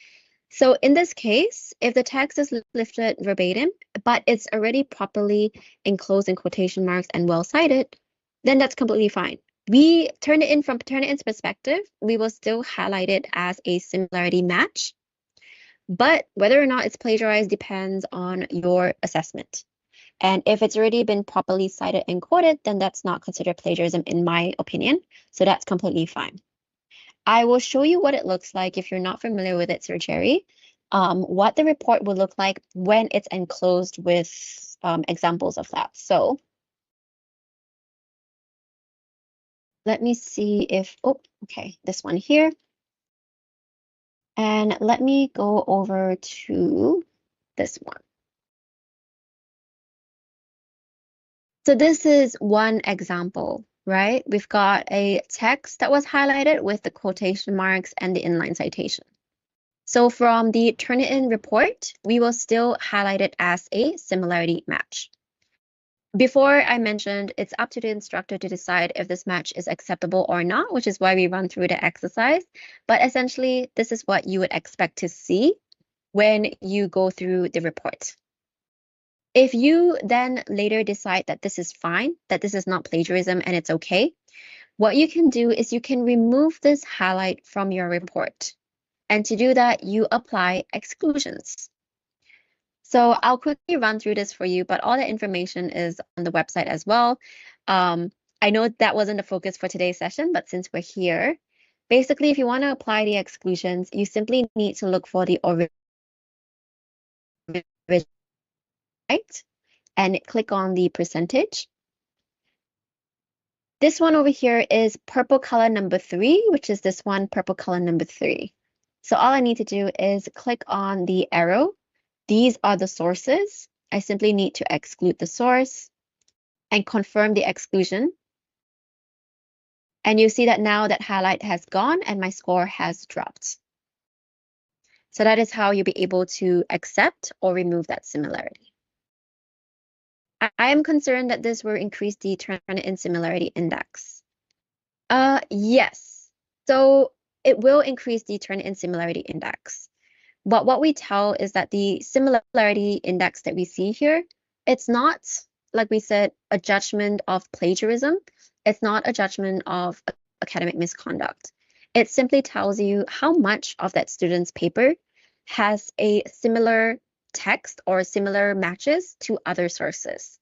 So in this case, if the text is lifted verbatim, but it's already properly enclosed in quotation marks and well cited, then that's completely fine. We turn it in from Turnitin's perspective, we will still highlight it as a similarity match, but whether or not it's plagiarized depends on your assessment. And if it's already been properly cited and quoted, then that's not considered plagiarism in my opinion. So that's completely fine. I will show you what it looks like if you're not familiar with it, Sir Jerry, what the report will look like when it's enclosed with examples of that. So let me see if, oh, okay, this one here. And let me go over to this one. So this is one example, right? We've got a text that was highlighted with the quotation marks and the inline citation. So from the Turnitin report, we will still highlight it as a similarity match. Before I mentioned, it's up to the instructor to decide if this match is acceptable or not, which is why we run through the exercise. But essentially, this is what you would expect to see when you go through the report. If you then later decide that this is fine, that this is not plagiarism and it's okay, what you can do is you can remove this highlight from your report. And to do that, you apply exclusions. So I'll quickly run through this for you, but all the information is on the website as well. I know that wasn't the focus for today's session, but since we're here, basically, if you want to apply the exclusions, you simply need to look for the original right, and click on the percentage. This one over here is purple color number 3, which is this one, purple color number 3. So all I need to do is click on the arrow. These are the sources. I simply need to exclude the source and confirm the exclusion. And you see that now that highlight has gone and my score has dropped. So that is how you'll be able to accept or remove that similarity. I am concerned that this will increase the Turnitin similarity index. Yes. So it will increase the Turnitin similarity index. But what we tell is that the similarity index that we see here, it's not, like we said, a judgment of plagiarism. It's not a judgment of academic misconduct. It simply tells you how much of that student's paper has a similar text or similar matches to other sources.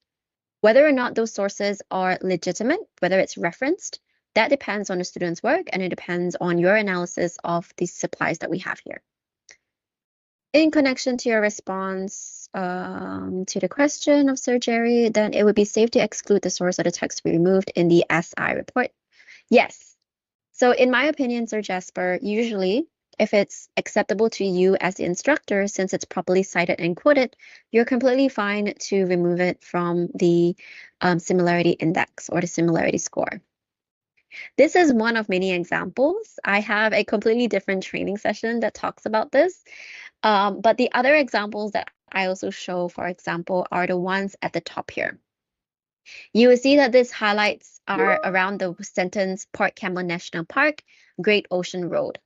Whether or not those sources are legitimate, whether it's referenced, that depends on the student's work and it depends on your analysis of the supplies that we have here. In connection to your response to the question of Sir Jerry, then it would be safe to exclude the source of the text to be removed in the SI report. Yes. So in my opinion, Sir Jasper, usually if it's acceptable to you as the instructor, since it's properly cited and quoted, you're completely fine to remove it from the similarity index or the similarity score. This is one of many examples. I have a completely different training session that talks about this. But the other examples that I also show, for example, are the ones at the top here. You will see that these highlights are around the sentence Port Campbell National Park, Great Ocean Road.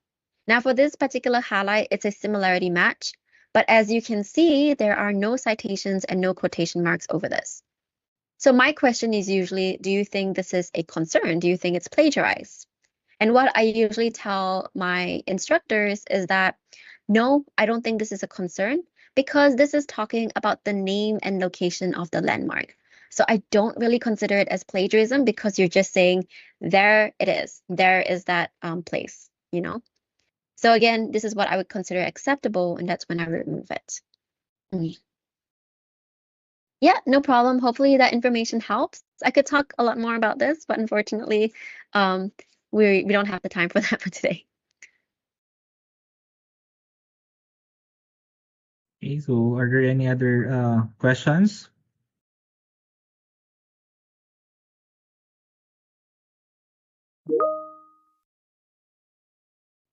Now for this particular highlight, it's a similarity match, but as you can see, there are no citations and no quotation marks over this. So my question is usually, do you think this is a concern? Do you think it's plagiarized? And what I usually tell my instructors is that, no, I don't think this is a concern because this is talking about the name and location of the landmark. So I don't really consider it as plagiarism because you're just saying, there it is. There is that place, you know? So again, this is what I would consider acceptable, and that's when I remove it. Yeah, no problem. Hopefully that information helps. I could talk a lot more about this, but unfortunately, we don't have the time for that for today. Okay, so are there any other questions?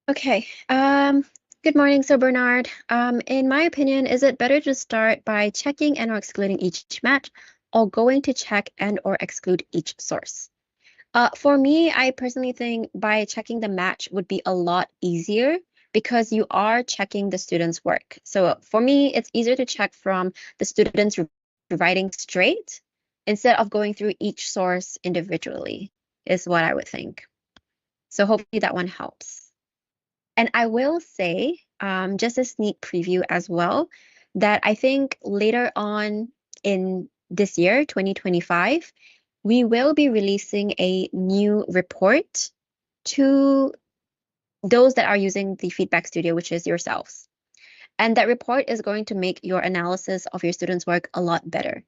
Okay. Good morning, Sir Bernard. In my opinion, is it better to start by checking and or excluding each match or going to check and or exclude each source? For me, I personally think by checking the match would be a lot easier because you are checking the student's work. So for me, it's easier to check from the student's writing straight instead of going through each source individually, is what I would think. So hopefully that one helps. And I will say, just a sneak preview as well, that I think later on in this year, 2025, we will be releasing a new report to those that are using the Feedback Studio, which is yourselves. And that report is going to make your analysis of your students' work a lot better.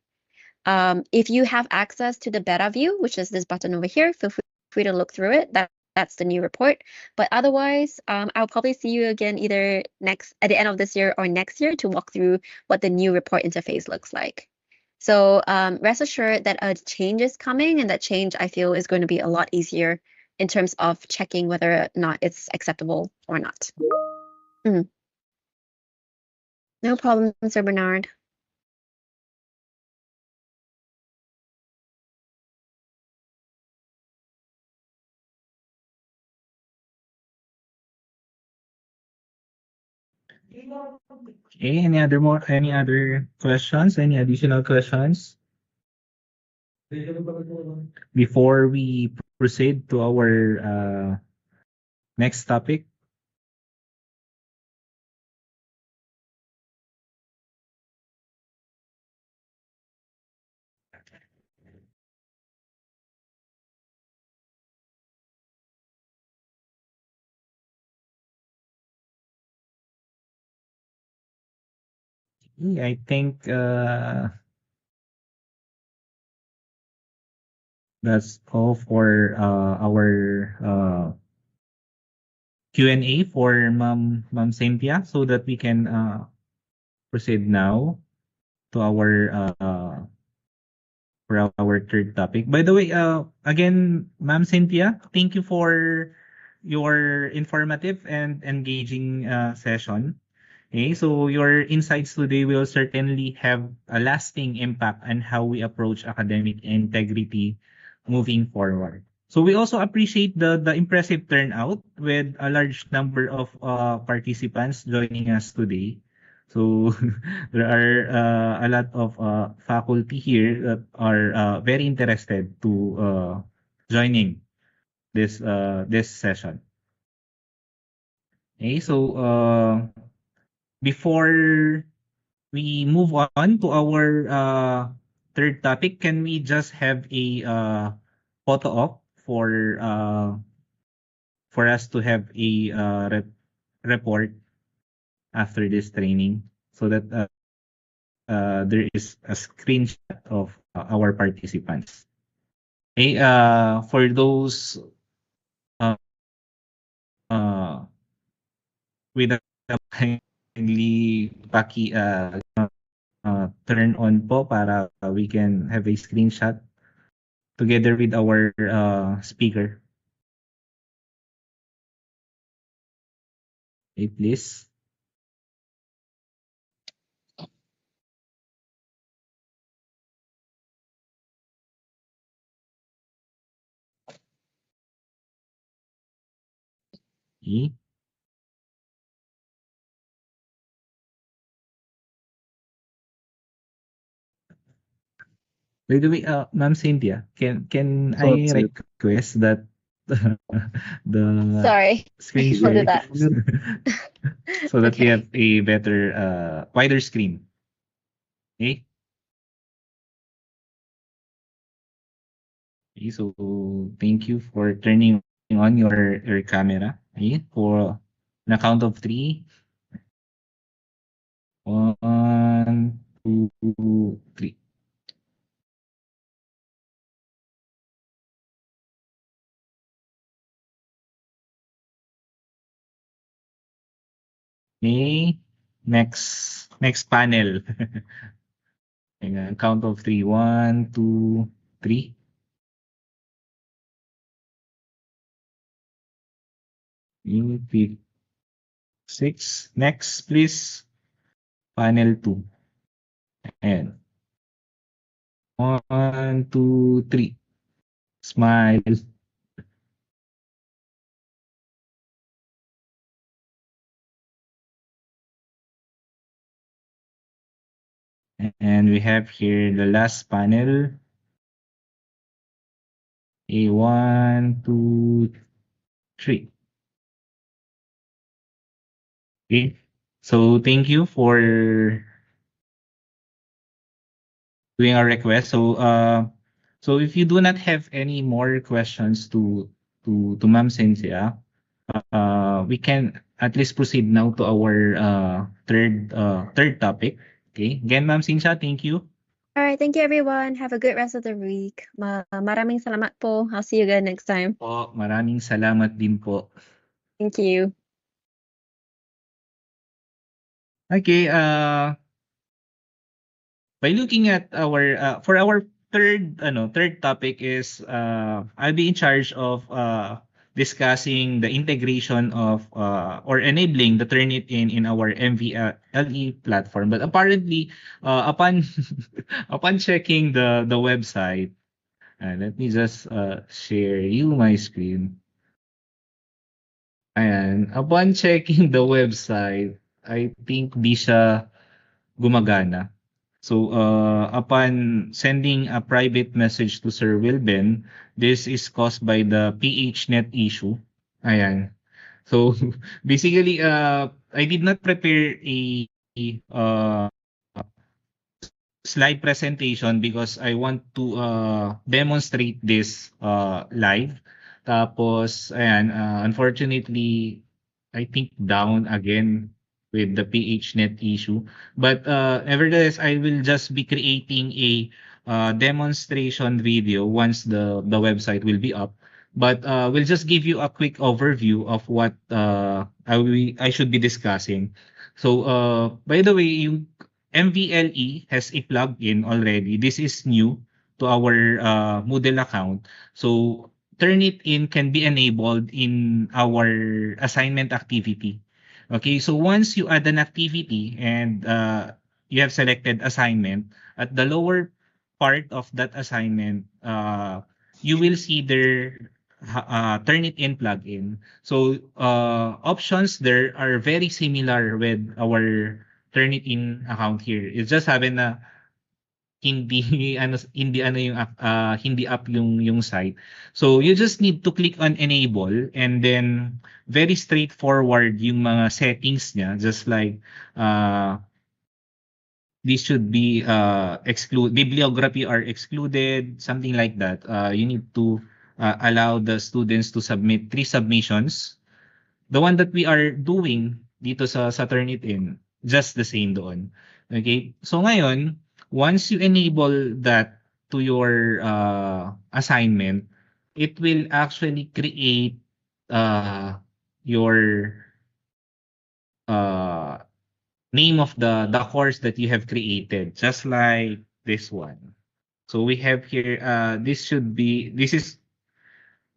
If you have access to the beta view, which is this button over here, feel free to look through it. That's the new report. But otherwise, I'll probably see you again either at the end of this year or next year to walk through what the new report interface looks like. So rest assured that a change is coming, and that change I feel is going to be a lot easier in terms of checking whether or not it's acceptable or not. No problem, Sir Bernard. Okay, any other questions? Any additional questions? Before we proceed to our next topic. I think that's all for our Q&A for Ma'am Cynthia, so that we can proceed now to our for our third topic. By the way, again, Ma'am Cynthia, thank you for your informative and engaging session. Okay, so your insights today will certainly have a lasting impact on how we approach academic integrity moving forward. So we also appreciate the impressive turnout with a large number of participants joining us today. So there are a lot of faculty here that are very interested to joining this session. Okay, so before we move on to our third topic, can we just have a photo op for us to have a report after this training, so that there is a screenshot of our participants. Okay, for those uh, uh, with kindly turn on po para we can have a screenshot together with our speaker. Okay, please. Okay. By the way, Ma'am Cynthia, can So I that's it. request that the Sorry, I screen can do share that. so that we Okay. have a better wider screen. Okay? Okay, so thank you for turning on your camera. Okay? For an count of three. 1, 2, 3. Okay. Next panel. Ayan, count of three. 1, 2, 3. Okay, pick 6. Next, please. Panel 2. Ayan. 1, 2, 3. Smile. And we have here the last panel. A 1, 2, 3. Okay. So thank you for doing our request. So if you do not have any more questions to Ma'am Cynthia, we can at least proceed now to our third topic. Okay. Again, Ma'am Cynthia, thank you. All right, thank you everyone. Have a good rest of the week. Maraming salamat po. I'll see you again next time. Po, maraming salamat din po. Thank you. Okay, by looking at our for our third topic is I'll be in charge of discussing the integration of or enabling the Turnitin in our MVLE platform. But apparently, upon upon checking the website, let me just share you my screen. Ayan, upon checking the website, I think di siya gumagana. So, upon sending a private message to Sir Wilben, this is caused by the PHNet issue. Ayan. So, basically, I did not prepare uh, slide presentation because I want to demonstrate this live. Tapos, ayan, unfortunately, I think down again with the PHNet issue. But nevertheless, I will just be creating demonstration video once the website will be up. But we'll just give you a quick overview of what I should be discussing. So by the way, yung MVLE has a plugin already. This is new to our Moodle account. So Turnitin can be enabled in our assignment activity. Okay, so once you add an activity and you have selected assignment, at the lower part of that assignment, you will see their Turnitin plugin. So options there are very similar with our Turnitin account here. It's just happen na hindi hindi yung hindi up yung site. So you just need to click on enable and then very straightforward yung mga settings niya, just like this should be exclude bibliography are excluded, something like that. You need to allow the students to submit 3 submissions. The one that we are doing dito sa Turnitin, just the same doon. Okay? So ngayon, once you enable that to your assignment, it will actually create your uh, name of the course that you have created, just like this one. So we have here, this is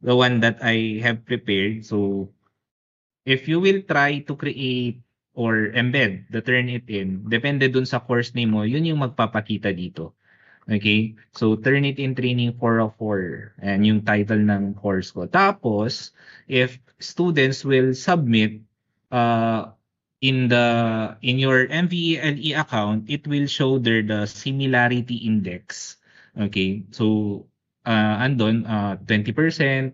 the one that I have prepared. So if you will try to create or embed the Turnitin, depende dun sa course name mo, yun yung magpapakita dito. Okay? So, Turnitin Training 404. And yung title ng course ko. Tapos, if students will submit uh, in your MVLE account, it will show there the similarity index. Okay? So, andon, 20%,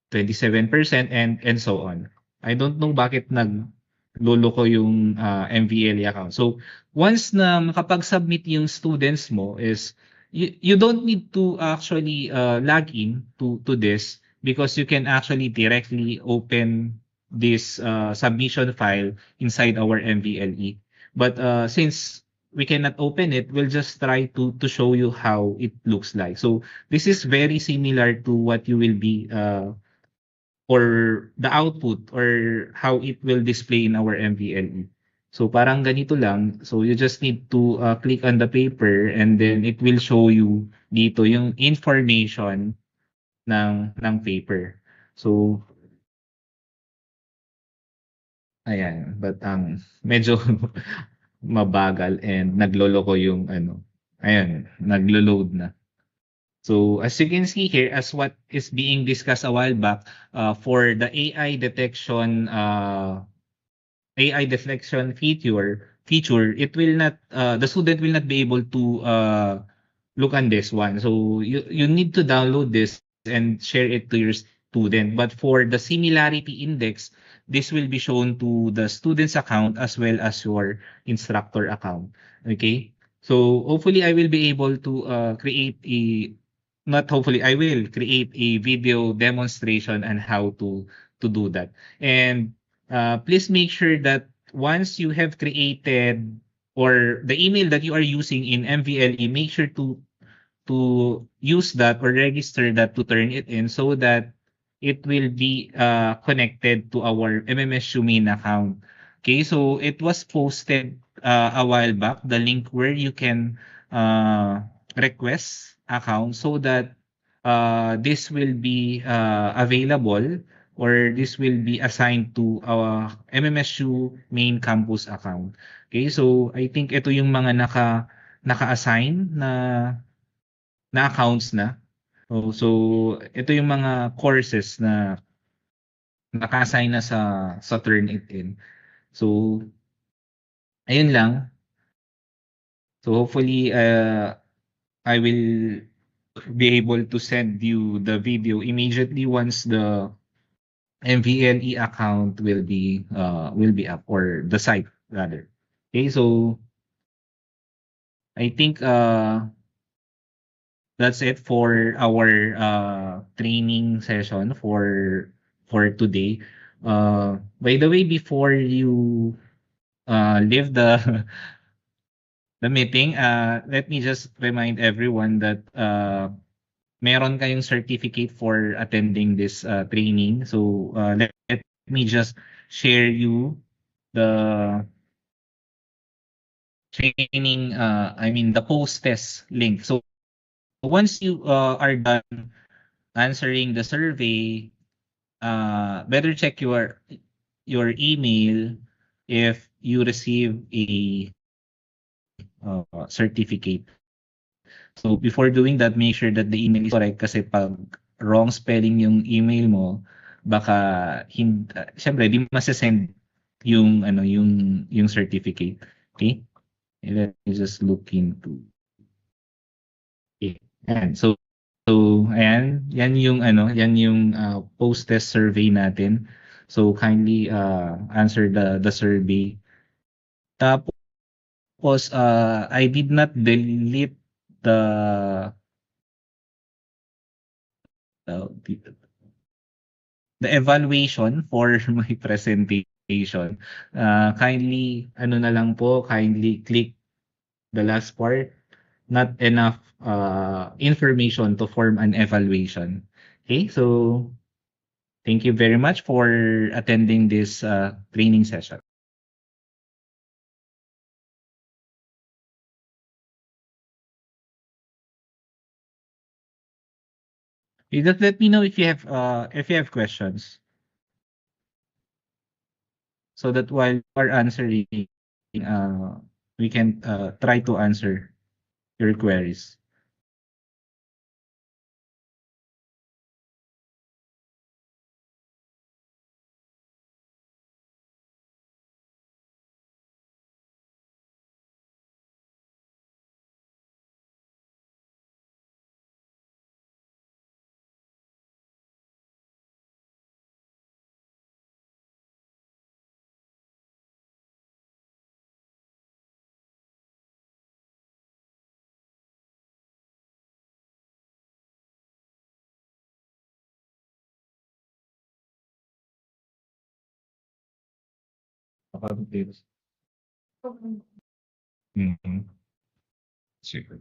27% and so on. I don't know bakit nagloloko yung MVLE account. So once na makapag-submit yung students mo is you don't need to actually log in to this because you can actually directly open this submission file inside our MVLE. But since we cannot open it, we'll just try to show you how it looks like. So this is very similar to what you will be or the output or how it will display in our MVLE. So parang ganito lang. So you just need to click on the paper and then it will show you dito yung information ng paper. So ayan, but medyo mabagal and nagloloko yung ano. Ayan, naglo-load na. So as you can see here, as what is being discussed a while back, for the AI deflection feature, it will not the student will not be able to look on this one. So you need to download this and share it to your student. But for the similarity index, this will be shown to the student's account as well as your instructor account. Okay? So hopefully I will be able to create a not hopefully I will create a video demonstration on how to do that. And please make sure that once you have created or the email that you are using in MVLE, make sure to use that or register that to turn it in so that it will be connected to our MMSU main account. Okay, so it was posted a while back, the link where you can request account so that this will be available or this will be assigned to our MMSU main campus account. Okay, so I think ito yung mga naka-assign na accounts na. So ito yung mga courses na naka-assign na sa Turnitin. So ayun lang. So hopefully I will be able to send you the video immediately once the MVLE account will be up or the site rather. Okay, so I think that's it for our training session for today. By the way, before you leave the the meeting. Let me just remind everyone that meron kayong certificate for attending this training. So let me just share you the training, I mean the post test link. So once you are done answering the survey, better check your email if you receive a certificate. So before doing that, make sure that the email is correct kasi pag wrong spelling yung email mo, baka syempre di masesend yung ano yung certificate. Okay? Let me just look into it. Ayan. So ayan, yan yung post test survey natin. So kindly answer the survey. Tapos I did not delete the the evaluation for my presentation. Kindly ano na lang po, kindly click the last part. Not enough information to form an evaluation. Okay, so thank you very much for attending this training session. You just let me know if you have questions, so that while you are answering, we can try to answer your queries. Mhm. Sige.